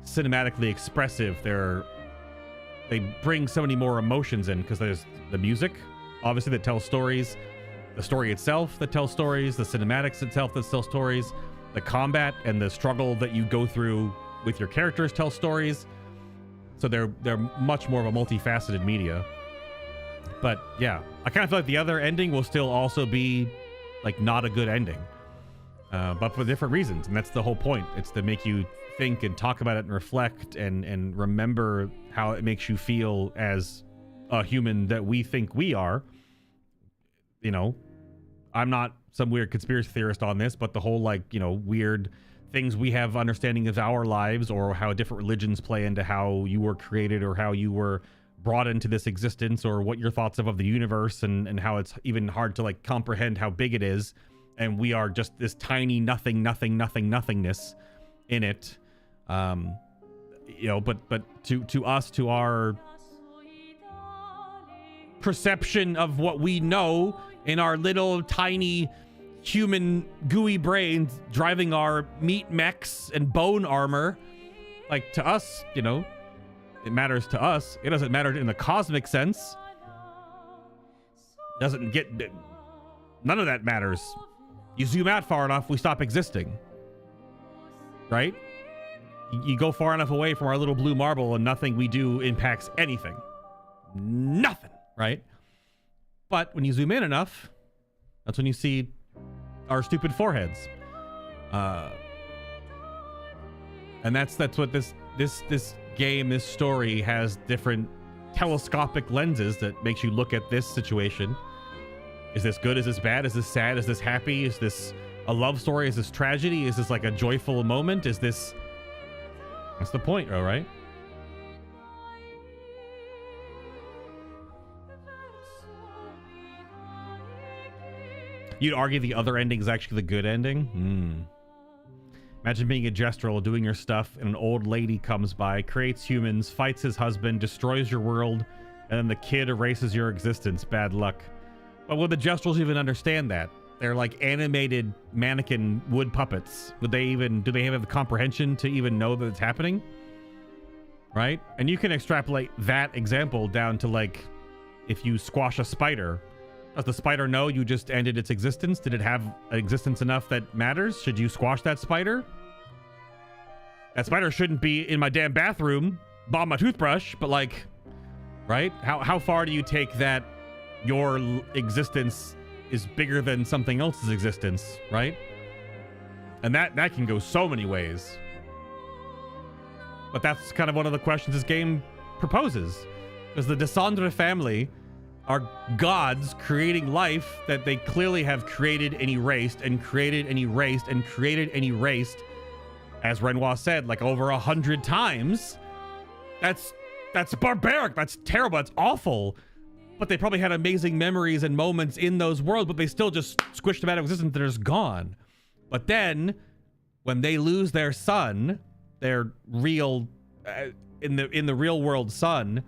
cinematically expressive. They bring so many more emotions in, because there's the music, obviously, that tells stories, the story itself that tells stories, the cinematics itself that tells stories, the combat and the struggle that you go through with your characters tell stories. So they're much more of a multifaceted media. But yeah, I kind of feel like the other ending will still also be like not a good ending, but for different reasons. And that's the whole point. It's to make you think and talk about it and reflect and remember how it makes you feel as a human that we think we are. You know, I'm not some weird conspiracy theorist on this, but the whole, like, you know, weird things we have understanding of our lives, or how different religions play into how you were created, or how you were brought into this existence, or what your thoughts of the universe, and how it's even hard to like comprehend how big it is and we are just this tiny nothingness in it. You know, but to us, to our perception of what we know in our little tiny human gooey brains driving our meat mechs and bone armor, like, to us, you know, it matters to us. It doesn't matter in the cosmic sense. Doesn't get, none of that matters. You zoom out far enough, we stop existing, right? You go far enough away from our little blue marble and nothing we do impacts anything. Nothing, right? But when you zoom in enough, that's when you see our stupid foreheads. And that's what this game, this story has different telescopic lenses that makes you look at this situation. Is this good? Is this bad? Is this sad? Is this happy? Is this a love story? Is this tragedy? Is this like a joyful moment? Is this... That's the point, though, right? You'd argue the other ending is actually the good ending? Imagine being a gestural, doing your stuff, and an old lady comes by, creates humans, fights his husband, destroys your world, and then the kid erases your existence. Bad luck. But would the gestrals even understand that? They're like animated mannequin wood puppets. Do they have the comprehension to even know that it's happening? Right? And you can extrapolate that example down to, like, if you squash a spider, does the spider know you just ended its existence? Did it have an existence enough that matters? Should you squash that spider? That spider shouldn't be in my damn bathroom, bomb my toothbrush, but, like, right? How far do you take that your existence is bigger than something else's existence, right? And that can go so many ways. But that's kind of one of the questions this game proposes. Because the Descendre family are gods creating life that they clearly have created and erased and created and erased and created and erased, as Renoir said, like over 100 times. That's barbaric. That's terrible. That's awful. But they probably had amazing memories and moments in those worlds, but they still just squished them out of existence. They're just gone. But then, when they lose their son, their real, in the real world son,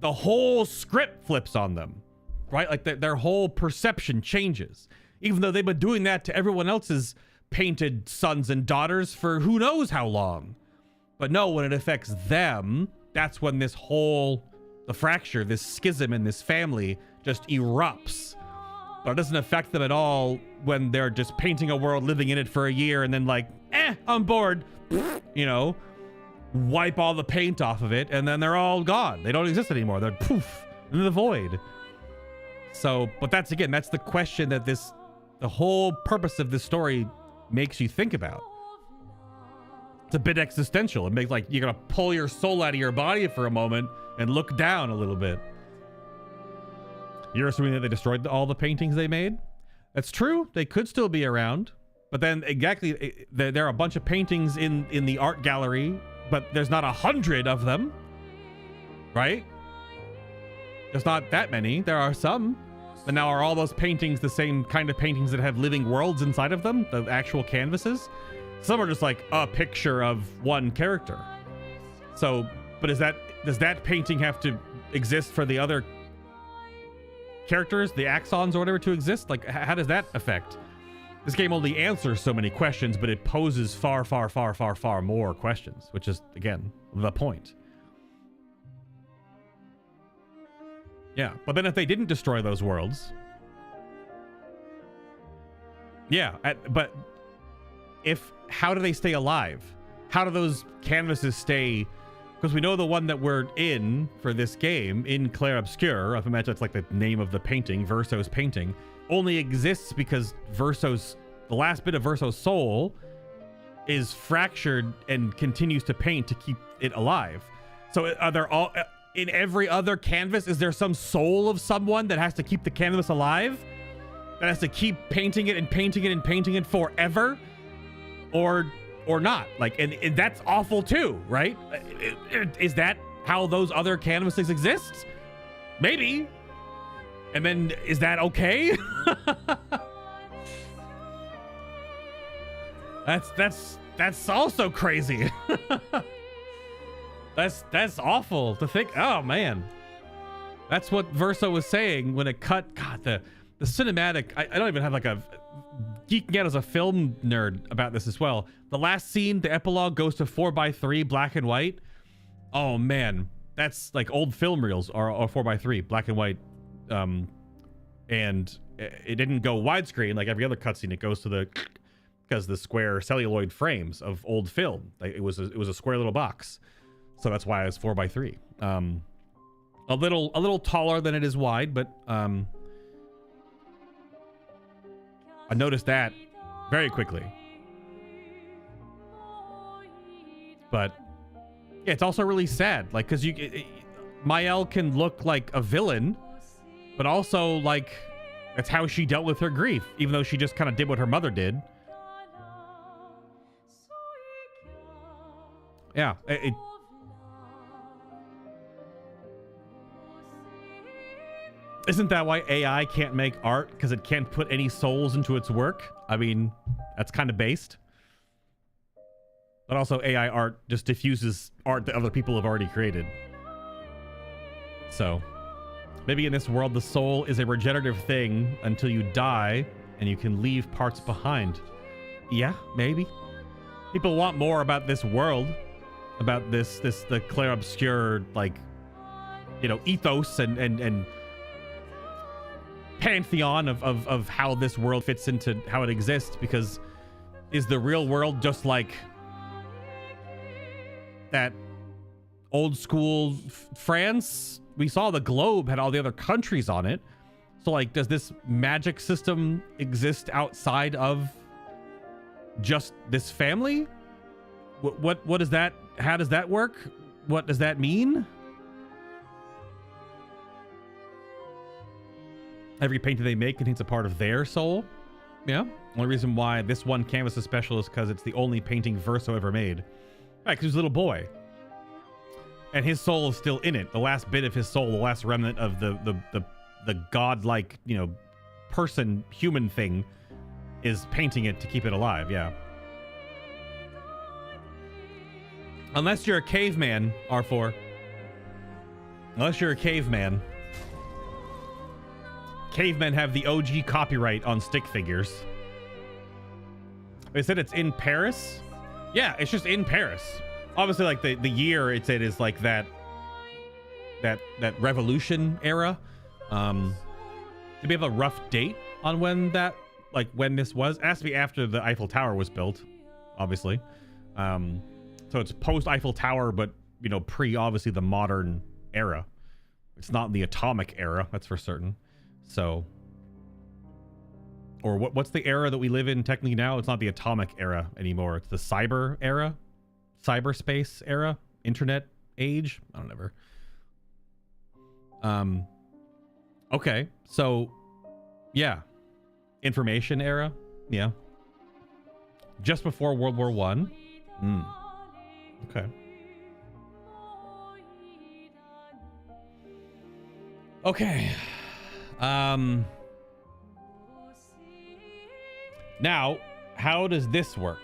the whole script flips on them, right? Like their whole perception changes, even though they've been doing that to everyone else's painted sons and daughters for who knows how long. But no, when it affects them, that's when this whole, the fracture, this schism in this family just erupts. But it doesn't affect them at all when they're just painting a world, living in it for a year, and then like, I'm bored, you know, wipe all the paint off of it, and then they're all gone. They don't exist anymore. They're poof in the void. So, but that's, again, that's the question that the whole purpose of this story makes you think about. It's a bit existential. It makes like you're gonna pull your soul out of your body for a moment and look down a little bit. You're assuming that they destroyed all the paintings they made? That's true. They could still be around. But then exactly, there are a bunch of paintings in the art gallery, but there's not 100 of them, right? There's not that many. There are some. But now are all those paintings the same kind of paintings that have living worlds inside of them? The actual canvases? Some are just like a picture of one character. So, but does that painting have to exist for the other characters, the axons or whatever, to exist? Like, how does that affect? This game only answers so many questions, but it poses far, far, far, far, far more questions, which is, again, the point. Yeah, but then if they didn't destroy those worlds... Yeah, but how do they stay alive? How do those canvases stay... Because we know the one that we're in for this game, in Clair Obscur, I imagine that's like the name of the painting, Verso's painting, only exists because the last bit of Verso's soul is fractured and continues to paint to keep it alive. So are there all... In every other canvas, is there some soul of someone that has to keep the canvas alive? That has to keep painting it and painting it and painting it forever? Or not? Like, and that's awful too, right? Is that how those other canvases exist? Maybe. And then, is that okay? That's also crazy. That's awful to think. Oh man, that's what Verso was saying when it cut. God, the cinematic. I don't even have like a geeking out as a film nerd about this as well. The last scene, the epilogue, goes to 4:3 black and white. Oh man, that's like old film reels or 4:3 black and white. And it didn't go widescreen like every other cutscene. It goes to the because the square celluloid frames of old film. Like it was a square little box, so that's why it's 4:3. A little taller than it is wide, but I noticed that very quickly. But yeah, it's also really sad, like because Mael can look like a villain, but also like that's how she dealt with her grief, even though she just kind of did what her mother did. Yeah, isn't that why AI can't make art? Because it can't put any souls into its work? I mean, that's kind of based. But also AI art just diffuses art that other people have already created. So maybe in this world, the soul is a regenerative thing until you die and you can leave parts behind. Yeah, maybe. People want more about this world, about the Clair Obscur, like, you know, ethos and pantheon of how this world fits into how it exists, because is the real world just like that old school France? We saw the globe had all the other countries on it. So like, does this magic system exist outside of just this family? What is that? How does that work? What does that mean? Every painting they make contains a part of their soul. Yeah. Only reason why this one canvas is special is because it's the only painting Verso ever made. Right, because he was a little boy. And his soul is still in it. The last bit of his soul, the last remnant of the godlike, you know, person, human thing, is painting it to keep it alive. Yeah. Unless you're a caveman, R4. Unless you're a caveman. Cavemen have the OG copyright on stick figures. They said it's in Paris. Yeah, it's just in Paris. Obviously, like the year it's in is like that revolution era. Do we have a rough date on when that, like when this was? It has to be after the Eiffel Tower was built, obviously. So it's post Eiffel Tower, but you know, pre obviously the modern era. It's not the atomic era, that's for certain. So, or what's the era that we live in technically now? It's not the atomic era anymore. It's the cyber era, cyberspace era, internet age. I don't know. Okay, so yeah, information era. Yeah, just before World War One. Okay. Okay. Now, how does this work?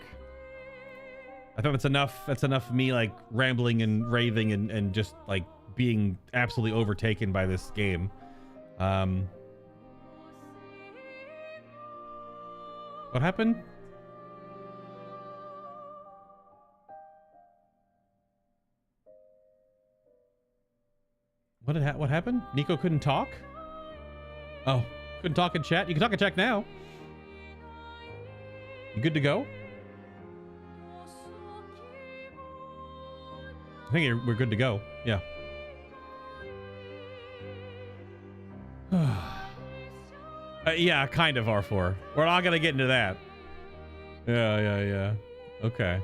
I thought that's enough. That's enough of me like rambling and raving and just like being absolutely overtaken by this game. What happened? What happened? Nico couldn't talk? Oh, couldn't talk in chat? You can talk in chat now. You good to go? I think we're good to go. Yeah. Yeah, kind of R4. We're not gonna get into that. Yeah. Okay.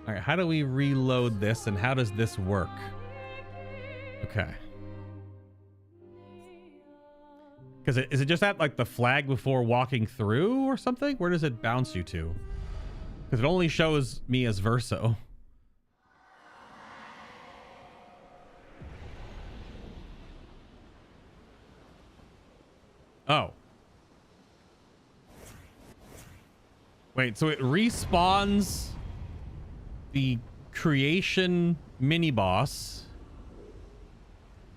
All right, how do we reload this and how does this work? Okay. Because is it just at like the flag before walking through or something? Where does it bounce you to? Because it only shows me as Verso. Oh. Wait, so it respawns the creation mini boss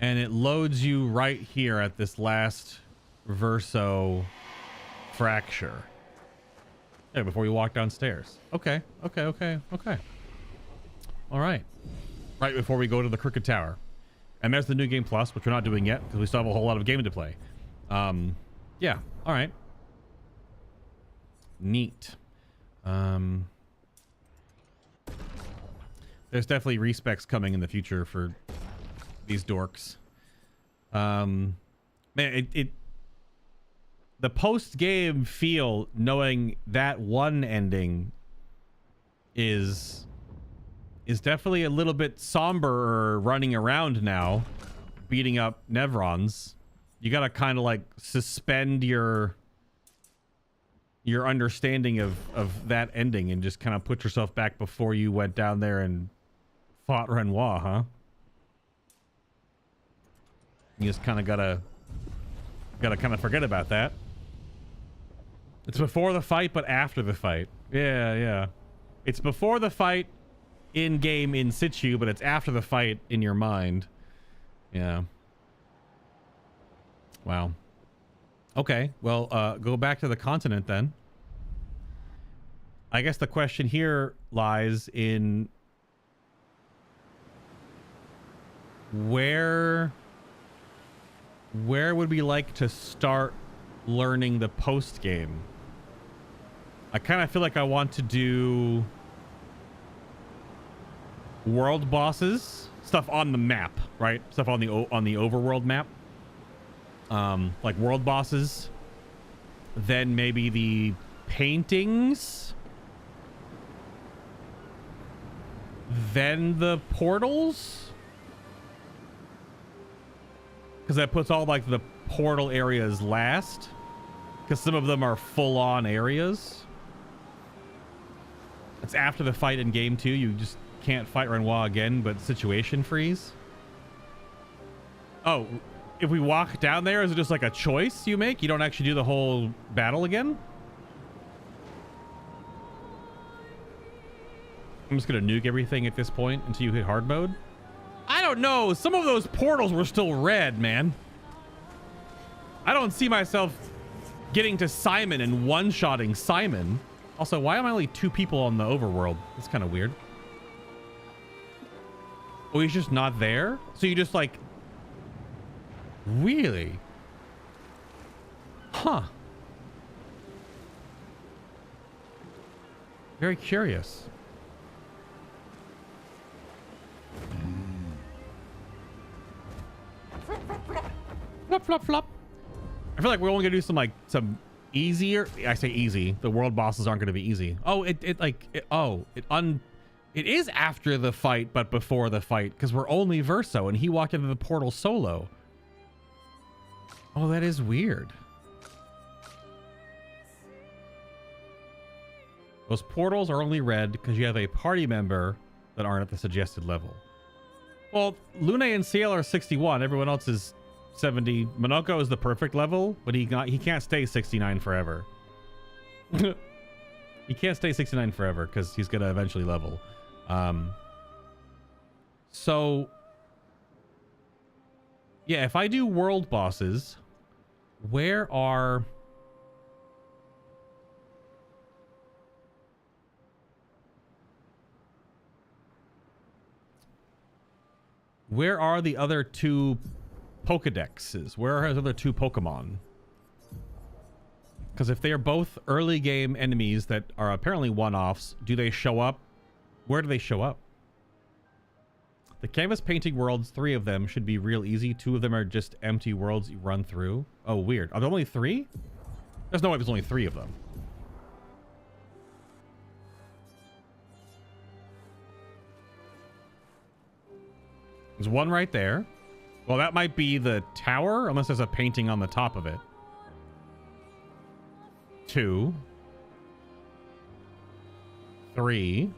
and it loads you right here at this last verso fracture. Yeah, before you walk downstairs. Okay. All right. Right before we go to the Crooked Tower. And there's the New Game Plus, which we're not doing yet because we still have a whole lot of game to play. Yeah. All right. Neat. There's definitely respecs coming in the future for these dorks. Man, the post-game feel, knowing that one ending is definitely a little bit somber running around now, beating up Nevrons. You gotta kind of like suspend your understanding of that ending and just kind of put yourself back before you went down there and fought Renoir, huh? You just kind of gotta kind of forget about that. It's before the fight, but after the fight. Yeah. It's before the fight in game in situ, but it's after the fight in your mind. Yeah. Wow. Okay, well, go back to the continent then. I guess the question here lies in where would we like to start learning the post game? I kind of feel like I want to do world bosses, stuff on the map, right? Stuff on the overworld map. Like world bosses, then maybe the paintings, then the portals, because that puts all like the portal areas last, because some of them are full-on areas. It's after the fight in game 2. You just can't fight Renoir again, but situation freeze. Oh, if we walk down there, is it just like a choice you make? You don't actually do the whole battle again? I'm just gonna nuke everything at this point until you hit hard mode. I don't know. Some of those portals were still red, man. I don't see myself getting to Simon and one-shotting Simon. Also, why am I only 2 people on the overworld? That's kind of weird. Oh, he's just not there? So you just like... Really? Huh. Very curious. Flop, flop, flop. I feel like we're only gonna do some easier. I say easy. The world bosses aren't gonna be easy. Oh, it is after the fight, but before the fight, because we're only Verso, and he walked into the portal solo. Oh, that is weird. Those portals are only red because you have a party member that aren't at the suggested level. Well, Lune and CL are 61. Everyone else is 70. Monoko is the perfect level, but he can't stay 69 forever. He can't stay 69 forever because he's gonna eventually level. So yeah, if I do world bosses, where are the other 2 Pokedexes? Where are the other 2 Pokemon? Because if they are both early game enemies that are apparently one-offs, do they show up? Where do they show up? The canvas painting worlds, 3 of them should be real easy. 2 of them are just empty worlds you run through. Oh, weird. Are there only 3? There's no way there's only 3 of them. There's one right there. Well, that might be the tower, unless there's a painting on the top of it. 2. 3.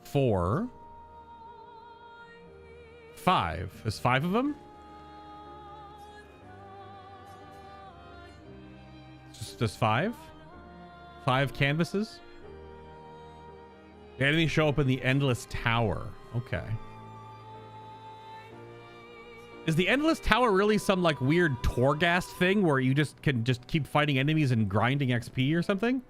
4. 5. There's 5 of them? Just 5? 5 canvases? The enemies show up in the Endless Tower. Okay. Is the Endless Tower really some like weird Torghast thing where you just can just keep fighting enemies and grinding XP or something?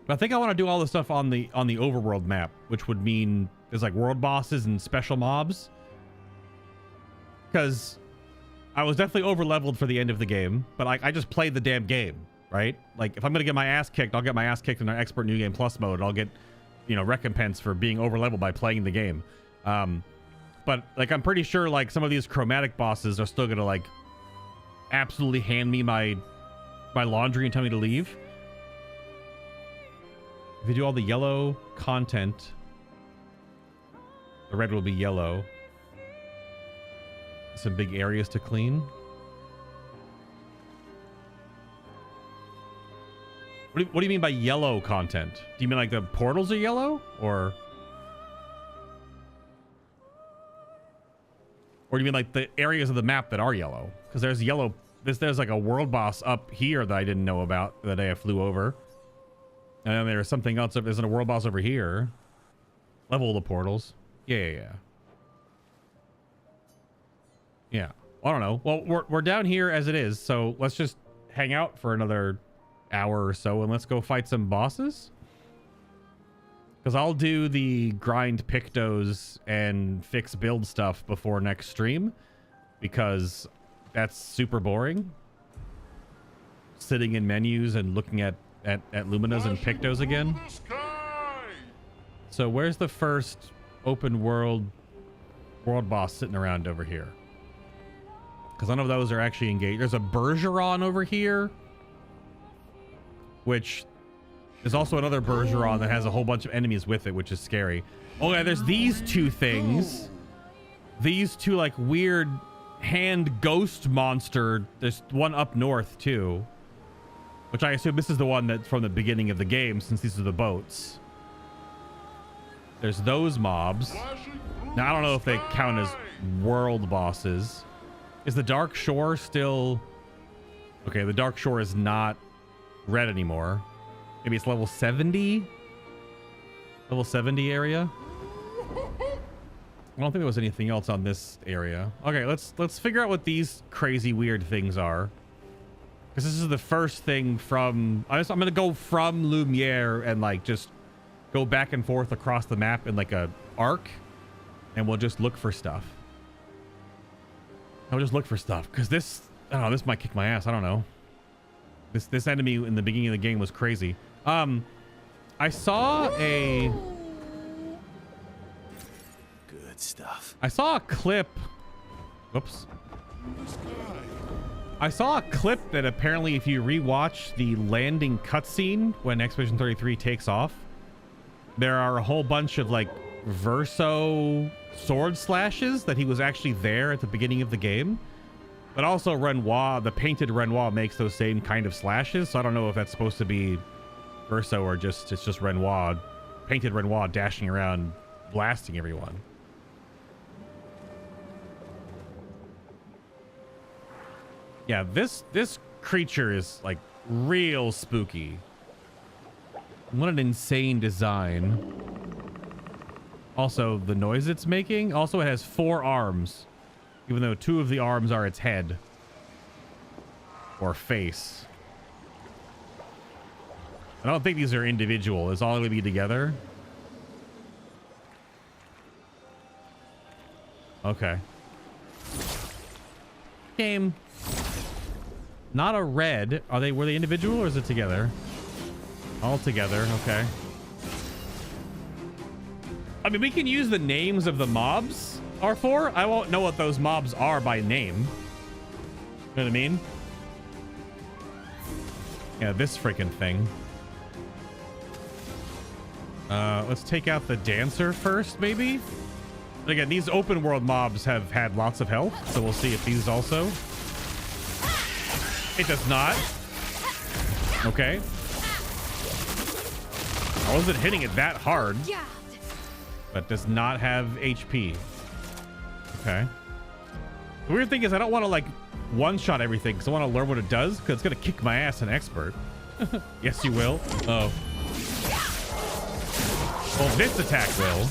But I think I want to do all the stuff on the overworld map, which would mean there's like world bosses and special mobs. Because I was definitely over leveled for the end of the game, but I just played the damn game, right? Like if I'm gonna get my ass kicked, I'll get my ass kicked in our expert new game plus mode. I'll get, you know, recompense for being over leveled by playing the game. But like I'm pretty sure like some of these chromatic bosses are still gonna like absolutely hand me my laundry and tell me to leave. If you do all the yellow content, the red will be yellow. Some big areas to clean. What do you mean by yellow content? Do you mean like the portals are yellow, or do you mean like the areas of the map that are yellow? Because there's yellow. There's like a world boss up here that I didn't know about the day I flew over, and then there's something else. There's a world boss over here. Level the portals. Yeah. I don't know. Well, we're down here as it is, so let's just hang out for another hour or so and let's go fight some bosses. Because I'll do the grind pictos and fix build stuff before next stream, because that's super boring. Sitting in menus and looking at Luminas and pictos again. So where's the first open world boss sitting around over here? Because none of those are actually engaged. There's a Bergeron over here, which is also another Bergeron that has a whole bunch of enemies with it, which is scary. Oh yeah, there's these two things. These two like weird hand ghost monster. There's one up north too, which I assume this is the one that's from the beginning of the game, since these are the boats. There's those mobs. Now I don't know if they count as world bosses. Is the Dark Shore still... Okay, the Dark Shore is not red anymore. Maybe it's level 70? Level 70 area? I don't think there was anything else on this area. Okay, let's figure out what these crazy weird things are. Because this is the first thing from... I'm going to go from Lumiere and like just go back and forth across the map in like a arc. And we'll just look for stuff. I'll just look for stuff, because this, I don't know, this might kick my ass. I don't know. This enemy in the beginning of the game was crazy. I saw a... Good stuff. I saw a clip. Whoops. I saw a clip that apparently if you rewatch the landing cutscene when Expedition 33 takes off, there are a whole bunch of like Verso sword slashes that he was actually there at the beginning of the game. But also Renoir, the painted Renoir, makes those same kind of slashes, so I don't know if that's supposed to be Verso or just it's just Renoir, painted Renoir dashing around blasting everyone. Yeah, this creature is like real spooky. What an insane design. Also, the noise it's making. Also, it has 4 arms, even though 2 of the arms are its head or face. I don't think these are individual. It's all going to be together. Okay. Game. Not a red. Were they individual or is it together? All together. Okay. I mean, we can use the names of the mobs, R4. I won't know what those mobs are by name. You know what I mean? Yeah, this freaking thing. Let's take out the dancer first, maybe? But again, these open world mobs have had lots of health, so we'll see if these also. It does not. Okay. I wasn't hitting it that hard. But does not have HP. Okay. The weird thing is I don't want to like one-shot everything because I want to learn what it does because it's going to kick my ass in expert. Yes, you will. Oh. Well, this attack will,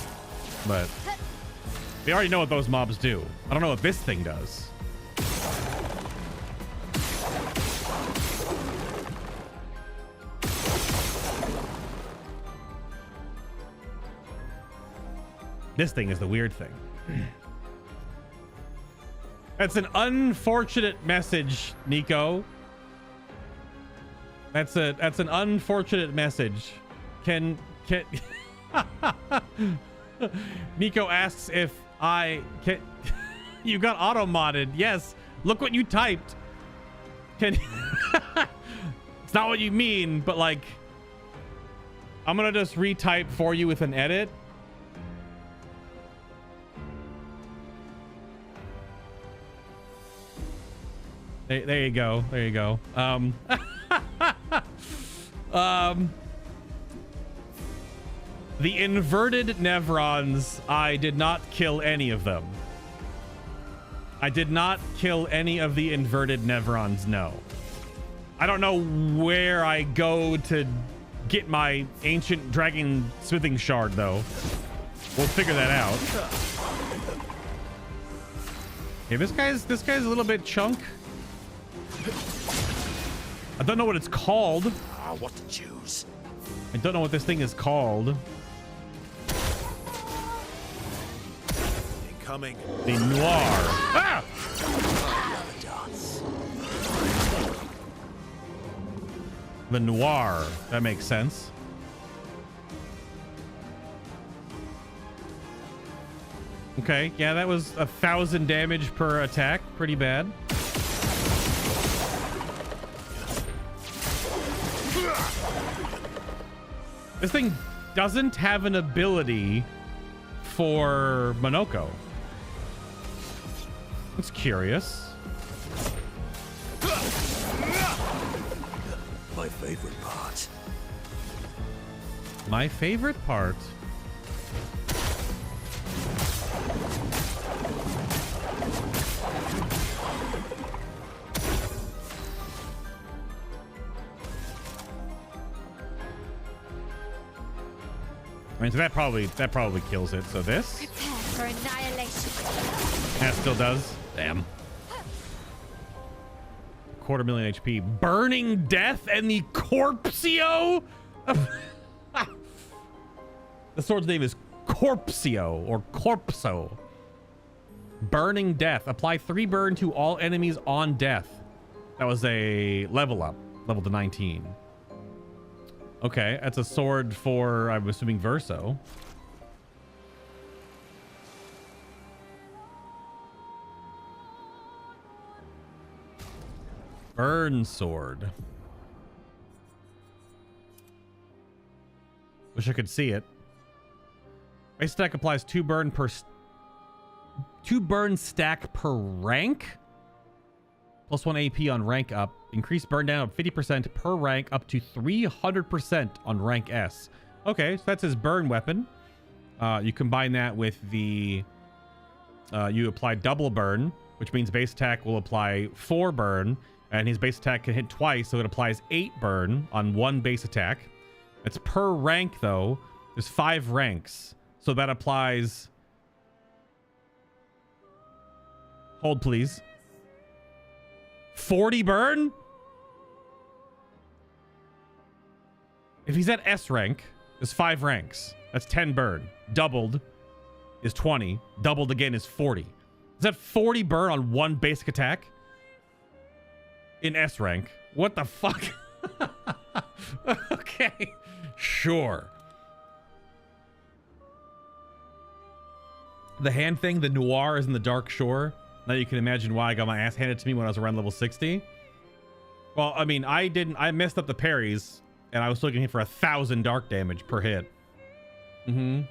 but we already know what those mobs do. I don't know what this thing does. This thing is the weird thing. That's an unfortunate message, Nico. That's an unfortunate message. Can Nico asks if I can. You got auto modded. Yes. Look what you typed. Can it's not what you mean, but like I'm gonna just retype for you with an edit. There you go. There you go. The inverted Nevrons, I did not kill any of them. I did not kill any of the inverted Nevrons, no. I don't know where I go to get my ancient dragon smithing shard, though. We'll figure that out. Okay, this guy's a little bit chunk. I don't know what it's called. Ah, what to choose? I don't know what this thing is called. Incoming. The Noir. Ah! The Noir. That makes sense. Okay, yeah, that was 1,000 damage per attack. Pretty bad. This thing doesn't have an ability for Monoko. That's curious. My favorite part. My favorite part. I mean, so that probably kills it. So this Prepare for annihilation. that still does. Damn. 250,000 HP. Burning Death and the Corpsio. The sword's name is Corpsio or Corpso. Burning Death. Apply 3 burn to all enemies on death. That was a level up. Level to 19. Okay, that's a sword for, I'm assuming, Verso. Burn sword. Wish I could see it. Base stack applies 2 burn stack per rank. Plus 1 AP on rank up. Increase burn down of 50% per rank up to 300% on rank S. Okay, so that's his burn weapon. You combine that with the... you apply double burn, which means base attack will apply 4 burn. And his base attack can hit twice, so it applies 8 burn on 1 base attack. It's per rank, though. There's 5 ranks. So that applies... Hold, please. 40 burn? If he's at S rank, there's 5 ranks. That's 10 burn. Doubled is 20. Doubled again is 40. Is that 40 burn on 1 basic attack? In S rank. What the fuck? Okay. Sure. The hand thing, the Noir, is in the Dark Shore. Now you can imagine why I got my ass handed to me when I was around level 60. Well, I mean, I messed up the parries, and I was still getting hit for 1,000 dark damage per hit. The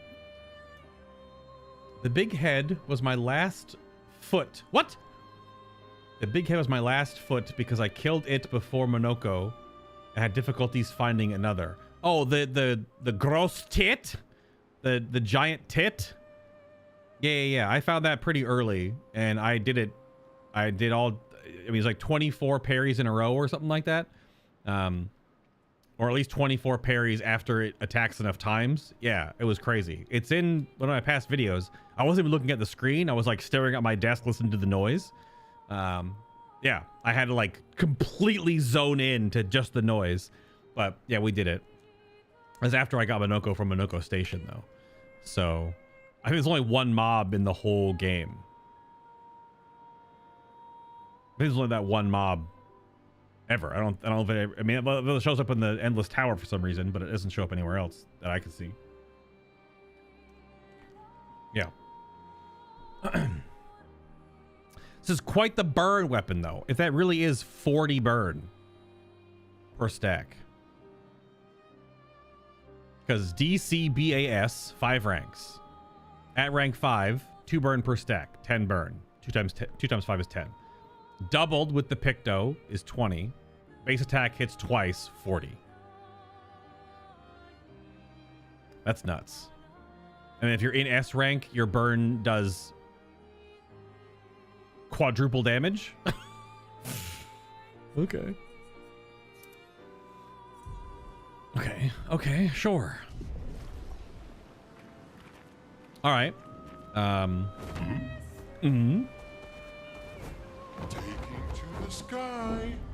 big head was my last foot. What? The big head was my last foot because I killed it before Monoko and had difficulties finding another. Oh, the gross tit, the giant tit. Yeah. I found that pretty early, and I did it. I did all. I mean, it's like 24 parries in a row or something like that, or at least 24 parries after it attacks enough times. Yeah, it was crazy. It's in one of my past videos. I wasn't even looking at the screen. I was like staring at my desk, listening to the noise. Yeah, I had to like completely zone in to just the noise. But yeah, we did it. It was after I got Minoko from Minoko Station, though. So I think there's only one mob in the whole game. I think there's only that one mob ever. I don't know if it, I mean, it shows up in the Endless Tower for some reason, but it doesn't show up anywhere else that I can see. Yeah. This is quite the burn weapon, though. If that really is 40 burn per stack. Because DCBAS, 5 ranks. At rank 5, 2 burn per stack, 10 burn. 2 times 5 is 10. Doubled with the Picto is 20. Base attack hits twice, 40. That's nuts. And if you're in S rank, your burn does quadruple damage. Okay. Okay, sure. All right.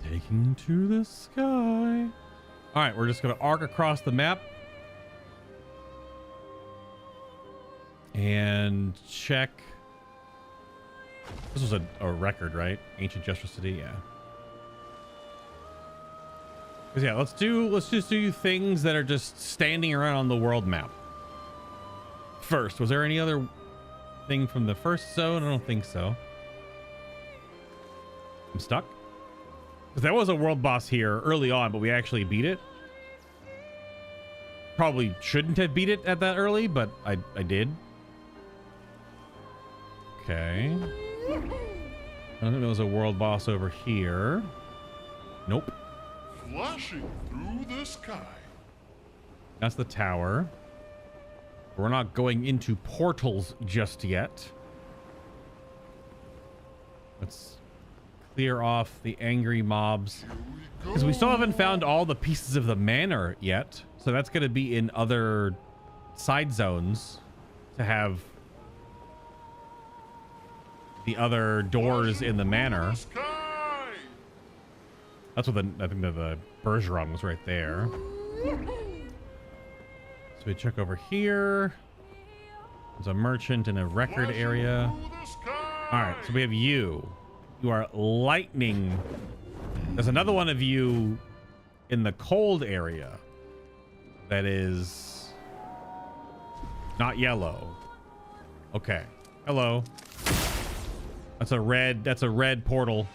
Taking to the sky. All right, we're just going to arc across the map and check. This was a record, right? Ancient Gesture City, yeah. Yeah, let's just do things that are just standing around on the world map. First, was there any other thing from the first zone? I don't think so. I'm stuck. Because there was a world boss here early on, but we actually beat it. Probably shouldn't have beat it at that early, but I did. Okay. I don't think there was a world boss over here. Nope. Flashing through the sky. That's the tower. We're not going into portals just yet. Let's clear off the angry mobs. Because we still haven't found all the pieces of the manor yet. So that's going to be in other side zones to have the other doors in the manor. That's what I think the Bergeron was right there. So we check over here. There's a merchant in a record area. All right, so we have you. You are lightning. There's another one of you in the cold area that is not yellow. Okay. Hello. That's a red portal.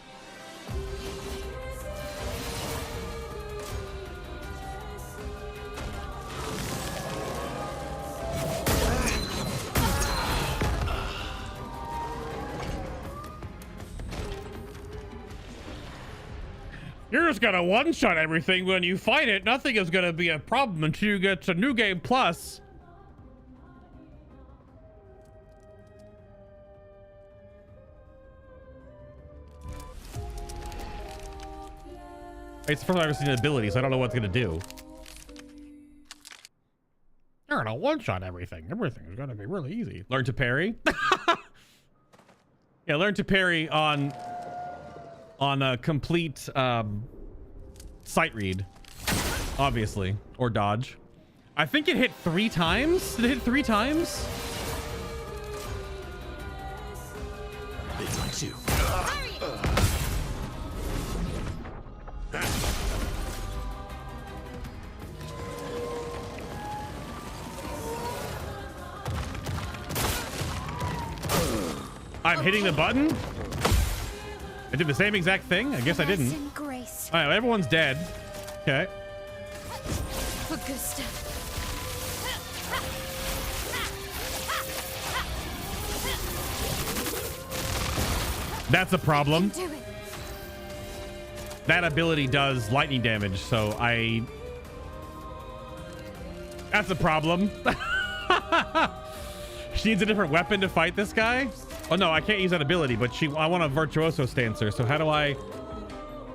You're just gonna one-shot everything when you fight it. Nothing is gonna be a problem until you get to New Game Plus. It's the first time I've ever seen an ability, so I don't know what it's gonna do. You're gonna one-shot everything. Everything is gonna be really easy. Learn to parry. Yeah, learn to parry on a complete sight read, obviously, or dodge. I think it hit 3 times. Did it hit 3 times? It likes you. I'm hitting the button. I did the same exact thing. I guess I didn't. All right, everyone's dead. Okay. Augusta. That's a problem. That ability does lightning damage, so That's a problem. She needs a different weapon to fight this guy. Oh no, I can't use that ability, but I want a virtuoso stancer. So how do I?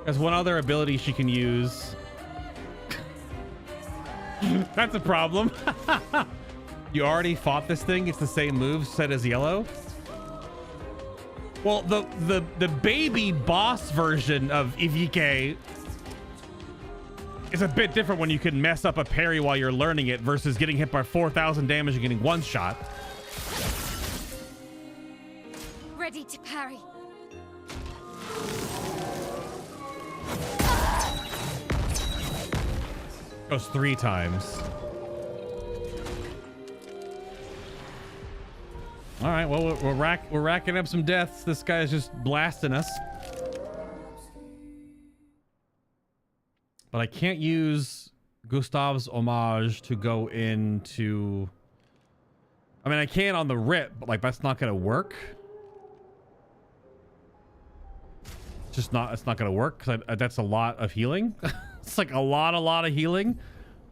There's one other ability she can use. That's a problem. You already fought this thing. It's the same move set as yellow. Well, the baby boss version of Ivike is a bit different when you can mess up a parry while you're learning it versus getting hit by 4,000 damage and getting one shot. Ready to parry. Goes 3 times. All right, well, we're racking up some deaths. This guy's just blasting us. But I can't use Gustav's homage to go into... I mean, I can on the rip, but like that's not gonna work. It's not gonna work because that's a lot of healing. It's like a lot of healing.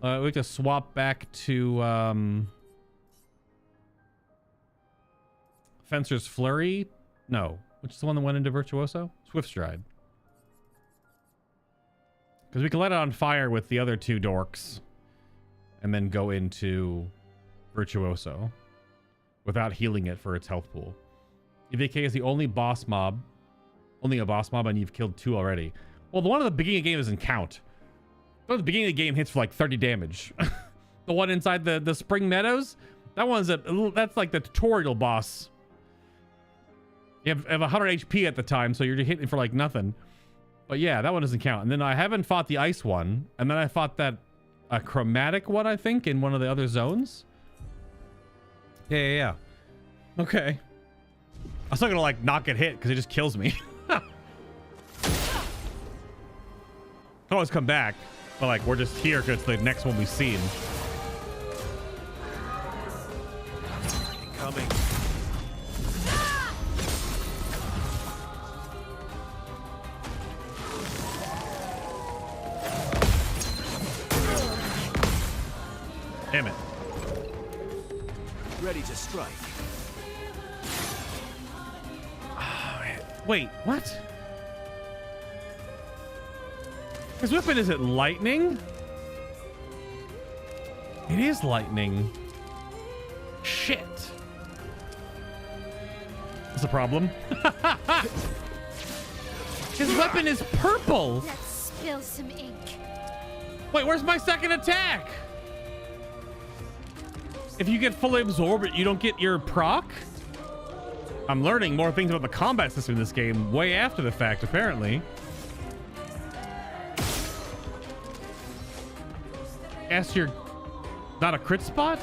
We have to swap back to Fencer's Flurry. No, which is the one that went into Virtuoso? Swift Stride. Because we can let it on fire with the other 2 dorks and then go into Virtuoso without healing it for its health pool. EVK is the only boss mob. Only a boss mob, and you've killed 2 already. Well, the one at the beginning of the game doesn't count. The one at the beginning of the game hits for like 30 damage. The one inside the Spring Meadows, that's like the tutorial boss. You have 100 HP at the time, so you're just hitting for like nothing. But yeah, that one doesn't count. And then I haven't fought the ice one, and then I fought that chromatic one, I think, in one of the other zones. Yeah. Okay. I'm still gonna like not get hit because it just kills me. Can always come back, but like we're just here because it's the next one we've seen. Coming. Damn it. Ready to strike. Wait, what? His weapon isn't lightning? It is lightning. Shit. That's a problem. His weapon is purple. Let's spill some ink. Wait, where's my second attack? If you get fully absorbed, you don't get your proc? I'm learning more things about the combat system in this game way after the fact, apparently. Guess you're not a crit spot?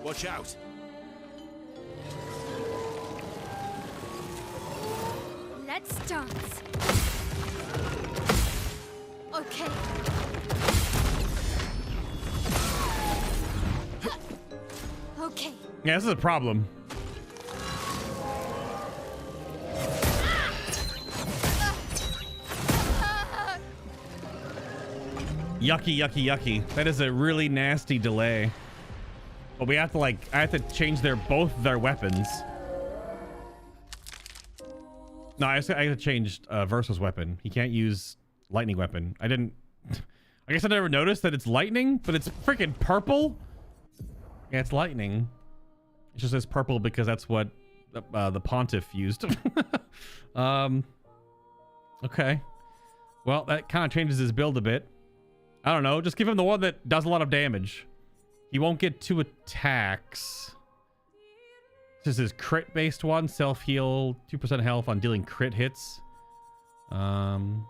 Watch out. Let's dance. Okay. Okay. Yeah, this is a problem. Yucky, yucky, yucky. That is a really nasty delay. But we have to I have to change both their weapons. No, I have to change Verso's weapon. He can't use lightning weapon. I guess I never noticed that it's lightning, but it's freaking purple. Yeah, it's lightning. It just says purple because that's what the pontiff used. Okay. Well, that kind of changes his build a bit. I don't know. Just give him the one that does a lot of damage. He won't get 2 attacks. This is his crit-based one. Self-heal, 2% health on dealing crit hits. Could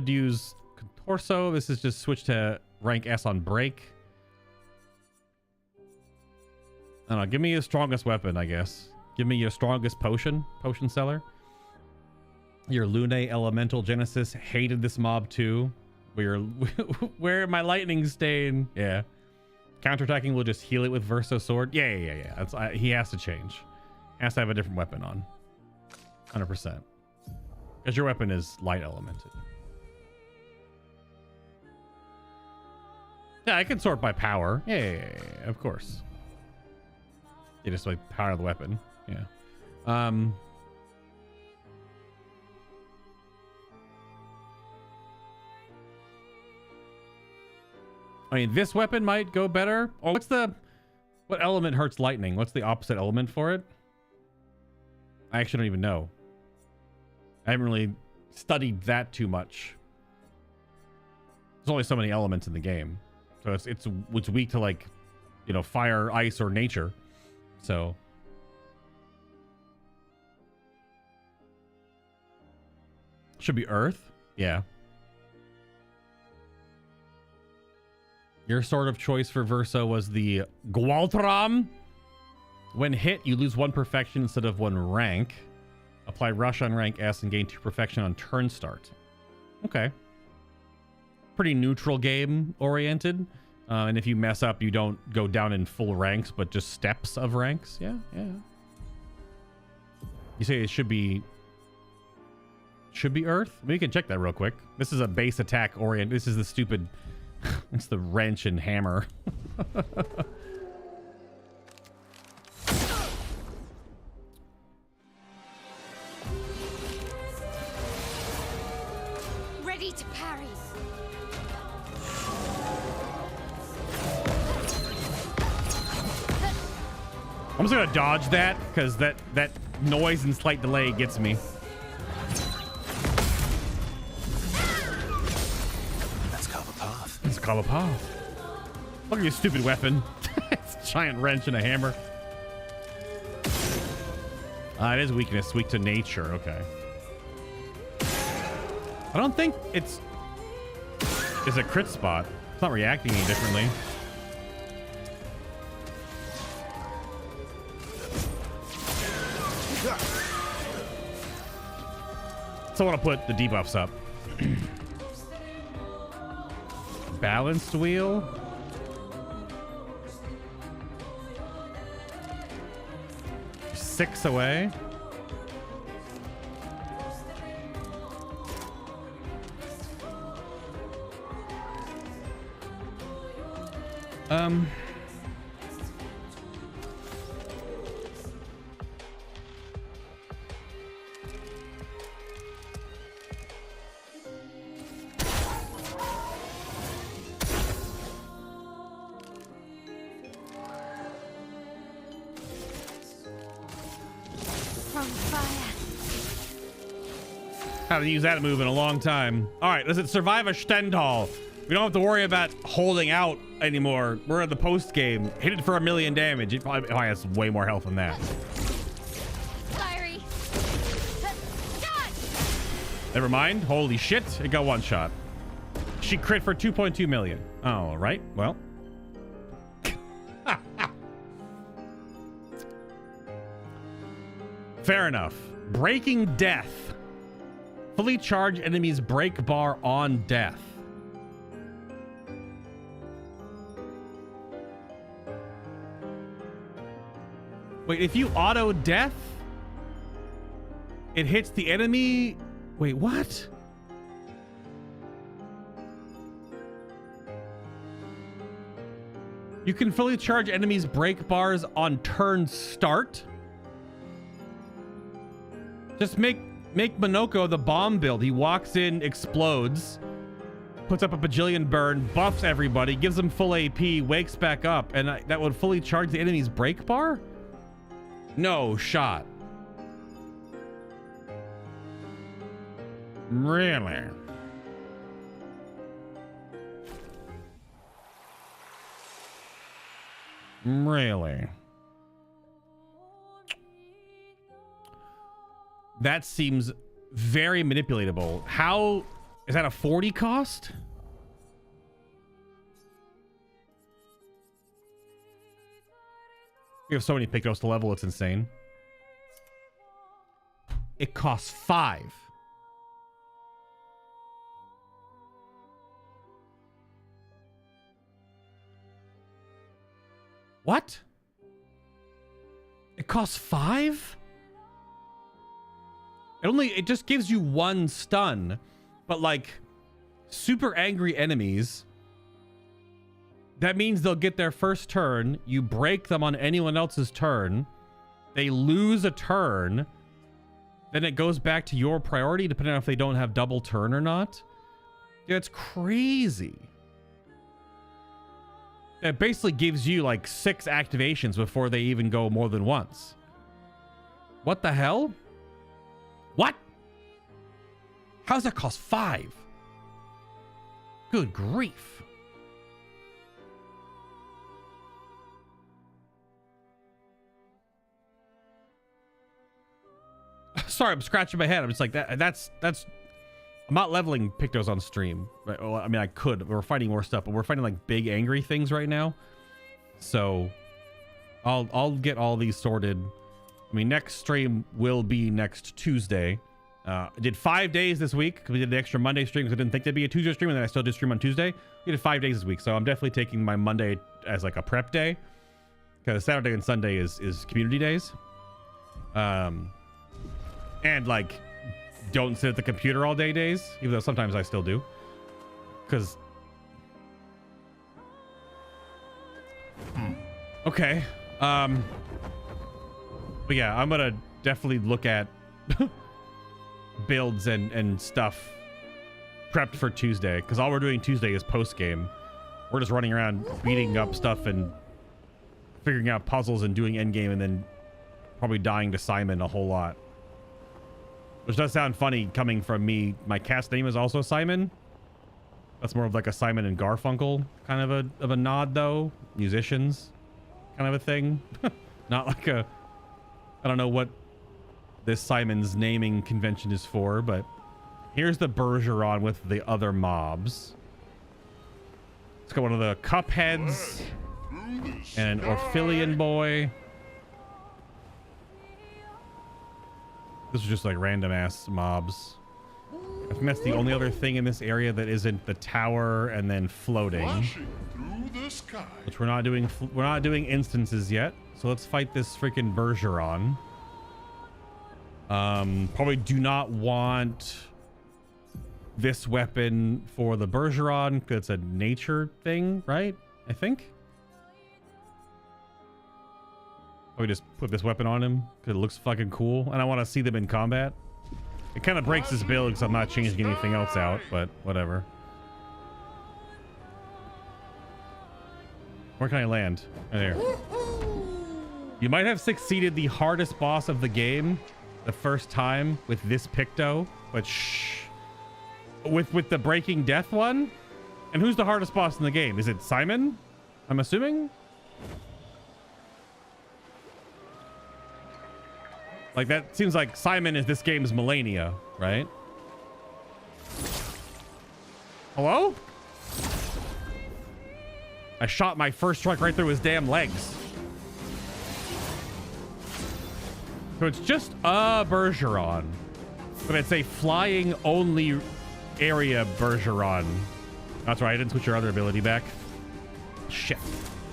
use Contorso. This is just switch to rank S on break. I don't know. Give me your strongest weapon, I guess. Give me your strongest potion seller. Your Lunae Elemental Genesis hated this mob too. Where my lightning stain? Yeah. Counterattacking will just heal it with Verso Sword. Yeah. That's, he has to change. Has to have a different weapon on. 100%. Because your weapon is light elemented. Yeah, I can sort by power. Yeah, of course. You just like power of the weapon. Yeah. I mean, this weapon might go better. Oh, what element hurts lightning? What's the opposite element for it? I actually don't even know. I haven't really studied that too much. There's only so many elements in the game. So it's weak to, like, you know, fire, ice, or nature. So should be earth. Yeah. Your sword of choice for Verso was the Gwaltram. When hit, you lose 1 perfection instead of 1 rank. Apply rush on rank S and gain 2 perfection on turn start. Okay. Pretty neutral game oriented. And if you mess up, you don't go down in full ranks, but just steps of ranks. Yeah. You say it should be earth? We can check that real quick. This is a base attack orient. This is the stupid... it's the wrench and hammer. Ready to parry. I'm just gonna dodge that because that noise and slight delay gets me. Let's carve a path. Let's carve a path. Look at your stupid weapon. It's a giant wrench and a hammer. It is weakness, weak to nature. Okay. I don't think it's a crit spot. It's not reacting any differently. So I want to put the debuffs up. Balanced wheel. Six away. Haven't used that move in a long time. All right, let's survive a Stendhal. We don't have to worry about holding out anymore. We're in the post game. Hit it for 1,000,000 damage. It probably has way more health than that. Fiery. Never mind. Holy shit. It got one shot. She crit for 2.2 million. All right. Well. Fair enough. Breaking Death. Fully charge enemies break bar on death. Wait, if you auto death, it hits the enemy. Wait, what? You can fully charge enemies break bars on turn start. Just make Monoko the bomb build. He walks in, explodes, puts up a bajillion burn, buffs everybody, gives them full AP, wakes back up, and that would fully charge the enemy's break bar? No shot. Really? Really? That seems very manipulatable. How is that a 40 cost? We have so many Pictos to level, it's insane. It costs 5. What? It costs 5? It just gives you 1 stun, but like super angry enemies, that means they'll get their first turn. You break them on anyone else's turn. They lose a turn. Then it goes back to your priority depending on if they don't have double turn or not. Dude, it's crazy. It basically gives you like 6 activations before they even go more than once. What the hell? What? How does that cost 5? Good grief. Sorry, I'm scratching my head. I'm just like, that's I'm not leveling Pictos on stream. Right? Well, I mean, I could. We're fighting more stuff, but we're fighting like big angry things right now. So I'll get all these sorted. I mean, next stream will be next Tuesday. I did 5 days this week because we did the extra Monday stream because I didn't think there'd be a Tuesday stream, and then I still did stream on Tuesday. We did 5 days this week, so I'm definitely taking my Monday as like a prep day because Saturday and Sunday is community days. And like, don't sit at the computer all day days, even though sometimes I still do, because okay. But yeah, I'm gonna definitely look at builds and stuff prepped for Tuesday, because all we're doing Tuesday is post game. We're just running around beating up stuff and figuring out puzzles and doing end game, and then probably dying to Simon a whole lot, which does sound funny coming from me. My cast name is also Simon. That's more of like a Simon and Garfunkel kind of a nod, though. Musicians kind of a thing. Not like a, I don't know what this Simon's naming convention is for, but here's the Bergeron with the other mobs. Let's go one of the Cupheads and an Orphilian boy. This is just like random ass mobs. I think that's the only other thing in this area that isn't the tower and then floating, which we're not doing. We're not doing instances yet. So let's fight this freaking Bergeron. Probably do not want this weapon for the Bergeron because it's a nature thing, right? I think. We just put this weapon on him because it looks fucking cool, and I want to see them in combat. It kind of breaks his build because I'm not changing anything else out, but whatever. Where can I land? Right there. You might have succeeded the hardest boss of the game the first time with this Picto, but shh. With the Breaking Death one? And who's the hardest boss in the game? Is it Simon? I'm assuming? Like, that seems like Simon is this game's Melania, right? Hello? I shot my first strike right through his damn legs. So it's just a Bergeron, but it's a flying only area Bergeron. That's right, I didn't switch your other ability back. Shit.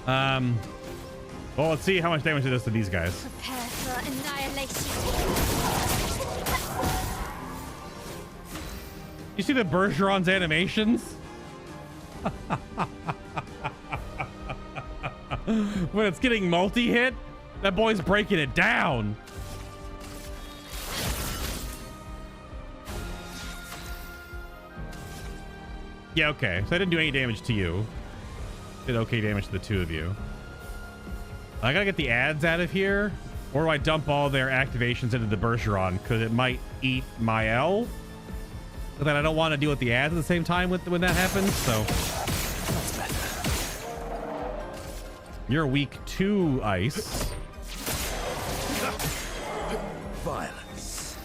Well, let's see how much damage it does to these guys. Prepare for annihilation. You see the Bergeron's animations? When it's getting multi-hit, that boy's breaking it down. Yeah, okay. So I didn't do any damage to you. Did okay damage to the two of you. I gotta get the ads out of here, or do I dump all their activations into the Bergeron because it might eat my L? But then I don't want to deal with the ads at the same time when that happens, so. You're weak to ice. Violence.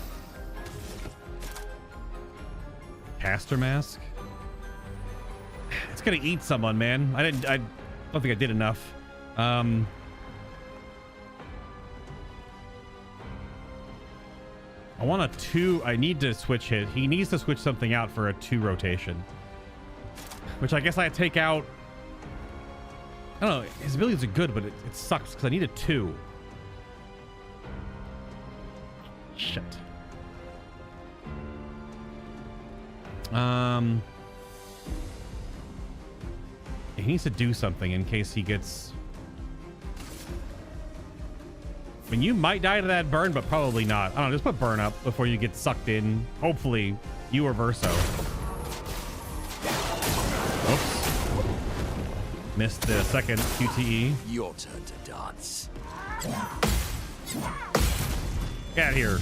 Caster mask. It's gonna eat someone, man. I don't think I did enough. I want a 2. I need to switch it. He needs to switch something out for a 2 rotation, which I guess I take out I don't know. His abilities are good, but it sucks because I need a 2. Shit. He needs to do something in case he gets... I mean, you might die to that burn, but probably not. I don't know, just put burn up before you get sucked in. Hopefully, you or Verso. Oops. Missed the second QTE. Your turn to dance. Get out of here.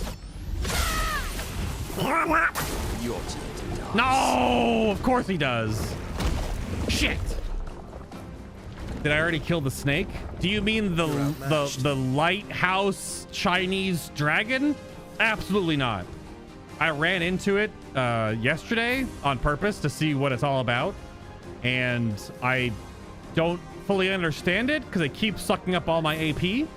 Your turn to dance. No! Of course he does. Shit. Did I already kill the snake? Do you mean the lighthouse Chinese dragon? Absolutely not. I ran into it yesterday on purpose to see what it's all about, and I don't fully understand it because it keeps sucking up all my AP,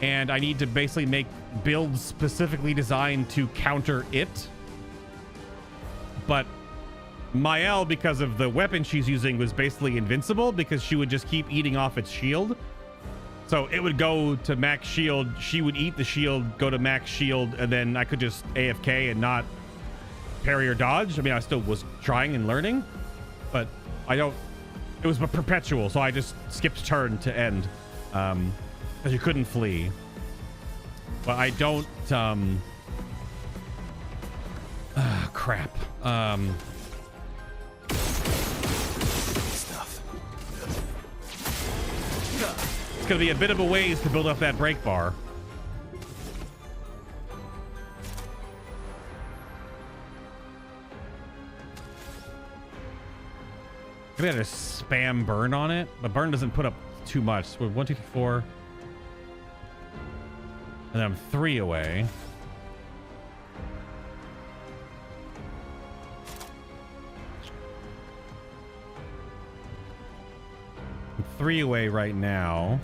and I need to basically make builds specifically designed to counter it. But Mael, because of the weapon she's using, was basically invincible because she would just keep eating off its shield. So it would go to max shield, she would eat the shield, go to max shield, and then I could just AFK and not parry or dodge. I mean, I still was trying and learning, but I don't... It was perpetual, so I just skipped turn to end because you couldn't flee. But I don't... crap. It's gonna be a bit of a ways to build up that break bar. Maybe I just spam burn on it, but burn doesn't put up too much. So we're 1, 2, 3, 4, and then I'm 3 away. I'm 3 away right now.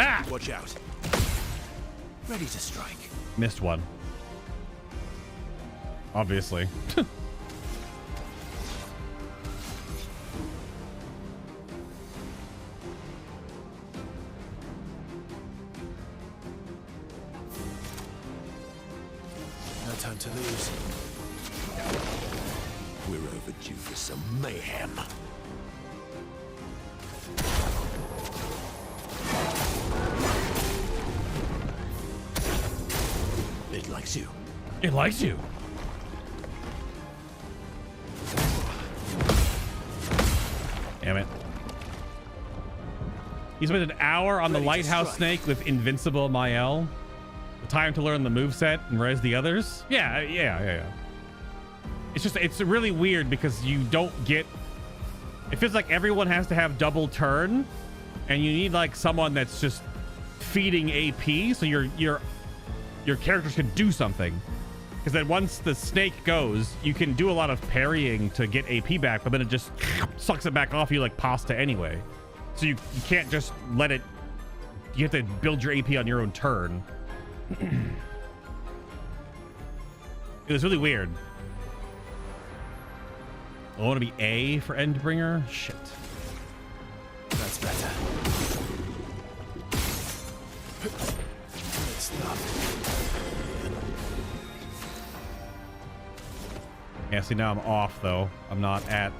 Ah! Watch out. Ready to strike. Missed one. Obviously. No time to lose. We're overdue for some mayhem. It likes you. It likes you. Damn it. He spent an hour on the lighthouse snake with Invincible Mael. The time to learn the moveset and res the others. Yeah. It's really weird because you don't get... It feels like everyone has to have double turn, and you need like someone that's just feeding AP so your characters can do something. Because then once the snake goes, you can do a lot of parrying to get AP back, but then it just sucks it back off you like pasta anyway. So you can't just let it... You have to build your AP on your own turn. It was really weird. I want to be A for Endbringer? Shit. That's better. Good stuff. Yeah, see, now I'm off, though. I'm not at...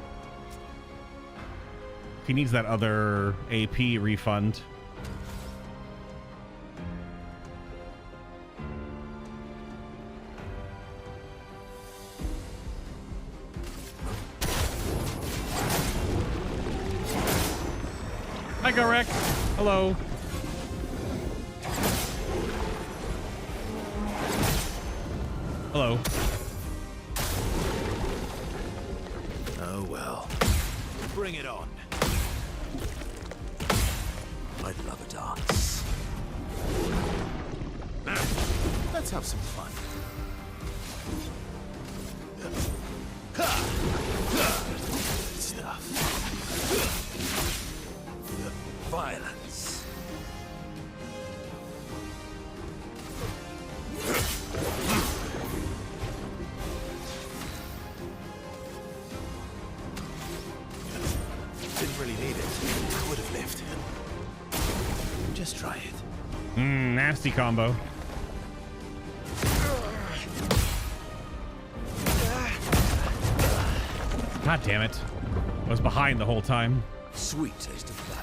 He needs that other AP refund. Hi, Gorek. Hello. Hello. Oh well. Bring it on. I'd love a dance. Let's have some fun. Stuff. Violence. Didn't really need it. I would have lived. Just try it. Nasty combo. God damn it. I was behind the whole time. Sweet taste of battle.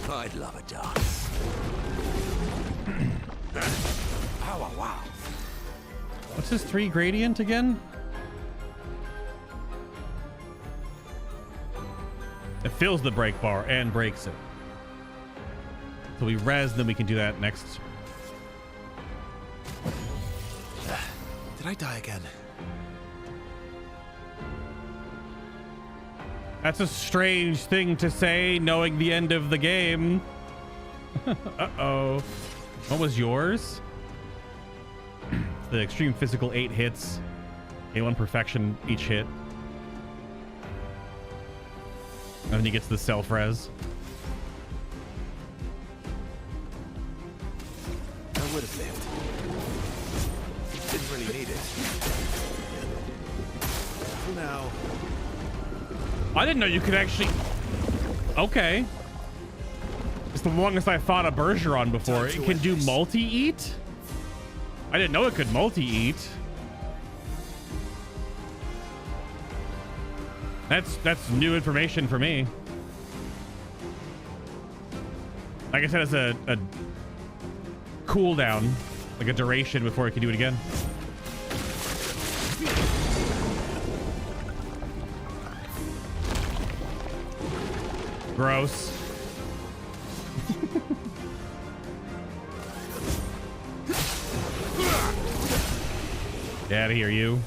I'd love a dance. Ow, wow. What's his 3 gradient again? It fills the break bar and breaks it. So we res, then we can do that next. Did I die again? That's a strange thing to say, knowing the end of the game. Uh-oh. What was yours? The extreme physical 8 hits. A1 perfection each hit. And then he gets the self-res. I would have lived. Didn't really need it. For now. I didn't know you could actually... Okay. It's the longest I fought a Bergeron before. It can do multi-eat? I didn't know it could multi-eat. That's new information for me. Like I said, it's a cooldown, like a duration before it can do it again. Gross. Get out of here, you.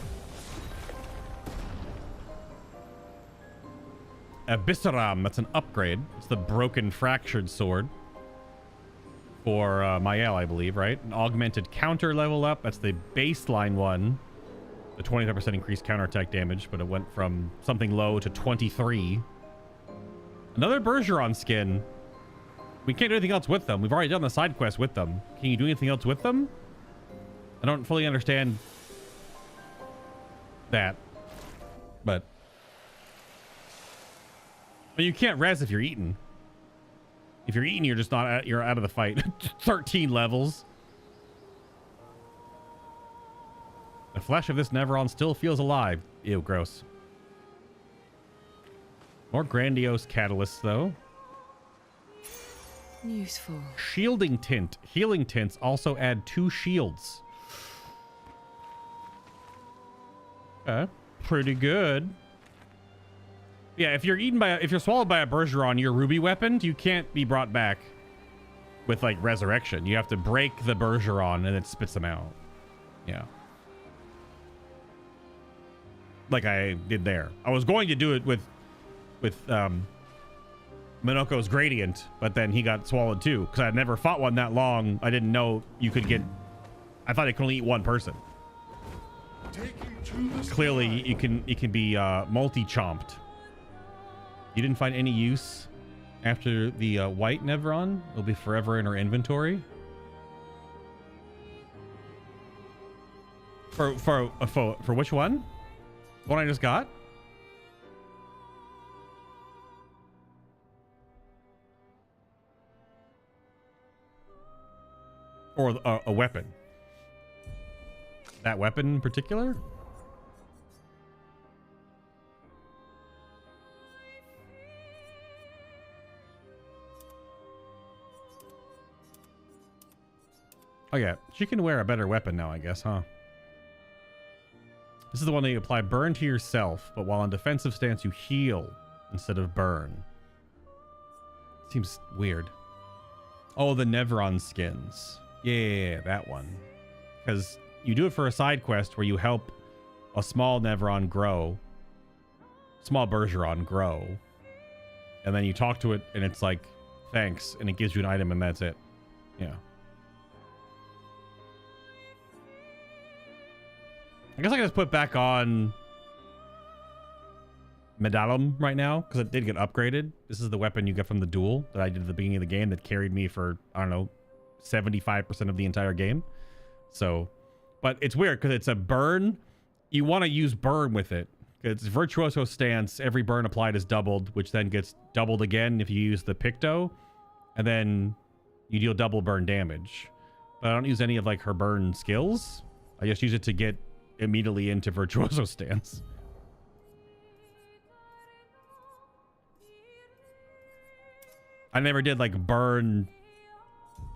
Abyssaram, that's an upgrade. It's the broken fractured sword for Mael, I believe, right? An augmented counter level up. That's the baseline one. The 25% increased counterattack damage, but it went from something low to 23. Another Bergeron skin. We can't do anything else with them. We've already done the side quest with them. Can you do anything else with them? I don't fully understand that, but you can't res if you're eating. If you're eating, you're just not you're out of the fight. 13 levels. The flesh of this Neveron still feels alive. Ew, gross. More grandiose catalysts, though. Useful. Shielding tint. Healing tints also add 2 shields. Okay. Pretty good. Yeah, if you're eaten by if you're swallowed by a Bergeron, your ruby weapon, you can't be brought back with like resurrection. You have to break the Bergeron and it spits them out. Yeah. Like I did there. I was going to do it with Minoko's gradient, but then he got swallowed too because I had never fought one that long. I didn't know you could get. I thought it could only eat one person. Clearly, it can be multi-chomped. You didn't find any use after the white Neveron? It'll be forever in our inventory. For which one? The one I just got? Or a weapon? That weapon in particular? Oh yeah, she can wear a better weapon now, I guess, huh? This is the one that you apply burn to yourself, but while in defensive stance you heal instead of burn. Seems weird. Oh, the Neveron skins. Yeah, that one. Because you do it for a side quest where you help a small Nevron grow, small Bergeron grow, and then you talk to it and it's like, thanks, and it gives you an item and that's it. Yeah. I guess I can just put back on Medallum right now because it did get upgraded. This is the weapon you get from the duel that I did at the beginning of the game that carried me for, I don't know, 75% of the entire game. So, but it's weird because it's a burn. You want to use burn with it. It's Virtuoso stance. Every burn applied is doubled, which then gets doubled again if you use the Picto. And then you deal double burn damage. But I don't use any of like her burn skills. I just use it to get immediately into Virtuoso stance. I never did like burn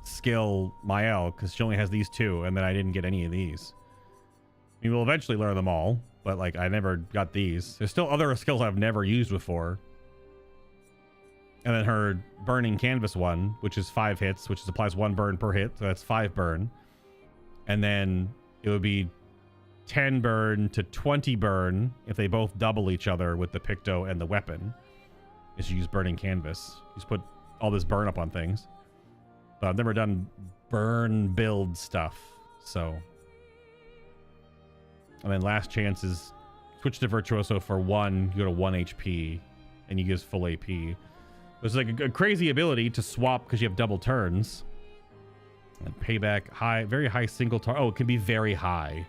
skill Mael because she only has these two, and then I didn't get any of these. I mean, we'll eventually learn them all, but like I never got these. There's still other skills I've never used before. And then her burning canvas one, which is 5 hits, which applies 1 burn per hit, so that's 5 burn. And then it would be 10 burn to 20 burn if they both double each other with the Picto and the weapon. Is you use burning canvas. You just put all this burn up on things. But I've never done burn build stuff, so. And then last chance is switch to Virtuoso for 1, you go to 1 HP, and you use full AP. It's like a crazy ability to swap because you have double turns. And payback high, very high single tar. Oh, it can be very high.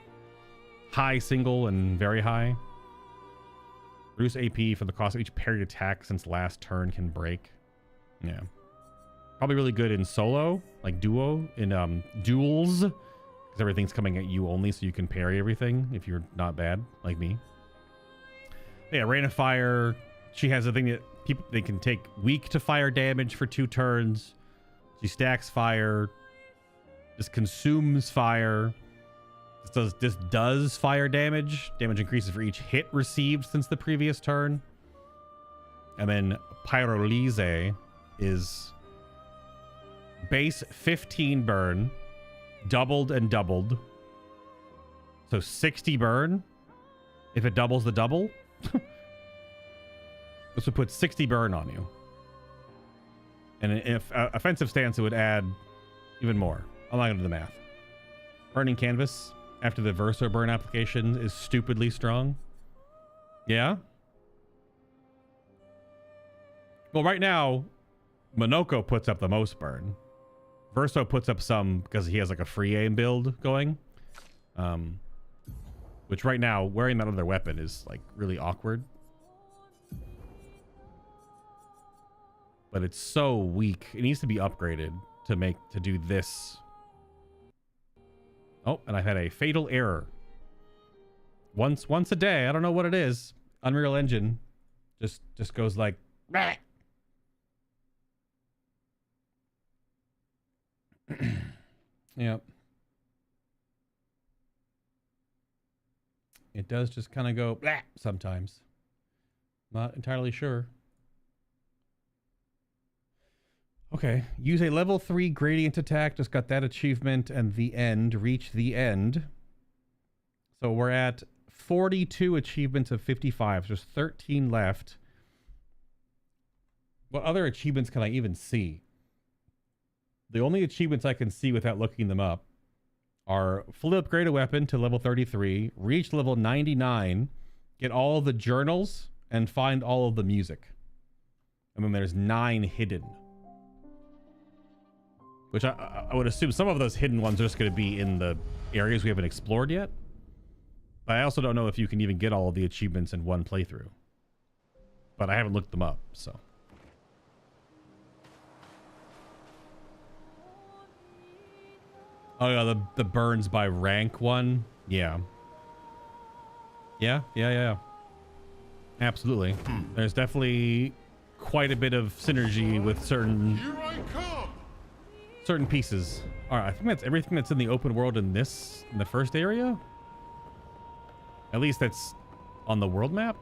High single and very high. Reduce AP for the cost of each parried attack since last turn can break. Yeah. Probably really good in solo, like duo, in duels. Because everything's coming at you only, so you can parry everything if you're not bad, like me. Yeah, Rain of Fire. She has a thing that people, they can take weak to fire damage for 2 turns. She stacks fire. This consumes fire. This does fire damage. Damage increases for each hit received since the previous turn. And then Pyrolyse is base 15 burn, doubled and doubled. So 60 burn if it doubles the double. This would put 60 burn on you. And if offensive stance, it would add even more. I'm not going to do the math. Burning canvas after the Verso burn application is stupidly strong. Yeah. Well, right now, Monoko puts up the most burn. Verso puts up some because he has like a free aim build going. Which right now, wearing that other weapon is like really awkward. But it's so weak. It needs to be upgraded to do this. Oh, and I had a fatal error. Once a day. I don't know what it is. Unreal Engine just goes like, bah! Yep. It does just kind of go blah sometimes. Not entirely sure. Okay, use a level 3 gradient attack. Just got that achievement, and the end. Reach the end. So we're at 42 achievements of 55. There's 13 left. What other achievements can I even see? The only achievements I can see without looking them up are fully upgrade a weapon to level 33, reach level 99, get all of the journals, and find all of the music. I mean, there's 9 hidden. Which I would assume some of those hidden ones are just going to be in the areas we haven't explored yet. But I also don't know if you can even get all of the achievements in one playthrough. But I haven't looked them up, so. Oh yeah, the burns by rank one. Yeah. Yeah. Absolutely. There's definitely quite a bit of synergy with certain pieces. All right, I think that's everything that's in the open world in the first area. At least that's on the world map.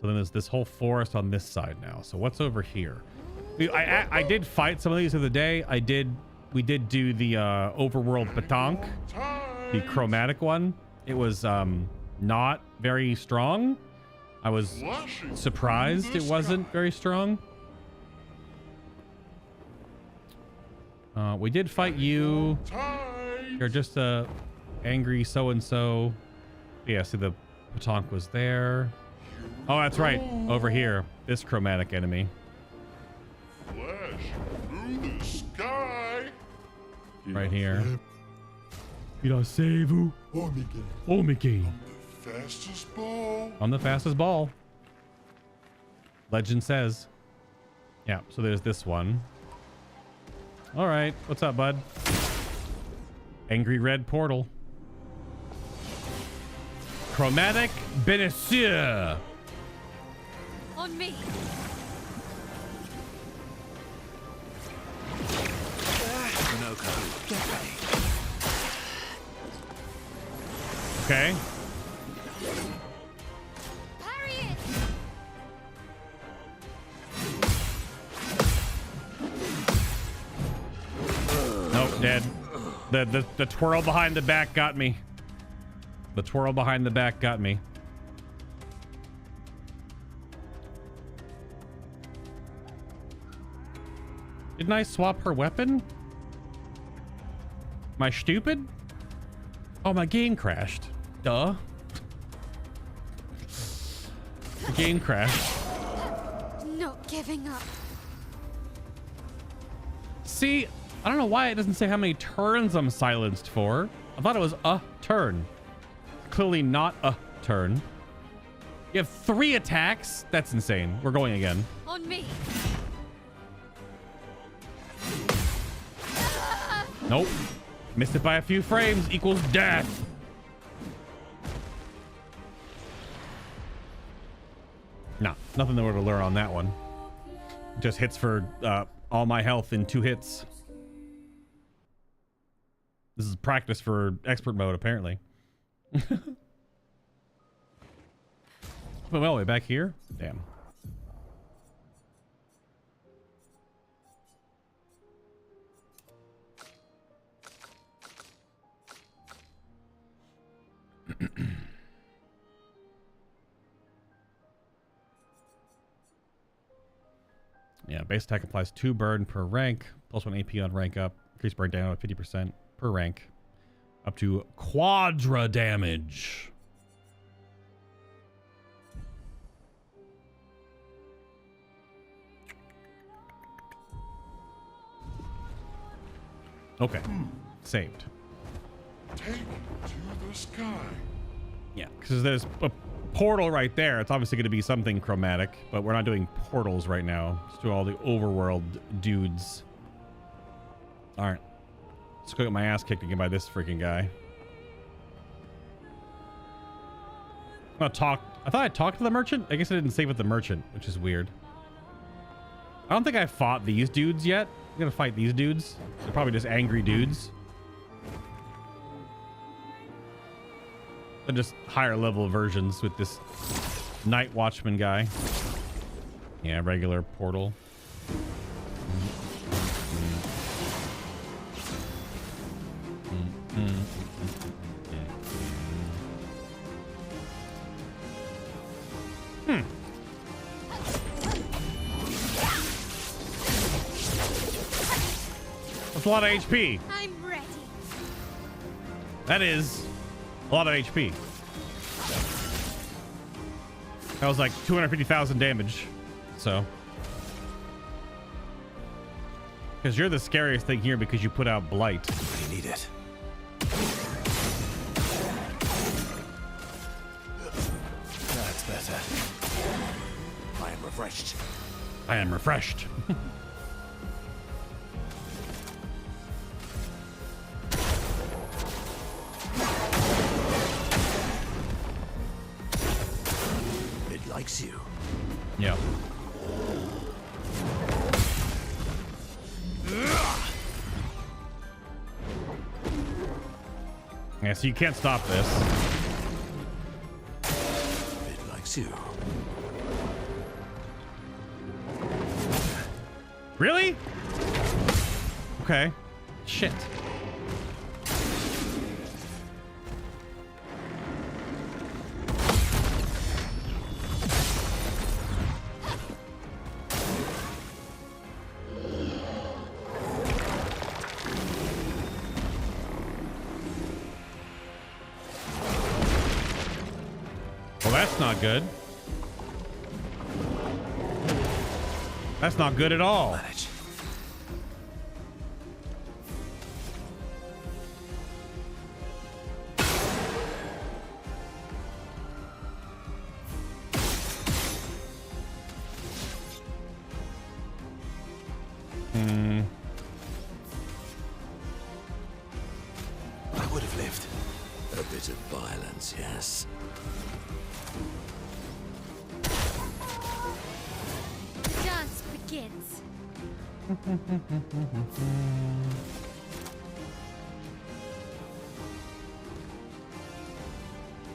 So then there's this whole forest on this side now. So what's over here? I did fight some of these the other day. We did do the overworld Batonk, the chromatic one. It was not very strong. I was surprised it wasn't very strong. We did fight you. You're just a angry so-and-so. Yeah, see the Batonk was there. Oh, that's right. Over here. This chromatic enemy. Flash through the sky. Right here. Irasevu. Omike. Fastest ball. I'm the fastest ball. Legend says. Yeah, so there's this one. All right. What's up, bud? Angry red portal. Chromatic Benessier. On me. Get ready. Okay. Parry it. Nope, dead. The twirl behind the back got me. The twirl behind the back got me. Didn't I swap her weapon? Am I stupid? Oh, my game crashed. Duh. The game crashed. Not giving up. See, I don't know why it doesn't say how many turns I'm silenced for. I thought it was a turn. Clearly not a turn. You have 3 attacks? That's insane. We're going again. On me. Nope. Missed it by a few frames equals death. Nah, nothing there to learn on that one. Just hits for all my health in 2 hits. This is practice for expert mode, apparently. Well, way back here? Damn. Yeah, base attack applies 2 burn per rank, plus 1 AP on rank up, increase burn down at 50% per rank, up to quadra damage. Okay, saved. Take it to the sky. Yeah, because there's a portal right there. It's obviously going to be something chromatic, but we're not doing portals right now. Let's do all the overworld dudes. All right. Let's go get my ass kicked again by this freaking guy. I'm gonna talk. I thought I talked to the merchant. I guess I didn't save with the merchant, which is weird. I don't think I fought these dudes yet. I'm gonna fight these dudes. They're probably just angry dudes. They're just higher level versions with this Night Watchman guy. Yeah, regular portal. That's a lot of HP. I'm ready. That is a lot of HP. That was like 250,000 damage. So. Because you're the scariest thing here because you put out Blight. I need it. That's better. I am refreshed. I am refreshed. Likes you. Yeah. Yeah, so you can't stop this. It likes you. Really? Okay. Shit. Well, that's not good. That's not good at all. Manage. I would have lived. A bit of violence, yes. Dance begins.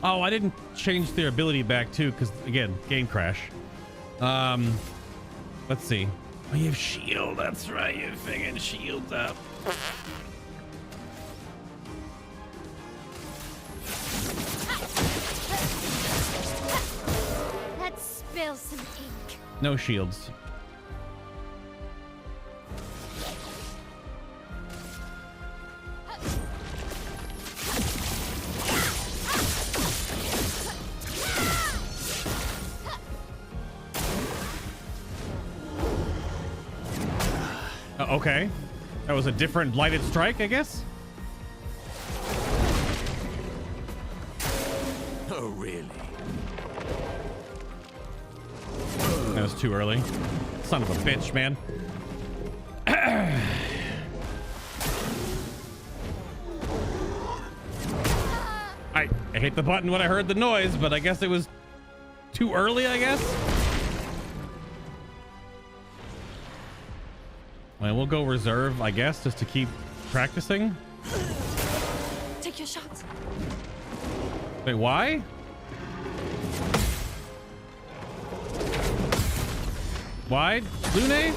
Oh, I didn't change their ability back too, because again, game crash. Let's see. Oh, you have shield. That's right. You figured shields up. Let's spill some ink. No shields. Okay. That was a different blighted strike, I guess? Oh, really? That was too early. Son of a bitch, man. I hit the button when I heard the noise, but I guess it was too early, I guess? Well, we'll go reserve, I guess, just to keep practicing. Take your shots. Wait, why? Why, Lune?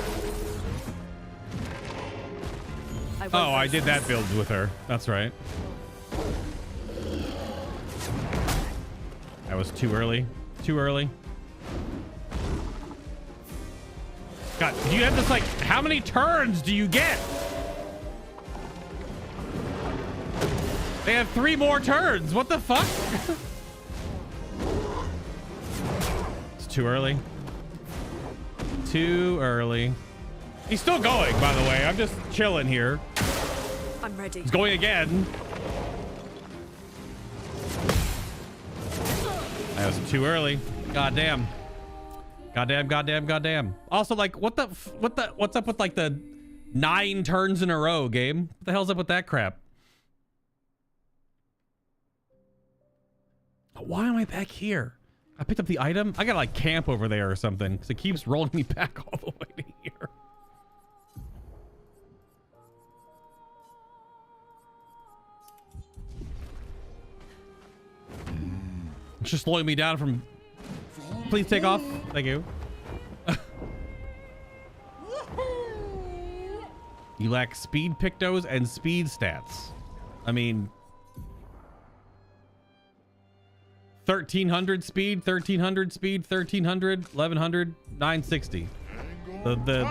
Oh, I did that build with her. That's right. That was too early. Too early. God, do you have this, like, how many turns do you get? They have 3 more turns. What the fuck? It's too early. Too early. He's still going, by the way. I'm just chilling here. I'm ready. He's going again. That was too early. Goddamn. Goddamn. Also, like, what's up with like the 9 turns in a row game? What the hell's up with that crap? Why am I back here? I picked up the item. I gotta like camp over there or something because it keeps rolling me back all the way to here. It's just slowing me down from. Please take off. Thank you. You lack speed pictos and speed stats. I mean, 1300 speed, 1300 speed, 1300, 1100, 960. The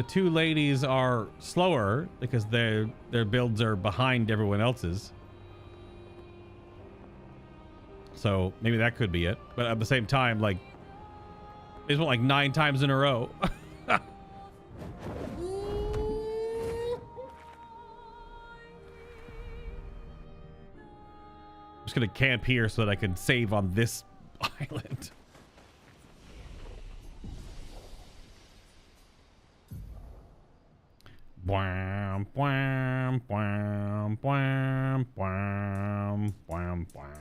2 ladies are slower because their builds are behind everyone else's. So maybe that could be it. But at the same time, like, they just went like 9 times in a row. I'm just gonna camp here so that I can save on this island. Bwam, bwam, bwam, bwam, bwam, bwam, bwam.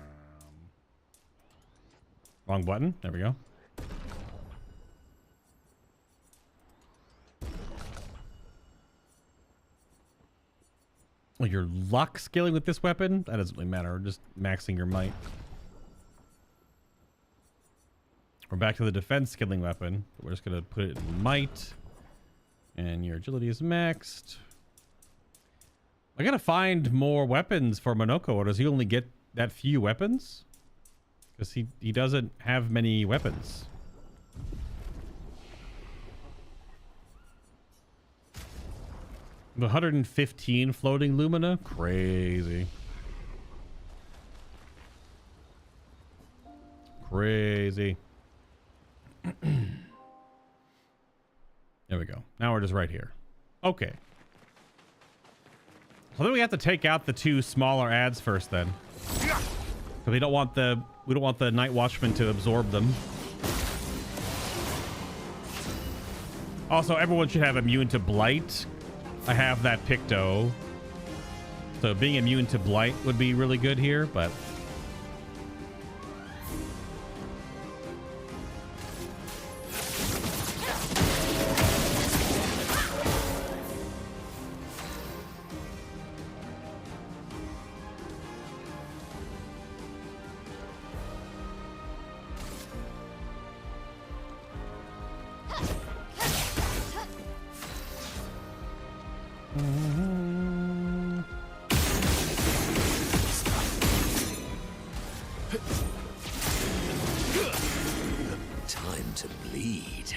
Wrong button. There we go. Well, your luck scaling with this weapon? That doesn't really matter. Just maxing your might. We're back to the defense skilling weapon. We're just going to put it in might. And your agility is maxed. I gotta find more weapons for Monoko, or does he only get that few weapons? Because he doesn't have many weapons. The 115 floating lumina? Crazy. Crazy. There we go. Now we're just right here. Okay. So then we have to take out the 2 smaller ads first then. So we don't want the Night Watchman to absorb them. Also, everyone should have immune to blight. I have that Picto. So being immune to blight would be really good here, but Time to bleed.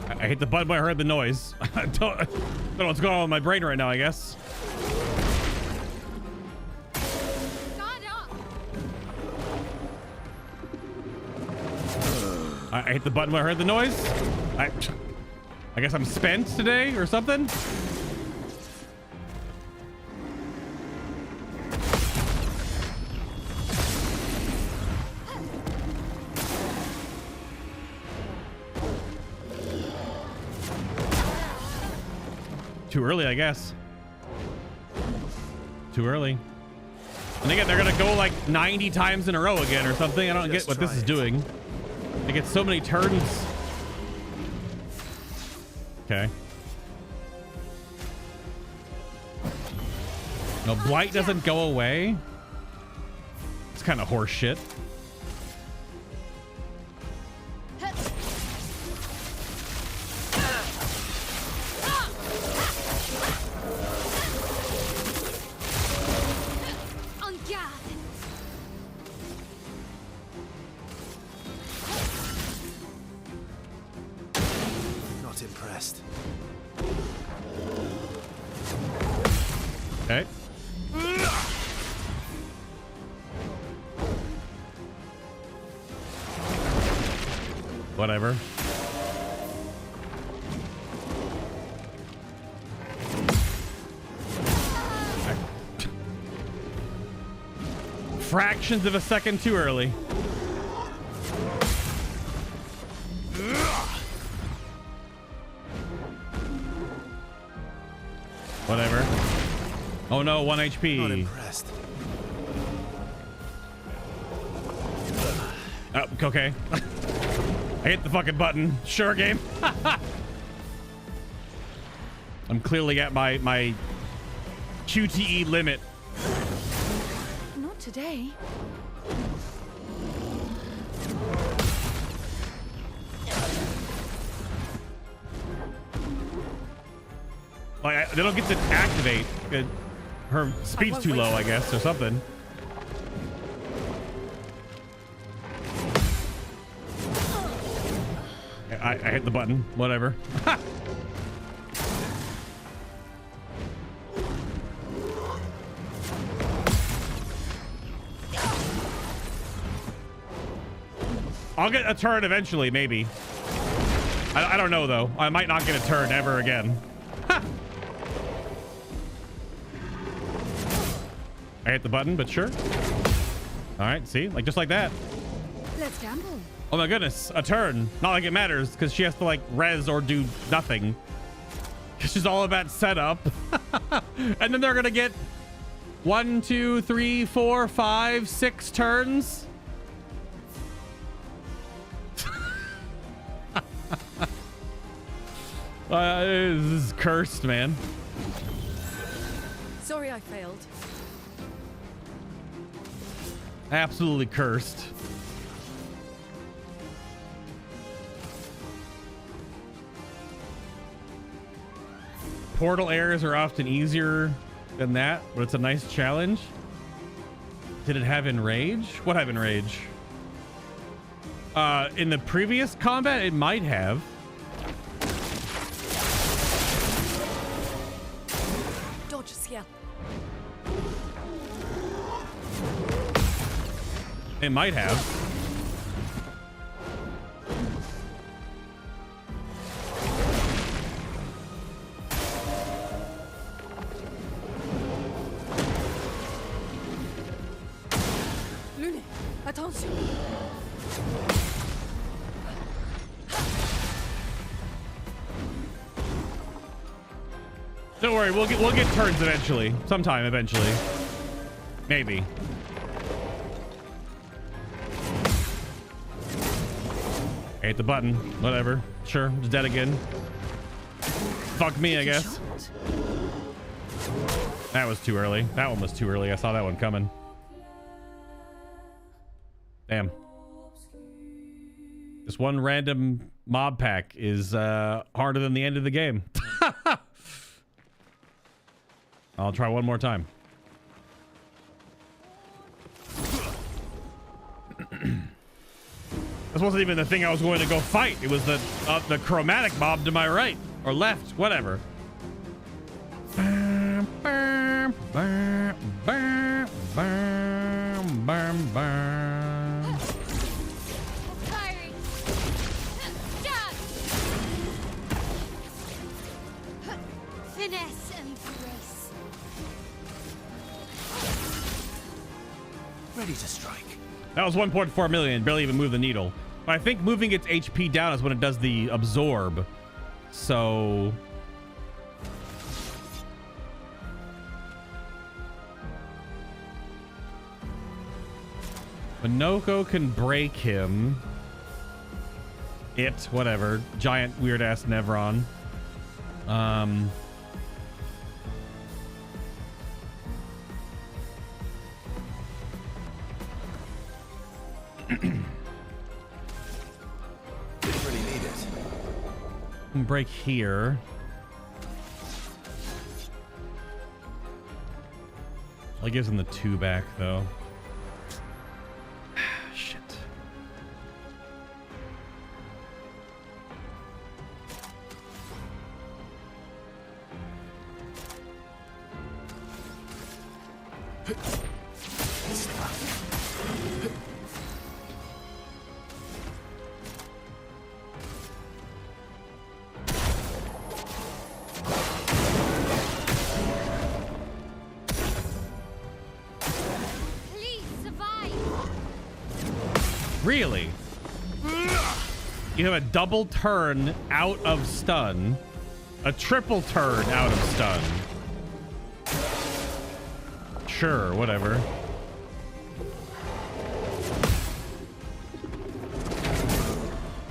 I hit the button when I heard the noise. I don't know what's going on with my brain right now, I guess. I hit the button when I heard the noise. I guess I'm spent today or something. Too early, I guess. Too early. And again, they're gonna go like 90 times in a row again or something. I don't get what this is doing. They get so many turns. Okay. No, blight doesn't go away. It's kind of horse shit. Impressed. Okay. Whatever. Fractions of a second too early. Whatever. Oh no, 1 HP. Not impressed. Oh, okay. I hit the fucking button. Sure, game. I'm clearly at my QTE limit. Not today. Like, they don't get to activate. Her speed's too low, I guess, or something. I hit the button. Whatever. I'll get a turn eventually, maybe. I don't know, though. I might not get a turn ever again. I hit the button, but sure. All right, see? Like, just like that. Let's gamble. Oh my goodness, a turn. Not like it matters, because she has to, like, res or do nothing. She's all about setup. And then they're gonna get 1, 2, 3, 4, 5, 6 turns. This is cursed, man. Sorry I failed. Absolutely cursed. Portal errors are often easier than that, but it's a nice challenge. Did it have enrage? What have enrage? In the previous combat, it might have. Dodge is here. It might have. Lune, attention. Don't worry, we'll get turns eventually. Sometime eventually. Maybe. I hit the button. Whatever. Sure, it's dead again. Fuck me, I guess. That was too early. That one was too early. I saw that one coming. Damn. This one random mob pack is harder than the end of the game. I'll try one more time. This wasn't even the thing I was going to go fight. It was the chromatic mob to my right or left, whatever. Bam, bam, bam, bam, bam, bam, bam. Firing. Jab. Finesse and grace. Ready to strike. That was 1.4 million. Barely even moved the needle. But I think moving its HP down is when it does the absorb. So... Minoko can break him. Whatever. Giant weird-ass Nevron. Didn't really need it. Break here. Well, it gives him the 2 back, though. Shit. Really? You have a double turn out of stun, a triple turn out of stun. Sure, whatever.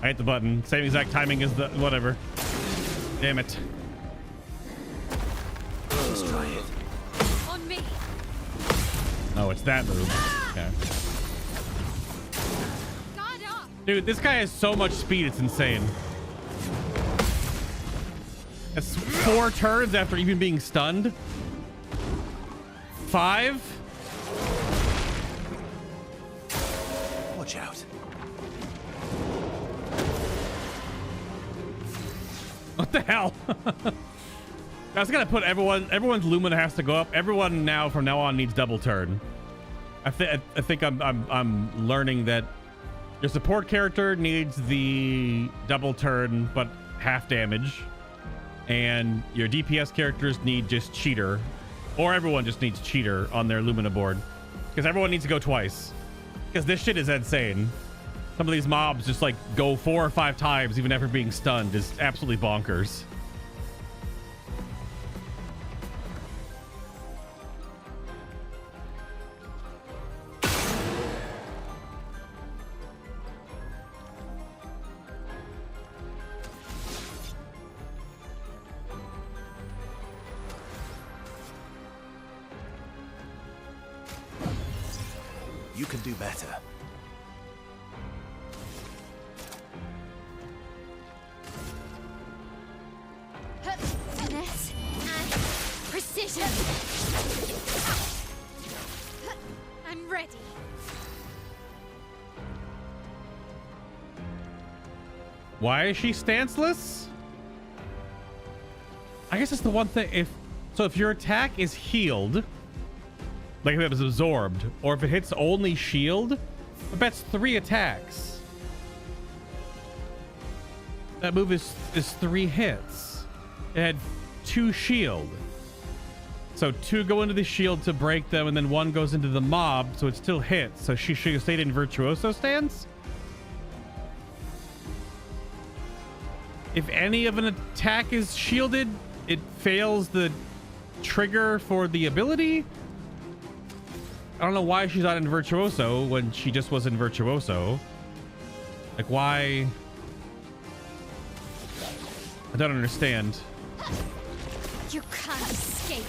I hit the button. Same exact timing as the whatever. Damn it. Let's try it. On me. Oh, it's that move. Okay. Dude, this guy has so much speed, it's insane. That's 4 turns after even being stunned. 5. Watch out. What the hell? I was gonna put everyone's Lumina has to go up. Everyone now from now on needs double turn. I think I'm learning that your support character needs the double turn, but half damage. And your DPS characters need just cheater. Or everyone just needs cheater on their Lumina board. Because everyone needs to go twice. Because this shit is insane. Some of these mobs just like go 4 or 5 times even after being stunned is absolutely bonkers. You can do better. Finesse and precision. I'm ready. Why is she stanceless? I guess it's the one thing. If your attack is healed, like if it was absorbed, or if it hits only shield, I bet it's 3 attacks. That move is 3 hits. It had 2 shield. So 2 go into the shield to break them, and then 1 goes into the mob, so it still hits. So she should have stayed in Virtuoso stance. If any of an attack is shielded, it fails the trigger for the ability. I don't know why she's not in Virtuoso when she just was in Virtuoso. Like, why? I don't understand. You can't escape.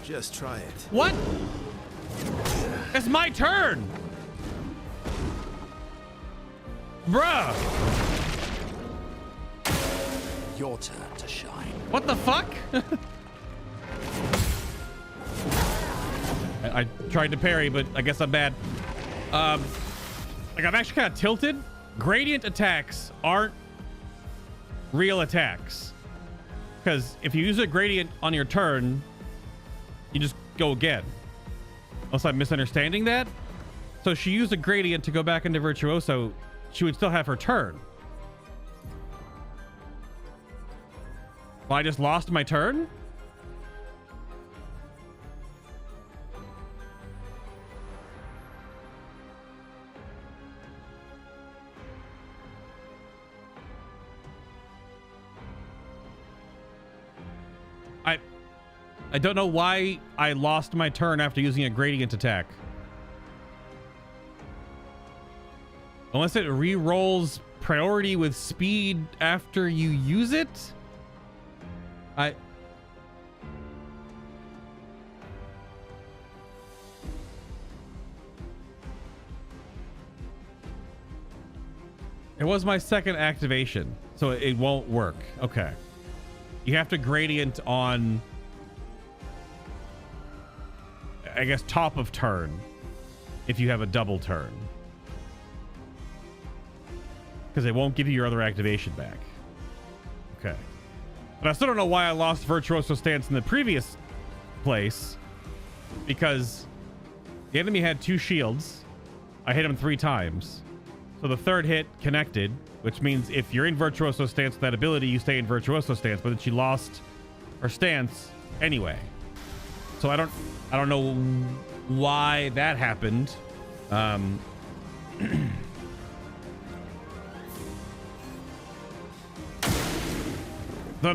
Just try it. What? It's my turn. Bruh. Your turn to shine. What the fuck? I tried to parry, but I guess I'm bad. Like, I'm actually kind of tilted. Gradient attacks aren't real attacks. Because if you use a gradient on your turn, you just go again. Unless I'm misunderstanding that. So she used a gradient to go back into Virtuoso. She would still have her turn. Well, I just lost my turn? I don't know why I lost my turn after using a gradient attack. Unless it re-rolls priority with speed after you use it? It was my second activation, so it won't work. Okay. You have to gradient on, I guess, top of turn if you have a double turn. Because it won't give you your other activation back. Okay. But I still don't know why I lost Virtuoso stance in the previous place. Because the enemy had 2 shields. I hit him 3 times. So the third hit connected, which means if you're in Virtuoso stance with that ability, you stay in Virtuoso stance. But then she lost her stance anyway. So I don't know why that happened. Don't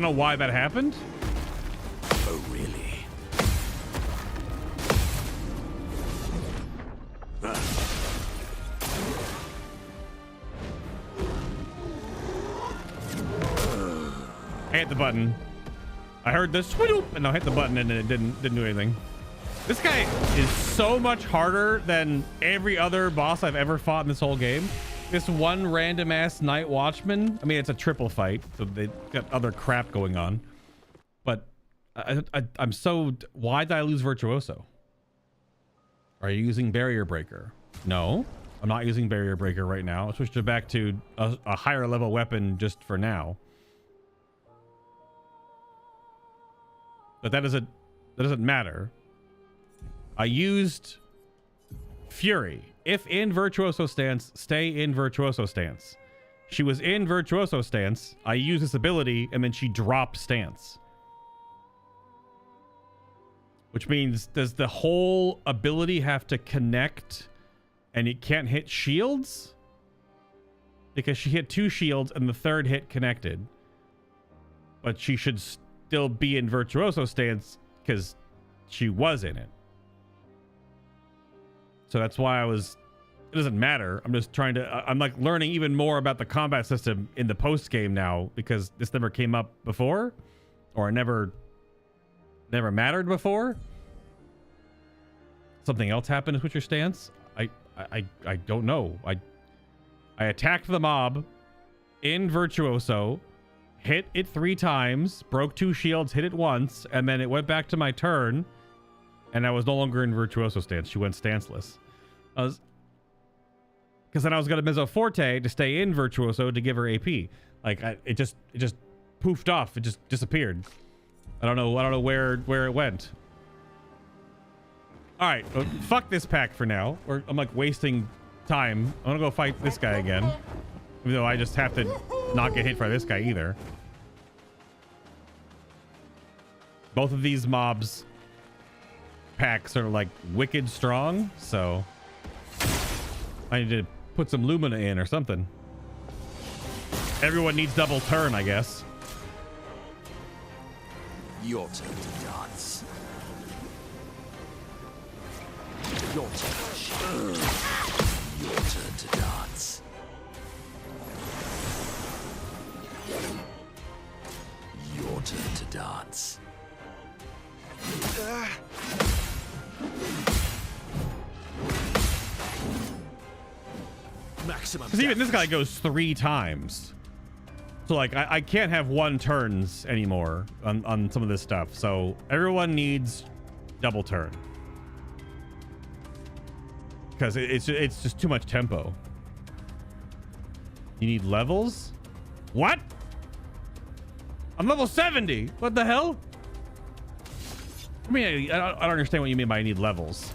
know why that happened. Oh, really? I hit the button. I heard this swoop, and I hit the button, and it didn't do anything. This guy is so much harder than every other boss I've ever fought in this whole game. This one random ass night watchman. I mean, it's a triple fight, so they got other crap going on. But I'm so. Why did I lose Virtuoso? Are you using Barrier Breaker? No, I'm not using Barrier Breaker right now. I switched it back to a higher level weapon just for now. But that doesn't matter. I used Fury. If in Virtuoso stance, stay in Virtuoso stance. She was in Virtuoso stance. I used this ability, and then she dropped stance. Which means, does the whole ability have to connect and it can't hit shields? Because she hit 2 shields and the third hit connected. But she should still be in Virtuoso stance because she was in it. So that's why it doesn't matter. I'm just trying to, I'm like learning even more about the combat system in the post game now because this never came up before, or I never never mattered before? Something else happened to switch your stance? I don't know. I attacked the mob in Virtuoso, hit it 3 times, broke 2 shields, hit it once, and then it went back to my turn, and I was no longer in Virtuoso stance. She went stanceless. Because then I was going to Mezzo Forte to stay in Virtuoso to give her AP. Like, it just poofed off. It just disappeared. I don't know where it went. All right, well, fuck this pack for now. I'm like wasting time. I'm gonna go fight this guy again, even though I just have to not get hit by this guy either. Both of these mobs packs are like wicked strong, so I need to put some Lumina in or something. Everyone needs double turn, I guess. Your turn to dance. Your turn to shoot. Your turn to dance. Your turn to dance. Maximum. Because even this guy goes 3 times. So like I can't have 1 turns anymore on some of this stuff. So everyone needs double turn. Because it's just too much tempo. You need levels? What? I'm level 70. What the hell? I mean, I don't understand what you mean by I need levels.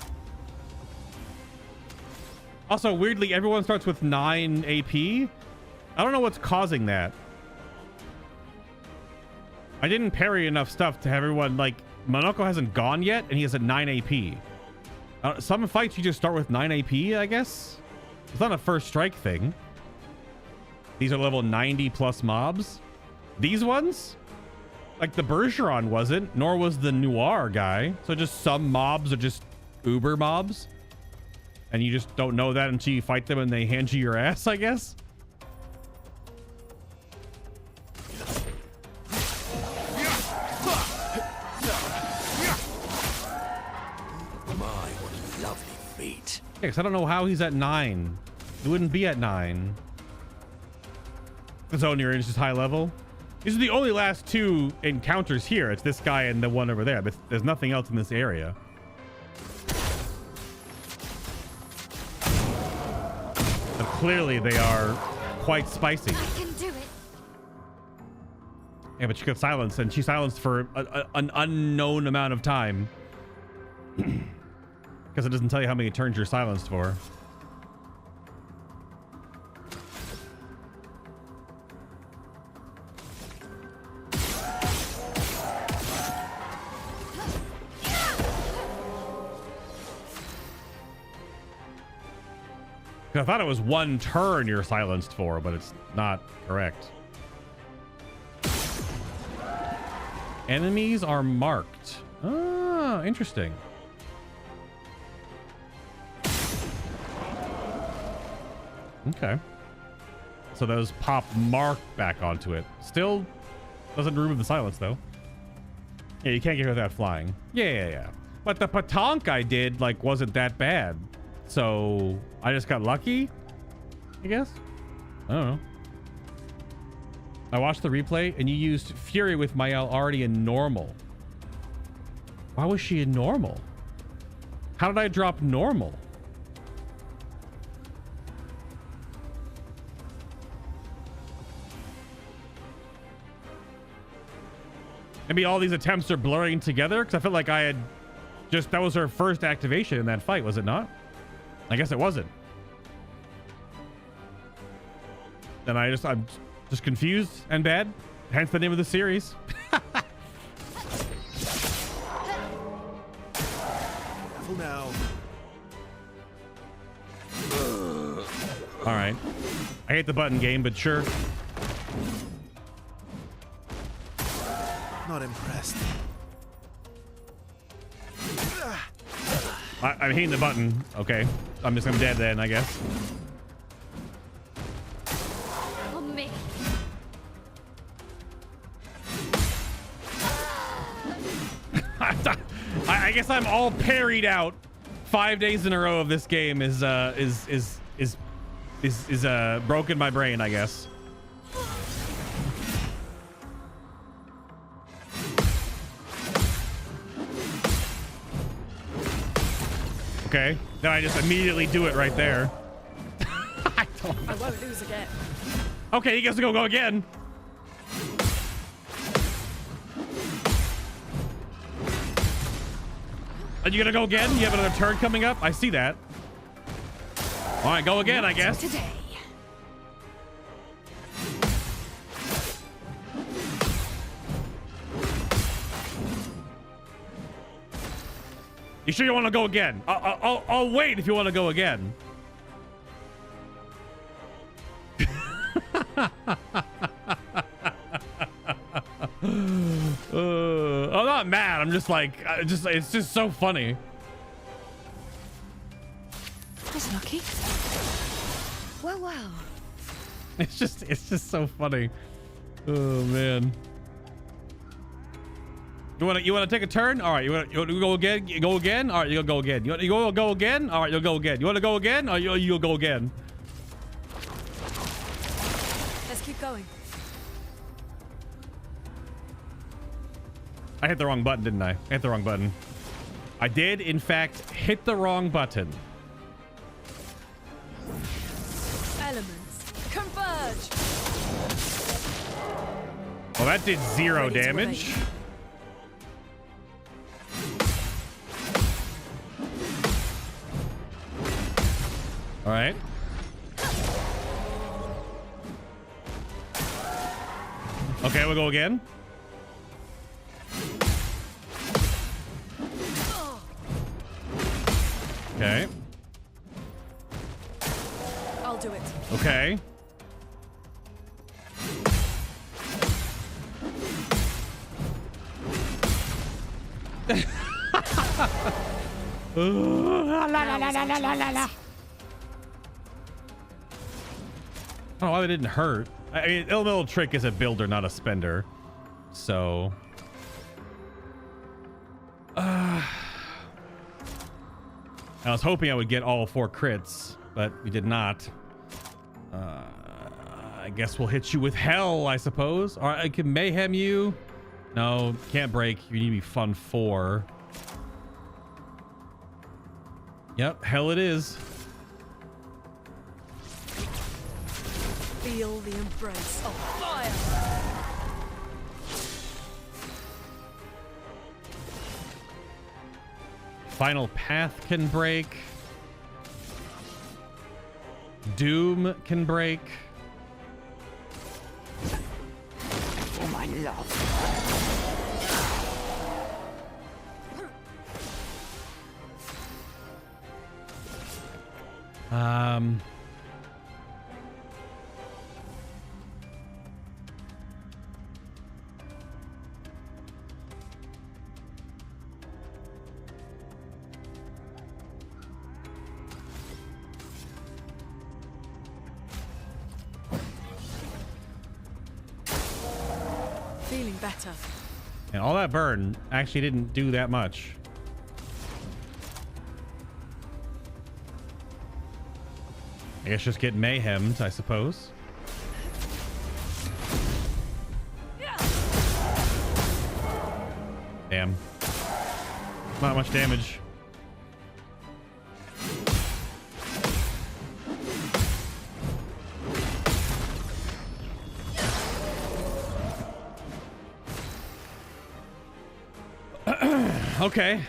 Also, weirdly, everyone starts with 9 AP. I don't know what's causing that. I didn't parry enough stuff to have everyone, like, Monoko hasn't gone yet, and he has a 9 AP. Some fights you just start with 9 AP, I guess? It's not a first strike thing. These are level 90 plus mobs. These ones? Like the Bergeron wasn't, nor was the Noir guy. So just some mobs are just uber mobs. And you just don't know that until you fight them and they hand you your ass, I guess. My, what a lovely feat. Yeah, because I don't know how he's at 9. He wouldn't be at 9. The zone you're in is just high level. These are the only last 2 encounters here. It's this guy and the one over there. But there's nothing else in this area. But clearly they are quite spicy. I can do it. Yeah, but she got silenced, and she silenced for an unknown amount of time. Because it doesn't tell you how many turns you're silenced for. I thought it was 1 turn you're silenced for, but it's not correct. Enemies are marked. Ah, interesting. Okay. So those pop mark back onto it. Still doesn't remove the silence, though. Yeah, you can't get without flying. Yeah. But the Patonk I did, like, wasn't that bad. So I just got lucky, I guess. I don't know. I watched the replay and you used Fury with Mael already in normal. Why was she in normal? How did I drop normal? Maybe all these attempts are blurring together because I felt like I had just, that was her first activation in that fight, was it not? I guess it wasn't. And I'm just confused and bad. Hence the name of the series. Careful now. All right. I hate the button game, but sure. Not impressed. I'm hitting the button. Okay. I'm dead then, I guess. On me. I guess I'm all parried out. 5 days in a row of this game is broken my brain, I guess. Okay, then I just immediately do it right there. I won't lose again. Okay, he gets to go again. Are you gonna go again? You have another turn coming up? I see that. All right, go again, I guess. Today. You sure you want to go again? I'll wait if you want to go again. I'm not mad. I'm just like, it's just so funny. That was lucky. Well, well. It's just so funny. Oh man. You wanna take a turn? All right. You want to go again? You go again? All right. You'll go again. You go again? All right. You'll go again. You want to go again? Or you'll go again? Let's keep going. I hit the wrong button, didn't I? I hit the wrong button. I did, in fact, hit the wrong button. Elements converge. Well, that did 0 Ready to damage. awake. All right. Okay, we'll go again. Okay. I'll do it. Okay. La, la, la, la, la, la, la, la. I don't know why they didn't hurt. I mean, Elemental Trick is a builder, not a spender. So. I was hoping I would get all 4 crits, but we did not. I guess we'll hit you with hell, I suppose. Or I can mayhem you. No, can't break. You need to be fun 4. Yep, hell it is. Feel the embrace of fire. Final Path can break. Doom can break. For my love. Feeling better. And all that burn actually didn't do that much. I guess just get mayhemmed, I suppose. Damn. Not much damage. Okay.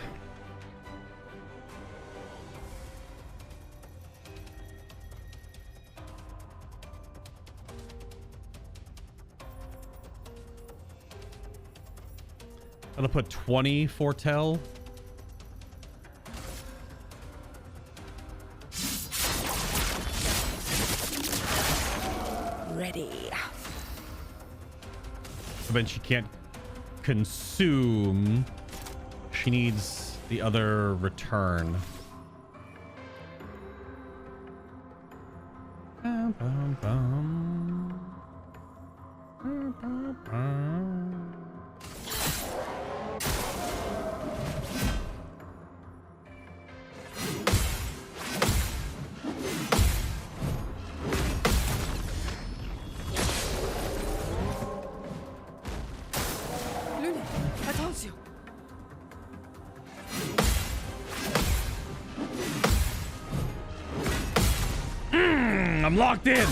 I'll put 20 foretell. Ready. But she can't consume. She needs the other return. Bum, bum, bum. Bum, bum, bum. Silenzio. I'm locked in.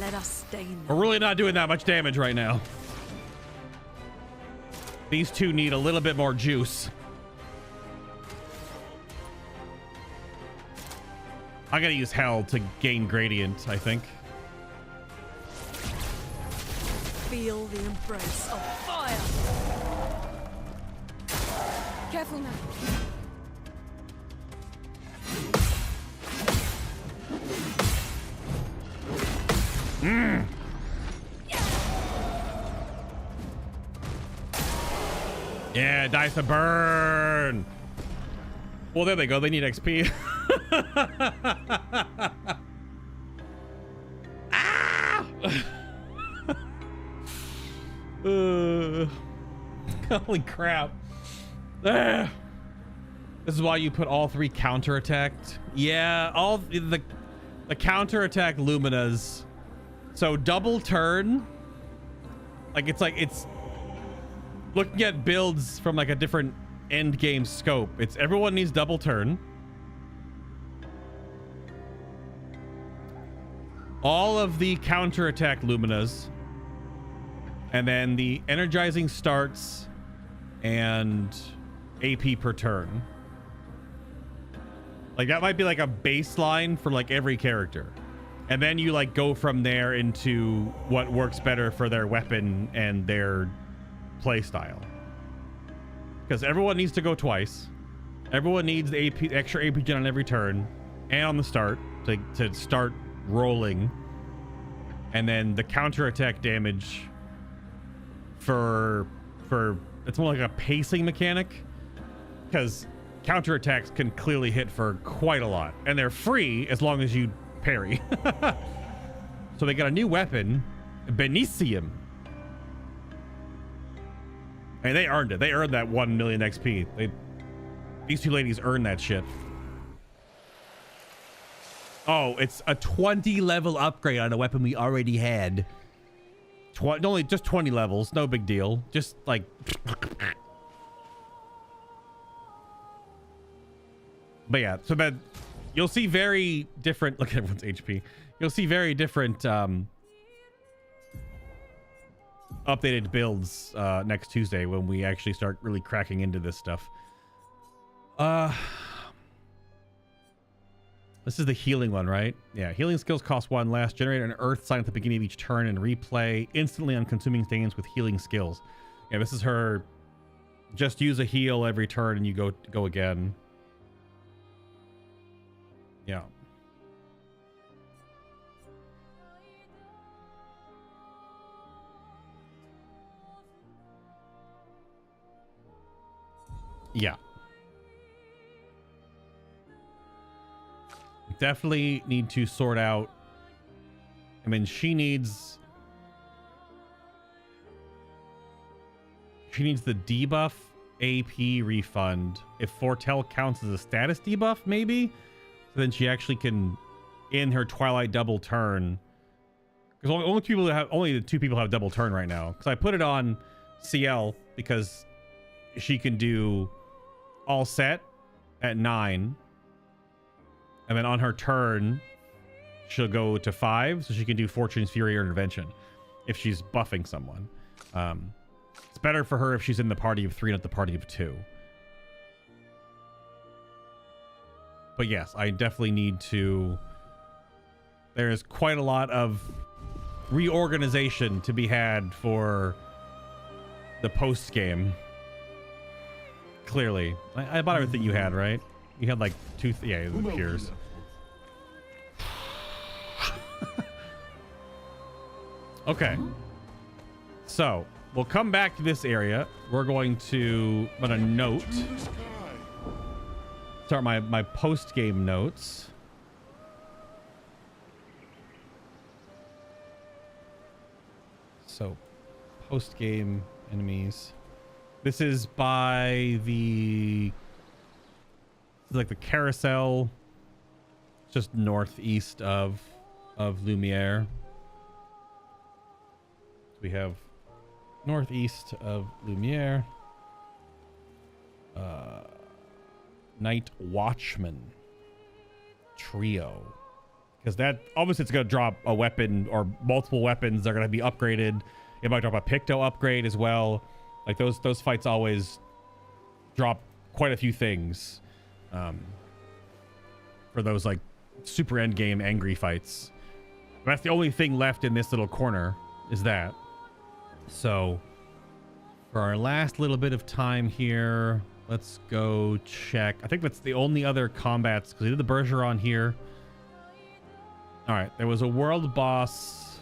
Let us stain We're really not doing that much damage right now. These two need a little bit more juice. I gotta use hell to gain gradient, I think. Feel the embrace of fire. Careful now. Yeah, dice to burn. Well, there they go. They need XP. Ah! Holy crap. This is why you put all three counterattacked. Yeah, all the counterattack Luminas. So double turn. It's looking at builds from like a different end game scope. It's everyone needs double turn. All of the counterattack Luminas. And then the energizing starts and AP per turn. Like that might be like a baseline for like every character. And then you like go from there into what works better for their weapon and their play style. Because everyone needs to go twice. Everyone needs AP, extra AP gen on every turn and on the start to start rolling. And then the counterattack damage for it's more like a pacing mechanic, because counterattacks can clearly hit for quite a lot and they're free as long as you parry. So they got a new weapon, Benicium, and they earned it. They earned that 1 million XP. These two ladies earned that shit. Oh, it's a 20 level upgrade on a weapon we already had. Only just 20 levels, no big deal. Just like but yeah, so that you'll see very different. Look at everyone's HP. You'll see very different updated builds next Tuesday when we actually start really cracking into this stuff. This is the healing one, right? Yeah, healing skills cost 1 less. Generate an earth sign at the beginning of each turn and replay instantly on consuming stains with healing skills. Yeah, this is her. Just use a heal every turn and you go again. Yeah. Yeah. Definitely need to sort out. I mean, she needs the debuff AP refund. If foretell counts as a status debuff, maybe, so then she actually can, in her Twilight double turn, because only the 2 people have double turn right now. Because I put it on CL because she can do all set at 9. And then on her turn, she'll go to 5, so she can do Fortune's Fury or Intervention if she's buffing someone. It's better for her if she's in the party of 3, not the party of 2. But yes, I definitely need to... There's quite a lot of reorganization to be had for the post-game. Clearly. I bought everything you had, right? You had like 2... Yeah, the peers. Okay. So, we'll come back to this area. We're going to... I'm going to note... Start my post-game notes. So, post-game enemies. This is by the... like the carousel, just northeast of Lumiere. We have northeast of Lumiere. Night Watchman trio, because that obviously it's going to drop a weapon or multiple weapons. They're going to be upgraded. It might drop a Picto upgrade as well. Like those fights always drop quite a few things for those like super end game angry fights. That's the only thing left in this little corner is that. So for our last little bit of time here, let's go check. I think that's the only other combats, because we did the Bergeron here. All right, there was a world boss.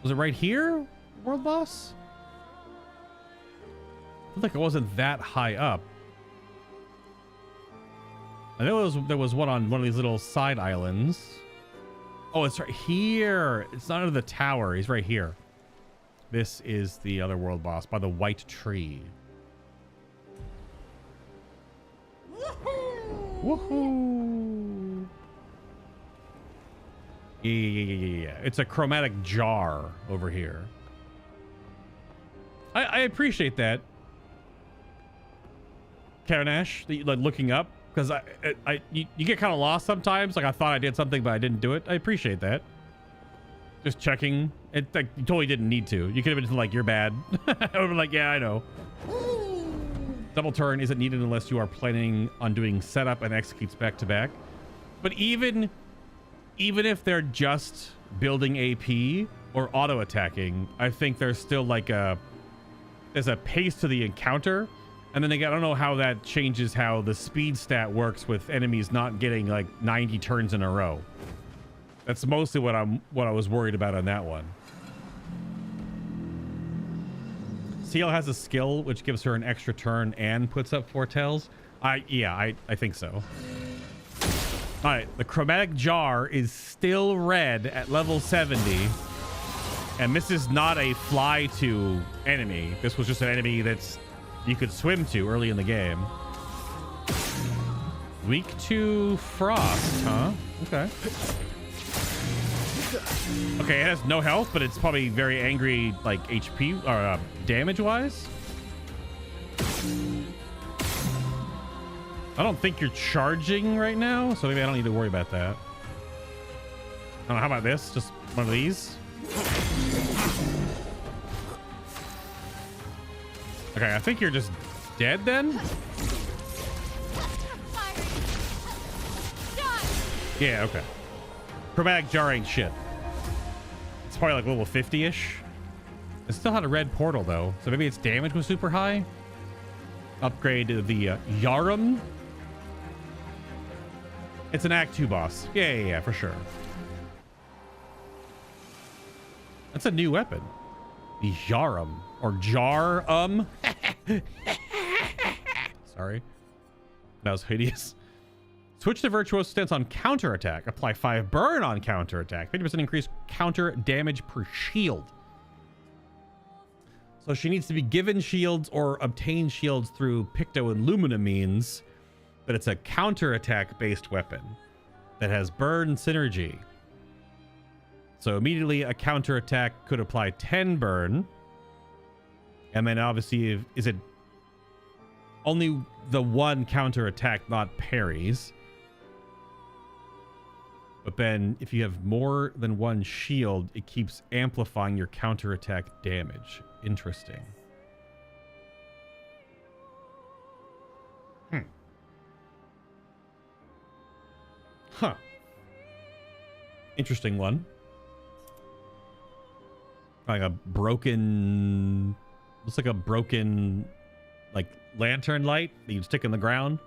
Was it right here? World boss? I feel like it wasn't that high up. I know there was one on one of these little side islands. Oh, it's right here. It's not under the tower. He's right here. This is the other world boss by the white tree. Woohoo! Woohoo! Yeah. It's a chromatic jar over here. I appreciate that, Karanash, like looking up. Because you get kind of lost sometimes. Like I thought I did something, but I didn't do it. I appreciate that. Just checking. It like you totally didn't need to. You could have been like, "You're bad." I would have been like, "Yeah, I know." Double turn isn't needed unless you are planning on doing setup and executes back to back. But even if they're just building AP or auto attacking, I think there's still like there's a pace to the encounter. And then I don't know how that changes how the speed stat works with enemies not getting like 90 turns in a row. That's mostly what I was worried about on that one. CL has a skill which gives her an extra turn and puts up foretells. I think so. All right, the chromatic jar is still red at level 70. And this is not a fly to enemy. This was just an enemy that's you could swim to early in the game. Weak to frost, huh? Okay. Okay, it has no health, but it's probably very angry, like HP or damage-wise. I don't think you're charging right now, so maybe I don't need to worry about that. I don't know, how about this? Just one of these? Okay, I think you're just dead then? Yeah, okay. Chromatic jar ain't shit. It's probably like level 50-ish. It still had a red portal though, so maybe its damage was super high. Upgrade to the Yarum. It's an Act 2 boss. Yeah, for sure. That's a new weapon. The Yarum. Or Jar Sorry. That was hideous. Switch to Virtuoso Stance on counterattack. Apply 5 burn on counterattack. 50% increase counter damage per shield. So she needs to be given shields or obtain shields through Picto and Lumina means, but it's a counterattack based weapon that has burn synergy. So immediately a counterattack could apply 10 burn. And then obviously, is it only the one counterattack, not parries? But then if you have more than one shield, it keeps amplifying your counterattack damage. Interesting. Huh. Interesting one. Like a broken... Looks like a broken, like, lantern light that you'd stick in the ground.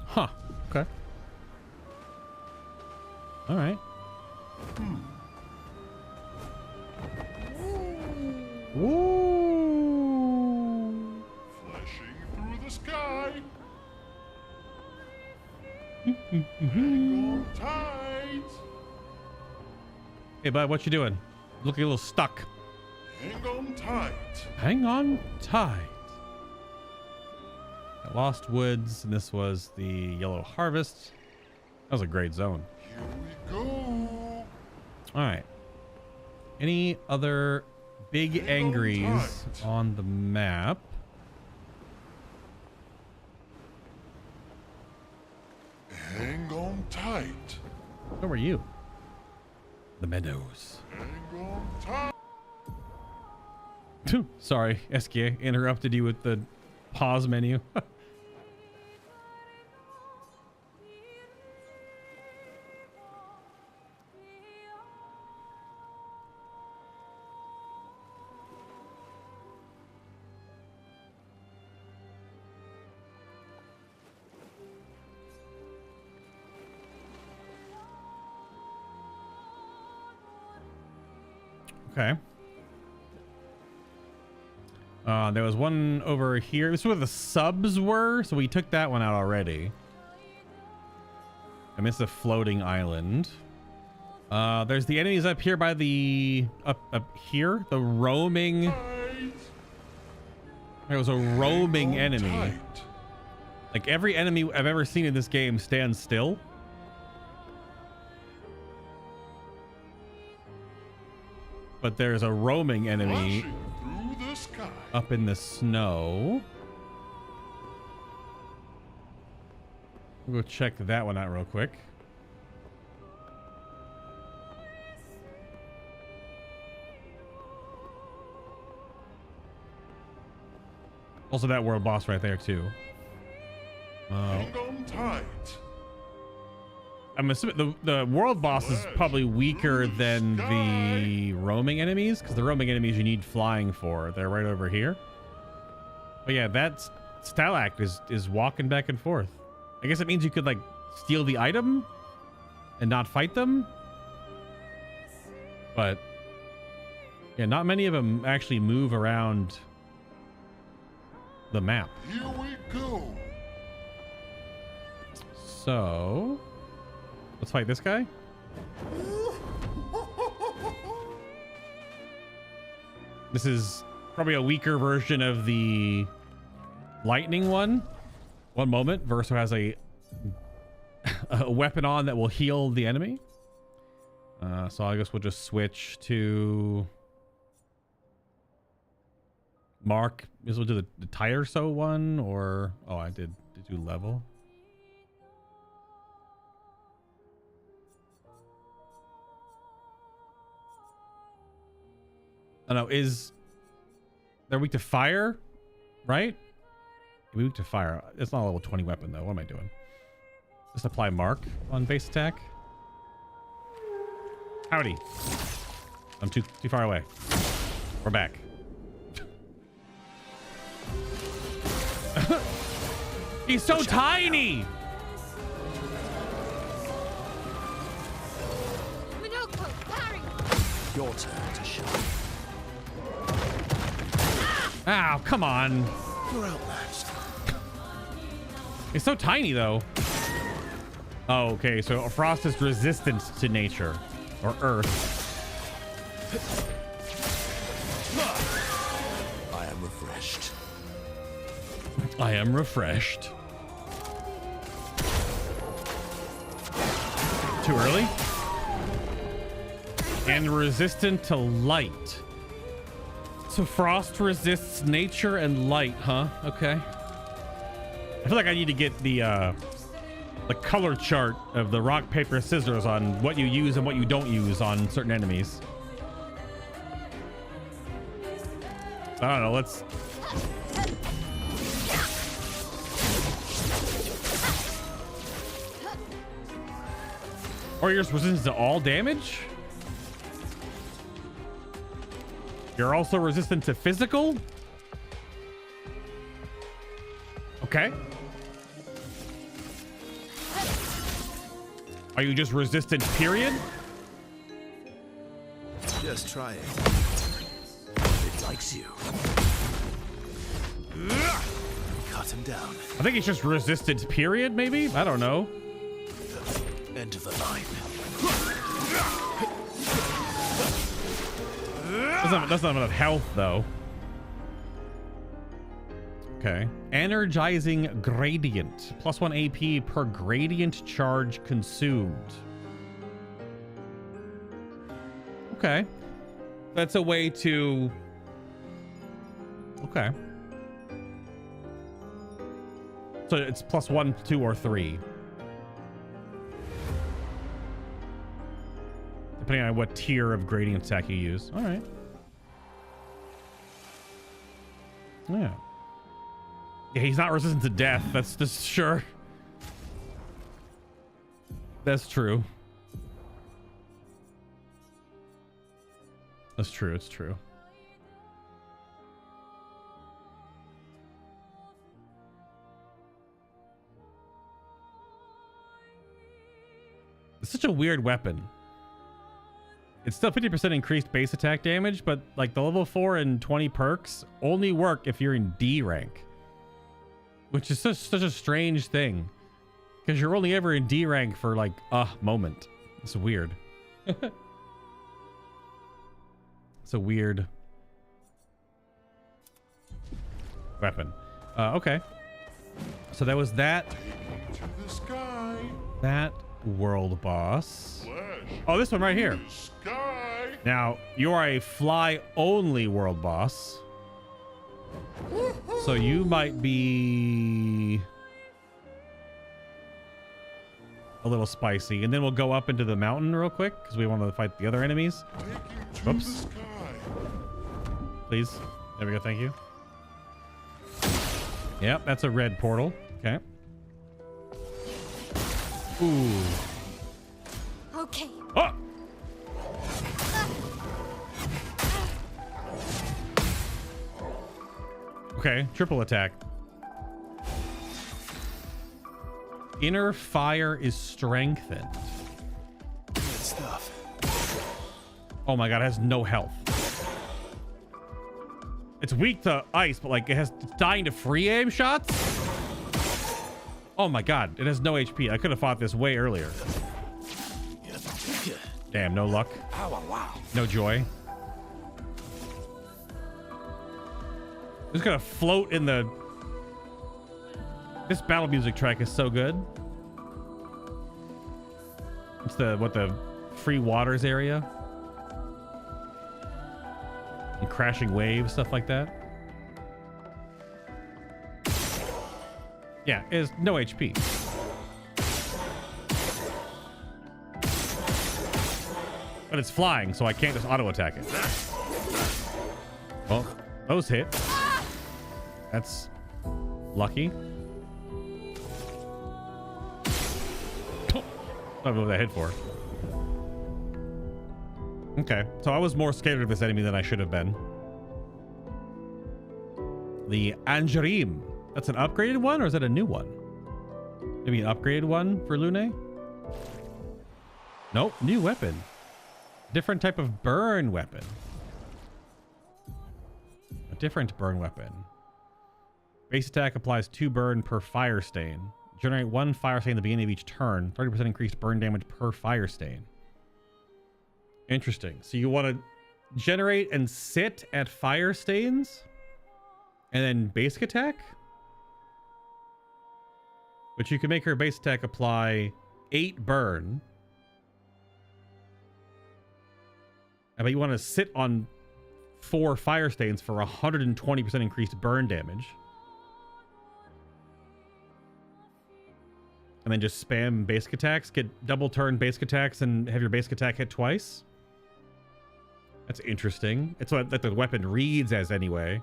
Huh. Okay. All right. Ooh. Flashing through the sky. Hang on tight. Hey, bud, what you doing? Looking a little stuck. Hang on tight. Hang on tight. Lost Woods, and this was the Yellow Harvest. That was a great zone. Here we go. All right. Any other big angries on the map? Hang on tight. Where were you? The meadows. Hang on tight. Sorry, SK interrupted you with the pause menu. Okay. There was one over here. This is where the subs were, so we took that one out already. I missed a floating island. There's the enemies up here by the up here. The roaming. There was a roaming enemy. Like every enemy I've ever seen in this game stands still. But there's a roaming enemy up in the snow. We'll go check that one out real quick. Also that world boss right there too. Hang on tight. I'm assuming the world boss is probably weaker than the roaming enemies, because the roaming enemies you need flying for. They're right over here. But yeah, that Stalak is walking back and forth. I guess it means you could like steal the item and not fight them. But yeah, not many of them actually move around the map. Here we go. So let's fight this guy. This is probably a weaker version of the lightning one. One moment, Verso has a weapon on that will heal the enemy. So I guess we'll just switch to Mark. This will do the tire so one, or oh, I did do level. I don't know, is they're weak to fire, right? Weak to fire. It's not a level 20 weapon though. What am I doing? Just apply mark on base attack. Howdy. I'm too far away. We're back. He's so tiny. Your turn to shine. Ow, come on. You're outmatched. It's so tiny though. Oh, okay. So frost is resistant to nature or earth. I am refreshed. I am refreshed. Too early? And resistant to light. So frost resists nature and light, huh? Okay. I feel like I need to get the color chart of the rock, paper, scissors on what you use and what you don't use on certain enemies. I don't know, let's... Or you're resistant to all damage? You're also resistant to physical? Okay. Are you just resistant, period? Just try it. It likes you. Cut him down. I think it's just resistant, period, maybe? I don't know. End of the line. That's not enough health, though. Okay. Energizing gradient. +1 AP per gradient charge consumed. Okay. That's a way to... Okay. So it's +1, 2, or 3. Depending on what tier of gradient attack you use. All right. Yeah. Yeah, he's not resistant to death. That's just sure. That's true. That's true. It's true. It's such a weird weapon. It's still 50% increased base attack damage, but like the level 4 and 20 perks only work if you're in D rank. Which is such a strange thing. Because you're only ever in D rank for like a moment. It's weird. It's a weird weapon. Okay. So that was that. To the sky. That world boss. Flash. Oh, this one right here. Sky. Now, you are a fly only world boss. So you might be a little spicy. And then we'll go up into the mountain real quick because we want to fight the other enemies. Whoops. Please. There we go. Thank you. Yep, that's a red portal. Okay. Ooh. Okay. Oh! Okay, triple attack. Inner fire is strengthened. Good stuff. Oh my god, it has no health. It's weak to ice, but like it's dying to free aim shots? Oh my god, it has no HP. I could have fought this way earlier. Damn, no luck. No joy. Just gonna float in the... This battle music track is so good. It's the free waters area. And crashing waves, stuff like that. Yeah, it has no HP. But it's flying, so I can't just auto attack it. Well, those hit. That's lucky. I don't know what that hit for. Okay, so I was more scared of this enemy than I should have been. The Angerim. That's an upgraded one, or is that a new one? Maybe an upgraded one for Lune? Nope, new weapon. Different type of burn weapon. A different burn weapon. Base attack applies 2 burn per fire stain. Generate 1 fire stain at the beginning of each turn. 30% increased burn damage per fire stain. Interesting. So you want to generate and sit at fire stains? And then basic attack? But you can make her base attack apply 8 burn. But you want to sit on 4 fire stains for 120% increased burn damage. And then just spam basic attacks, get double turn basic attacks, and have your basic attack hit twice. That's interesting. It's what that the weapon reads as anyway.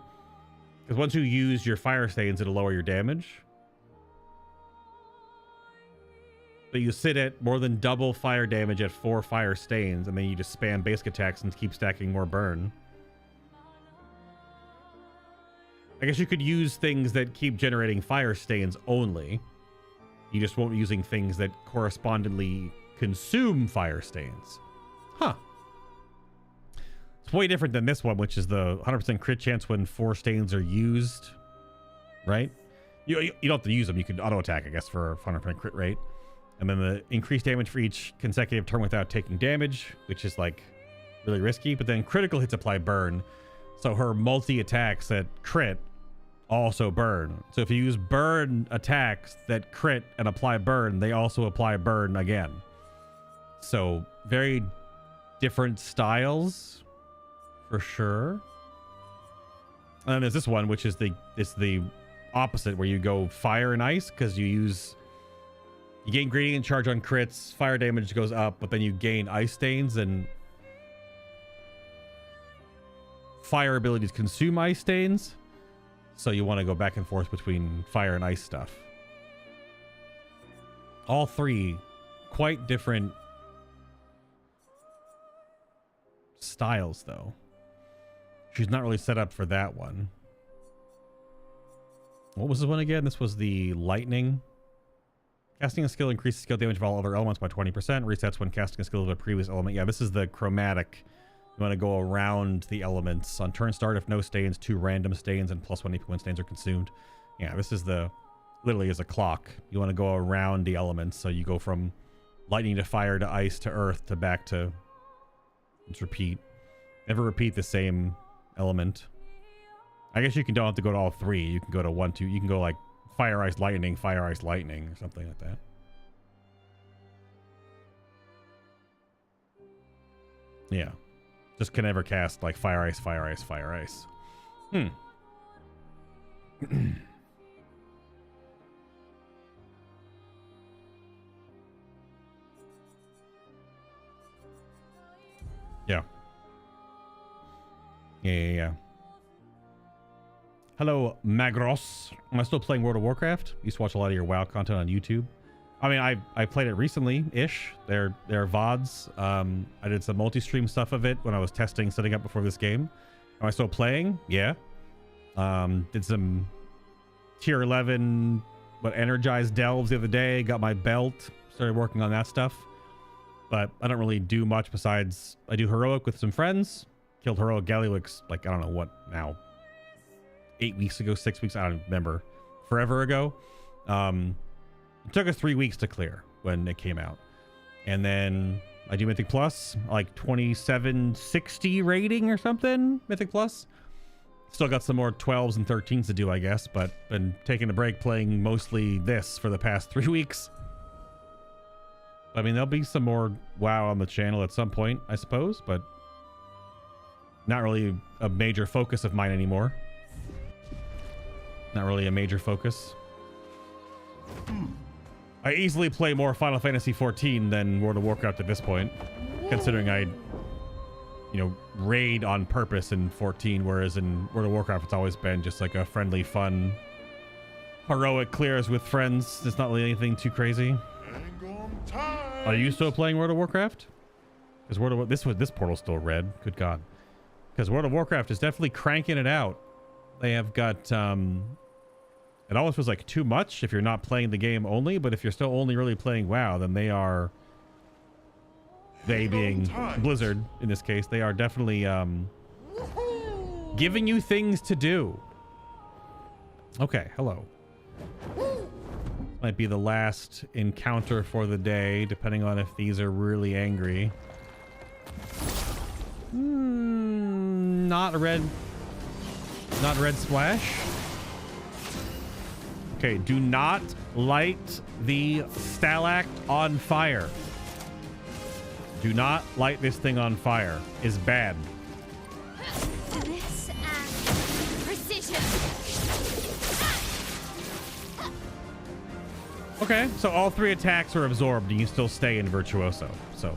Because once you use your fire stains, it'll lower your damage. But you sit at more than double fire damage at 4 fire stains, and then you just spam basic attacks and keep stacking more burn. I guess you could use things that keep generating fire stains only. You just won't be using things that correspondingly consume fire stains. Huh. It's way different than this one, which is the 100% crit chance when 4 stains are used. Right? You don't have to use them. You can auto attack, I guess, for a 100% crit rate. And then the increased damage for each consecutive turn without taking damage, which is like really risky. But then critical hits apply burn. So her multi-attacks that crit also burn. So if you use burn attacks that crit and apply burn, they also apply burn again. So very different styles for sure. And then there's this one, which is the opposite, where you go fire and ice, because you gain gradient charge on crits, fire damage goes up, but then you gain ice stains, and fire abilities consume ice stains. So you want to go back and forth between fire and ice stuff. All three quite different styles, though. She's not really set up for that one. What was this one again? This was the lightning. Casting a skill increases skill damage of all other elements by 20%. Resets when casting a skill of a previous element. Yeah, this is the chromatic. You want to go around the elements. On turn start, if no stains, 2 random stains and +1 AP when stains are consumed. Yeah, this is literally is a clock. You want to go around the elements. So you go from lightning to fire to ice to earth to back to... Just repeat. Never repeat the same element. I guess don't have to go to all 3. You can go to 1, 2. You can go like fire, ice, lightning, or something like that. Yeah. Just can never cast like fire, ice. Yeah. Hello, Magros. Am I still playing World of Warcraft? Used to watch a lot of your WoW content on YouTube. I mean, I played it recently-ish. They're VODs. I did some multi-stream stuff of it when I was setting up before this game. Am I still playing? Yeah. Did some tier 11, energized delves the other day. Got my belt. Started working on that stuff. But I don't really do much besides I do heroic with some friends. Killed heroic Gallywix, like, I don't know what now. 8 weeks ago, 6 weeks, I don't remember. Forever ago. It took us 3 weeks to clear when it came out. And then I do Mythic Plus, like 2760 rating or something, Mythic Plus. Still got some more 12s and 13s to do, I guess, but been taking a break playing mostly this for the past 3 weeks. I mean, there'll be some more WoW on the channel at some point, I suppose, but not really a major focus of mine anymore. Not really a major focus. I easily play more Final Fantasy XIV than World of Warcraft at this point, considering I, raid on purpose in 14, whereas in World of Warcraft it's always been just like a friendly, fun, heroic clears with friends. It's not really anything too crazy. Are you still playing World of Warcraft? Because this portal's still red. Good God. Because World of Warcraft is definitely cranking it out. They have got it almost feels like too much if you're not playing the game only, but if you're still only really playing WoW, then they being Blizzard in this case, they are definitely giving you things to do. Okay, hello. Might be the last encounter for the day, depending on if these are really angry. Not a red splash. Okay, do not light the Stalact on fire. Do not light this thing on fire. It's bad. This and precision. Okay, so all 3 attacks are absorbed and you still stay in Virtuoso. So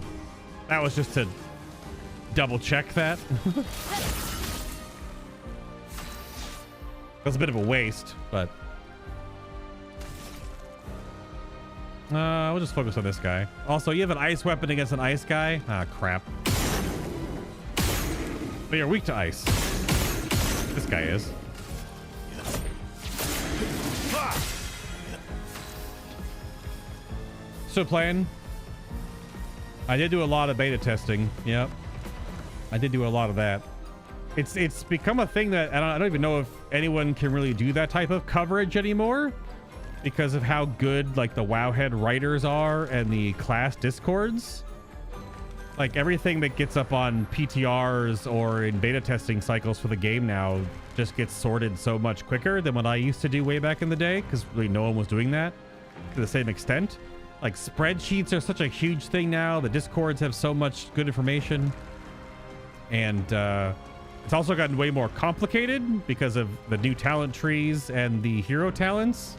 that was just to double check that. That's a bit of a waste, but we'll just focus on this guy. Also, you have an ice weapon against an ice guy? Ah, crap. But you're weak to ice. This guy is. Still playing. I did do a lot of beta testing. Yep. I did do a lot of that. It's become a thing that I don't even know if anyone can really do that type of coverage anymore, because of how good like the Wowhead writers are and the class discords. like everything that gets up on PTRs or in beta testing cycles for the game now just gets sorted so much quicker than what I used to do way back in the day, because really no one was doing that to the same extent. Like spreadsheets are such a huge thing now. The Discords have so much good information, and it's also gotten way more complicated because of the new talent trees and the hero talents.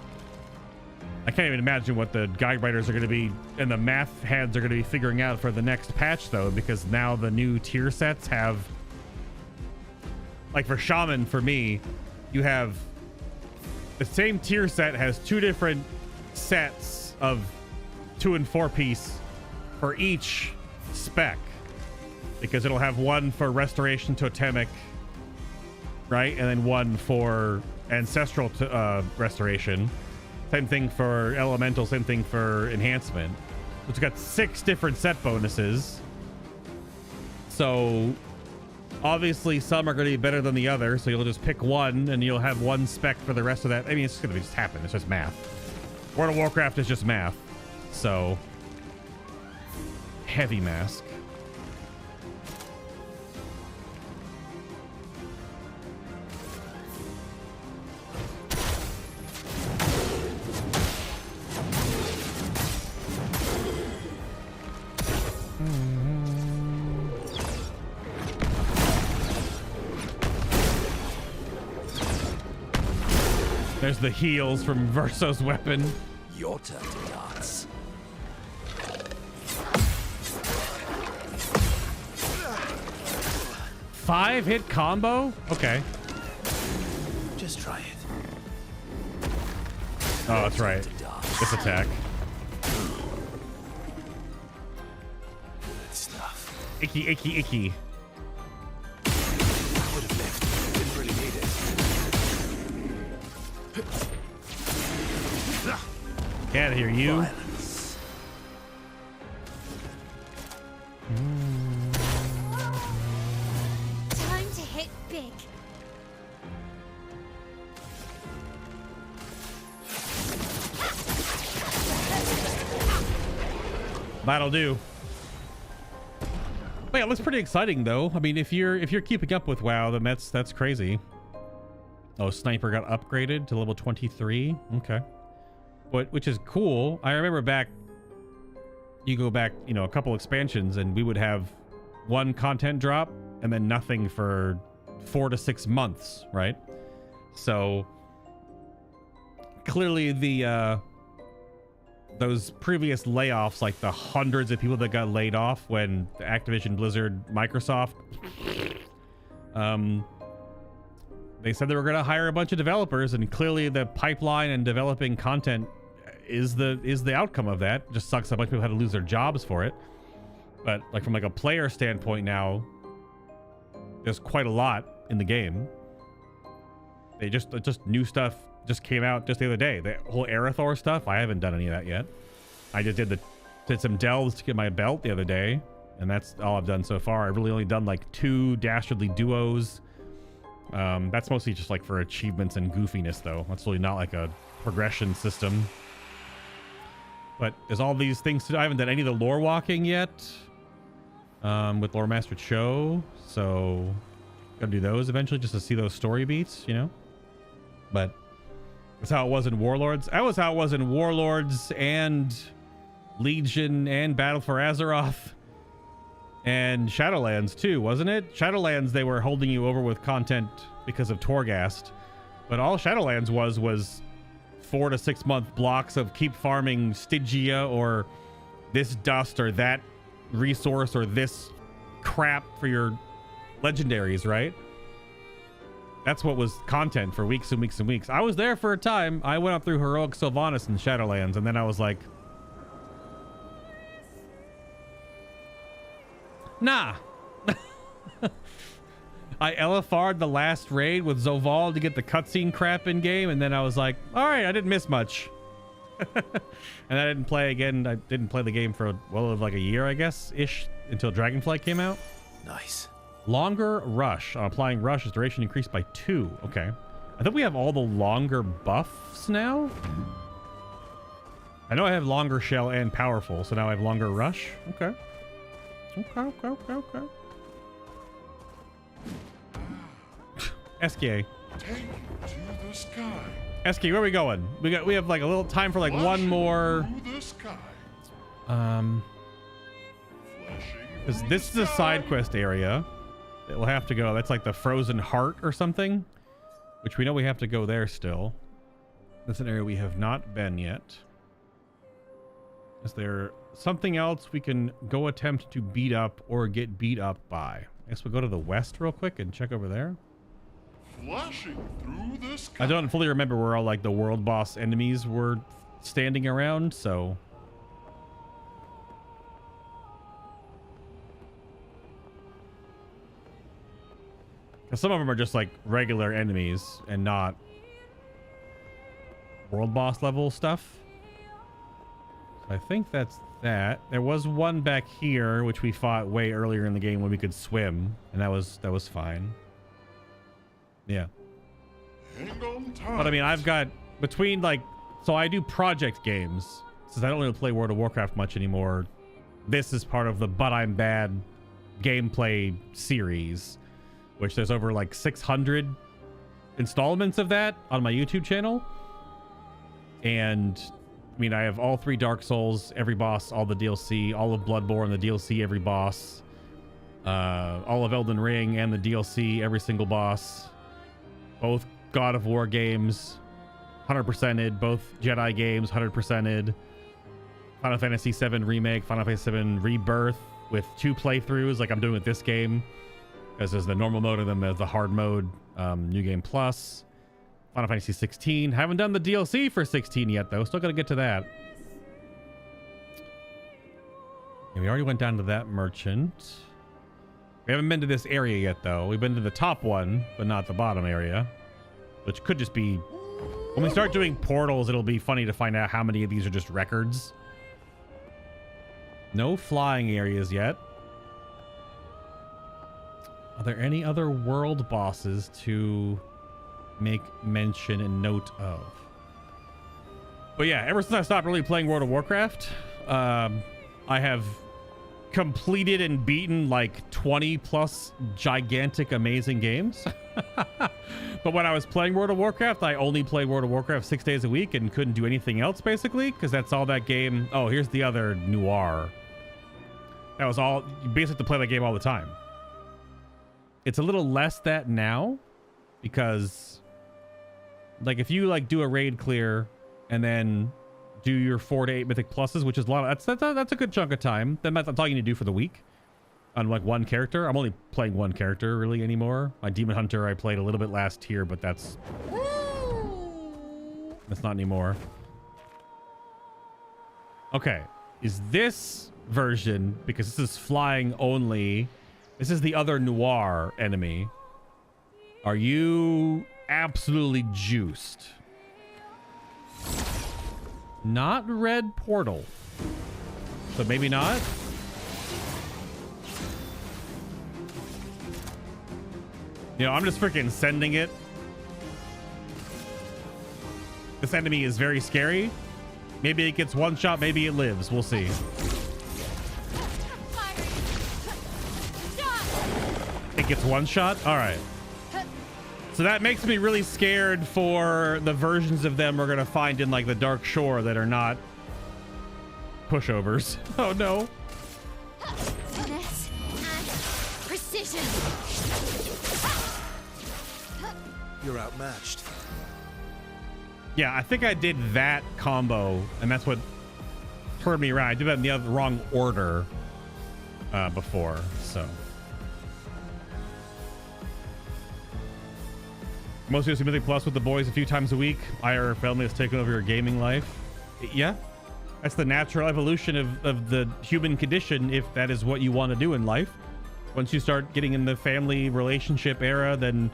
I can't even imagine what the guide writers are going to be and the math heads are going to be figuring out for the next patch, though, because now the new tier sets have, like for Shaman, for me, you have the same tier set has 2 different sets of 2 and 4 piece for each spec, because it'll have one for restoration totemic, right, and then one for ancestral restoration. Same thing for elemental, same thing for enhancement. It's got 6 different set bonuses. So obviously some are going to be better than the other, so you'll just pick one and you'll have one spec for the rest of that. I mean, it's going to just happen. It's just math. World of Warcraft is just math. So heavy mask. There's the heals from Verso's weapon. Your turn to dance. Five-hit combo? Okay. Just try it. Oh, that's right. This attack. Good stuff. Icky, icky, icky. I would have left. Didn't really need it. Get out of here, you. Violence. Time to hit big. That'll do. Well, yeah, it looks pretty exciting though. I mean, if you're keeping up with WoW, then that's crazy. Oh, Sniper got upgraded to level 23. Okay. Which is cool. I remember back, you go back, you know, a couple expansions and we would have one content drop and then nothing for 4 to 6 months, right? So clearly the those previous layoffs, like the hundreds of people that got laid off when Activision, Blizzard, Microsoft, they said they were going to hire a bunch of developers, and clearly the pipeline and developing content is the outcome of that. Just sucks a bunch of people had to lose their jobs for it. But like from like a player standpoint now, there's quite a lot in the game. They just new stuff just came out just the other day. The whole Arathor stuff, I haven't done any of that yet. I just did some delves to get my belt the other day, and that's all I've done so far. I've really only done like 2 Dastardly Duos. That's mostly just like for achievements and goofiness though. That's really not like a progression system. But there's all these things to do. I haven't done any of the lore walking yet with Lore Master Cho, so gotta do those eventually just to see those story beats, you know. But that's how it was in Warlords. That was how it was in Warlords and Legion and Battle for Azeroth and Shadowlands too, wasn't it? Shadowlands, they were holding you over with content because of Torghast, but all Shadowlands was 4 to 6 month blocks of keep farming Stygia or this dust or that resource or this crap for your legendaries, right? That's what was content for weeks and weeks and weeks. I was there for a time. I went up through Heroic Sylvanas and Shadowlands, and then I was like, nah. I LFR'd the last raid with Zoval to get the cutscene crap in game, and then I was like, all right, I didn't miss much. And I didn't play again. I didn't play the game for well like a year, I guess, ish, until Dragonflight came out. Nice. Longer rush. Applying rush is duration increased by 2. Okay. I think we have all the longer buffs now. I know I have longer shell and powerful, so now I have longer rush. Okay. Okay. SK. Take you to the sky. SK, where are we going? We have like a little time for like one more. Through the sky. Because this is a side quest area that we'll have to go. That's like the Frozen Heart or something, which we know we have to go there still. That's an area we have not been yet. Is there something else we can go attempt to beat up or get beat up by? I guess we'll go to the west real quick and check over there. Flashing through the sky. I don't fully remember where all like the world boss enemies were standing around, so. Some of them are just like regular enemies and not world boss level stuff. So I think that's that. There was one back here which we fought way earlier in the game when we could swim, and that was fine. Yeah. But I mean, I've got between like, so I do project games since I don't really play World of Warcraft much anymore. This is part of the But I'm Bad gameplay series, which there's over like 600 installments of that on my YouTube channel. And I mean, I have all 3 Dark Souls, every boss, all the DLC, all of Bloodborne, the DLC, every boss, all of Elden Ring and the DLC, every single boss, both God of War games, 100%ed, both Jedi games, 100%ed, Final Fantasy VII Remake, Final Fantasy VII Rebirth with 2 playthroughs like I'm doing with this game. Because there's the normal mode and then there's the hard mode, New Game Plus, Final Fantasy 16. Haven't done the DLC for 16 yet, though. Still got to get to that. And we already went down to that merchant. We haven't been to this area yet, though. We've been to the top one, but not the bottom area. Which could just be... When we start doing portals, it'll be funny to find out how many of these are just records. No flying areas yet. Are there any other world bosses to make mention and note of? But yeah, ever since I stopped really playing World of Warcraft, I have completed and beaten like 20 plus gigantic amazing games. But when I was playing World of Warcraft, I only played World of Warcraft 6 days a week and couldn't do anything else basically, because that's all that game. Oh, here's the other Noir. That was all. You basically have to play that game all the time. It's a little less that now, because like if you like do a raid clear and then do your 4 to 8 mythic pluses, which is a lot of, that's a good chunk of time. Then that's all you need to do for the week on like one character. I'm only playing one character really anymore. My Demon Hunter I played a little bit last tier, but that's not anymore. Okay, is this version, because this is flying only, this is the other Noir enemy. Are you absolutely juiced? Not red portal. So maybe not. You know, I'm just freaking sending it. This enemy is very scary. Maybe it gets one shot, maybe it lives. We'll see. It gets one shot? All right. So that makes me really scared for the versions of them we're going to find in like the Dark Shore that are not pushovers. Oh no. Finesse and precision. You're outmatched. Yeah, I think I did that combo, and that's what turned me around. I did that in the wrong order before, so. Most of you see Mythic Plus with the boys a few times a week. IR family has taken over your gaming life. Yeah, that's the natural evolution of the human condition, if that is what you want to do in life. Once you start getting in the family relationship era, then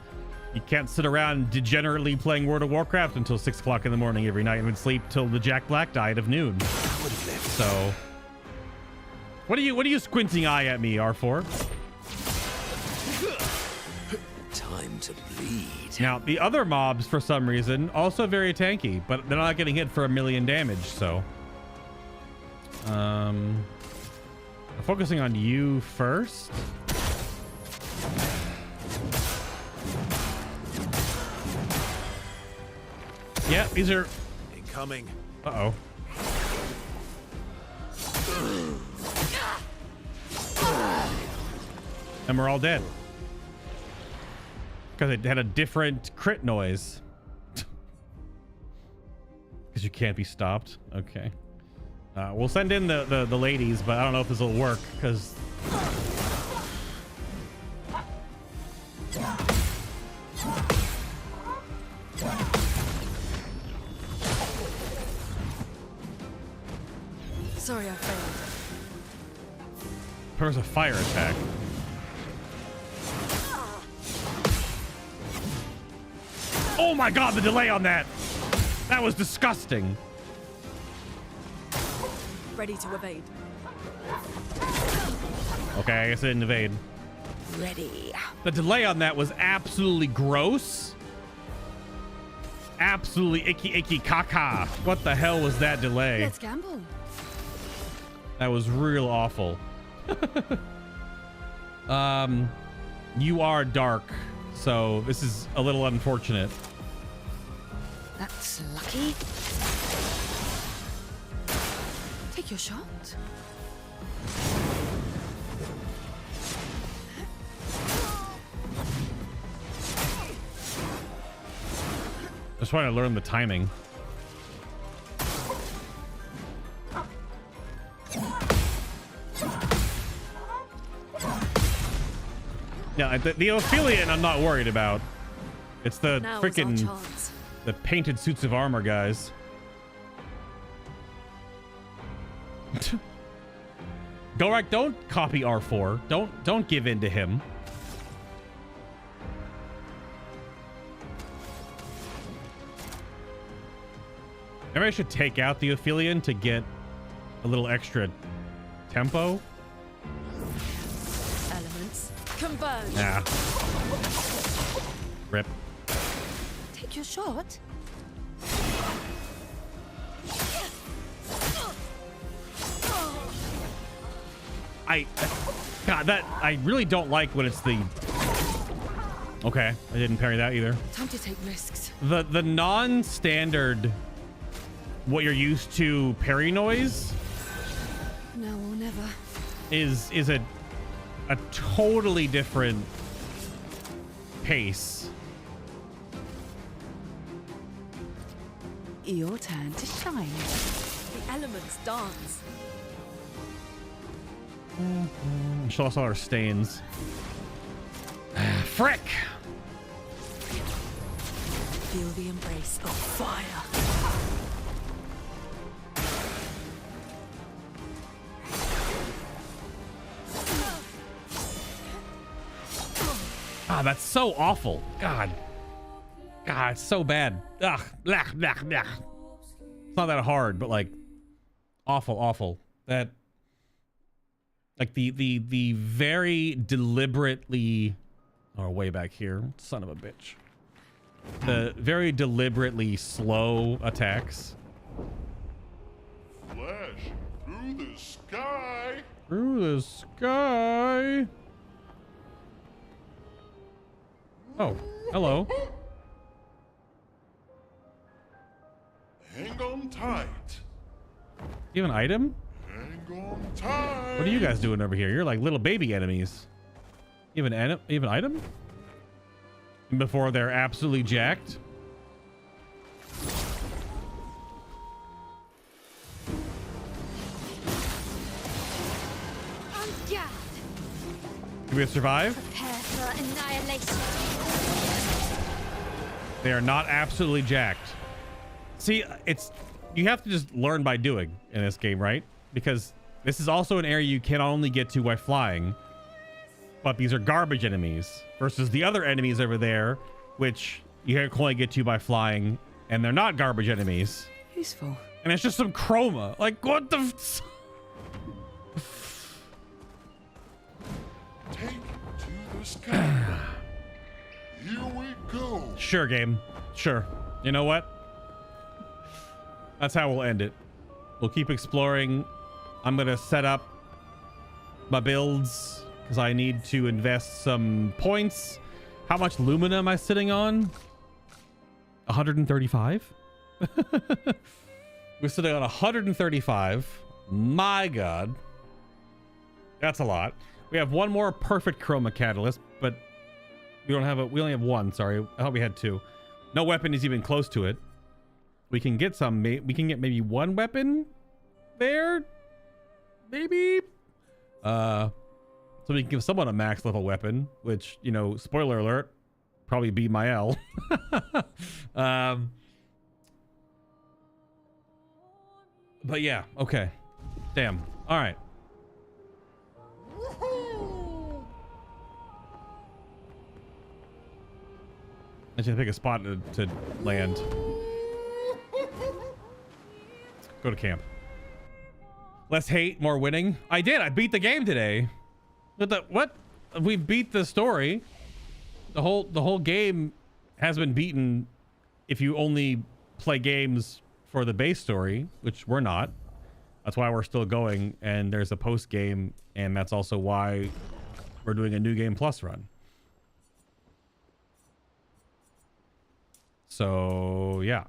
you can't sit around degenerately playing World of Warcraft until 6 o'clock in the morning every night and would sleep till the Jack Black died of noon. So, what are you squinting eye at me, R4? Time to bleed. Now, the other mobs, for some reason, also very tanky, but they're not getting hit for 1 million damage, so. We're focusing on you first. Yeah, these are incoming. Uh-oh. And we're all dead. Because it had a different crit noise. Because you can't be stopped. Okay. We'll send in the ladies, but I don't know if this will work, because... Sorry, I failed. There was a fire attack. Oh my god, the delay on that! That was disgusting. Ready to evade. Okay, I guess I didn't evade. Ready. The delay on that was absolutely gross. Absolutely icky caca. What the hell was that delay? Let's gamble. That was real awful. You are dark, so this is a little unfortunate. That's lucky. Take your shot. Just trying to learn the timing. Yeah, the Ophelian I'm not worried about. It's the freaking the painted suits of armor guys. Gorak, don't copy R4. Don't give in to him. Maybe I should take out the Ophelian to get a little extra tempo. Elements converge. Nah. Rip. Take your shot. God, I really don't like when it's the... Okay, I didn't parry that either. Time to take risks. The non-standard, what you're used to parry noise, Now or never. is a totally different pace. Your turn to shine. The elements dance. She lost all her stains. Frick! Feel the embrace of fire. Ah, that's so awful. God, it's so bad. Ugh, blah, blah, blah. It's not that hard, but like, awful. That, like the very deliberately, oh, way back here, son of a bitch. The very deliberately slow attacks. Flash through the sky. Through the sky. Oh, hello. Hang on tight. You have an item? Hang on tight. What are you guys doing over here? You're like little baby enemies. You have an item? Before they're absolutely jacked? On guard. Do we survive? Prepare for annihilation. They are not absolutely jacked. See, you have to just learn by doing in this game, right? Because this is also an area you can only get to by flying. But these are garbage enemies versus the other enemies over there, which you can only get to by flying, and they're not garbage enemies. Useful. And it's just some chroma. Like, what the... Take to the sky. Here we go. Sure, game. Sure. You know what? That's how we'll end it. We'll keep exploring. I'm going to set up my builds because I need to invest some points. How much lumina am I sitting on? 135. We're sitting on 135. My God, that's a lot. We have one more perfect chroma catalyst, but we only have one. Sorry, I thought we had two. No weapon is even close to it. We can get some. We can get maybe one weapon there, maybe. So we can give someone a max level weapon, which, you know, spoiler alert, probably be my L. But yeah, okay. Damn. All right. I should pick a spot to land. Go to camp. Less hate, more winning. I did. I beat the game today. What? We beat the story. The whole game has been beaten if you only play games for the base story, which we're not. That's why we're still going, and there's a post game, and that's also why we're doing a new game plus run. So yeah,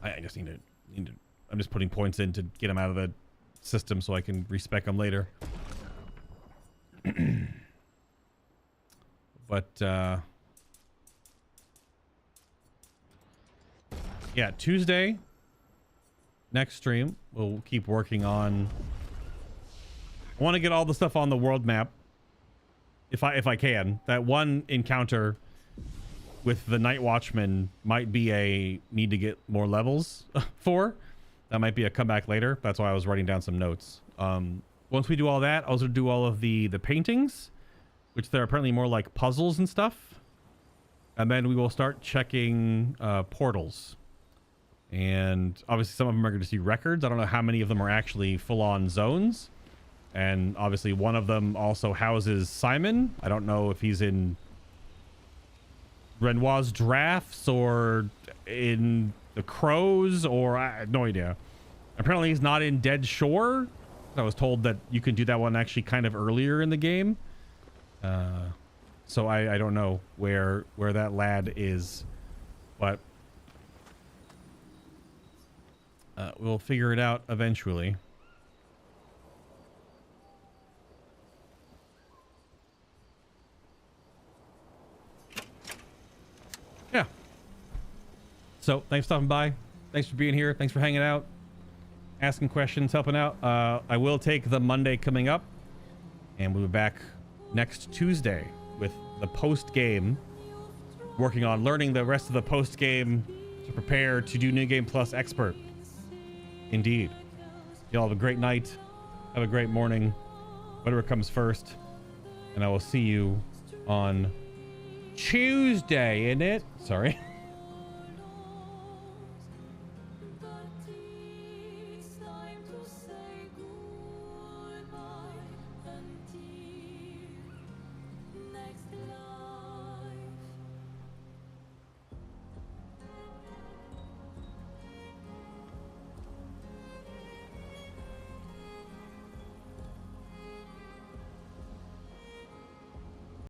I just need to. I'm just putting points in to get them out of the system so I can respec them later. But yeah, Tuesday next stream we'll keep working on. I want to get all the stuff on the world map if I can. That one encounter with the Night Watchman might be a need to get more levels for. That might be a comeback later. That's why I was writing down some notes. Once we do all that, I'll also do all of the paintings, which they're apparently more like puzzles and stuff. And then we will start checking portals. And obviously some of them are going to see records. I don't know how many of them are actually full-on zones. And obviously one of them also houses Simon. I don't know if he's in Renoir's drafts or in the Crows, or I have no idea. Apparently he's not in Dead Shore. I was told that you can do that one actually kind of earlier in the game. So I don't know where that lad is, but we'll figure it out eventually. Yeah. So thanks for stopping by. Thanks for being here. Thanks for hanging out, asking questions, helping out. I will take the Monday coming up, and we'll be back next Tuesday with the post game, working on learning the rest of the post game to prepare to do New Game Plus Expert. Indeed. Y'all have a great night. Have a great morning. Whatever comes first. And I will see you on Tuesday, isn't it? Sorry.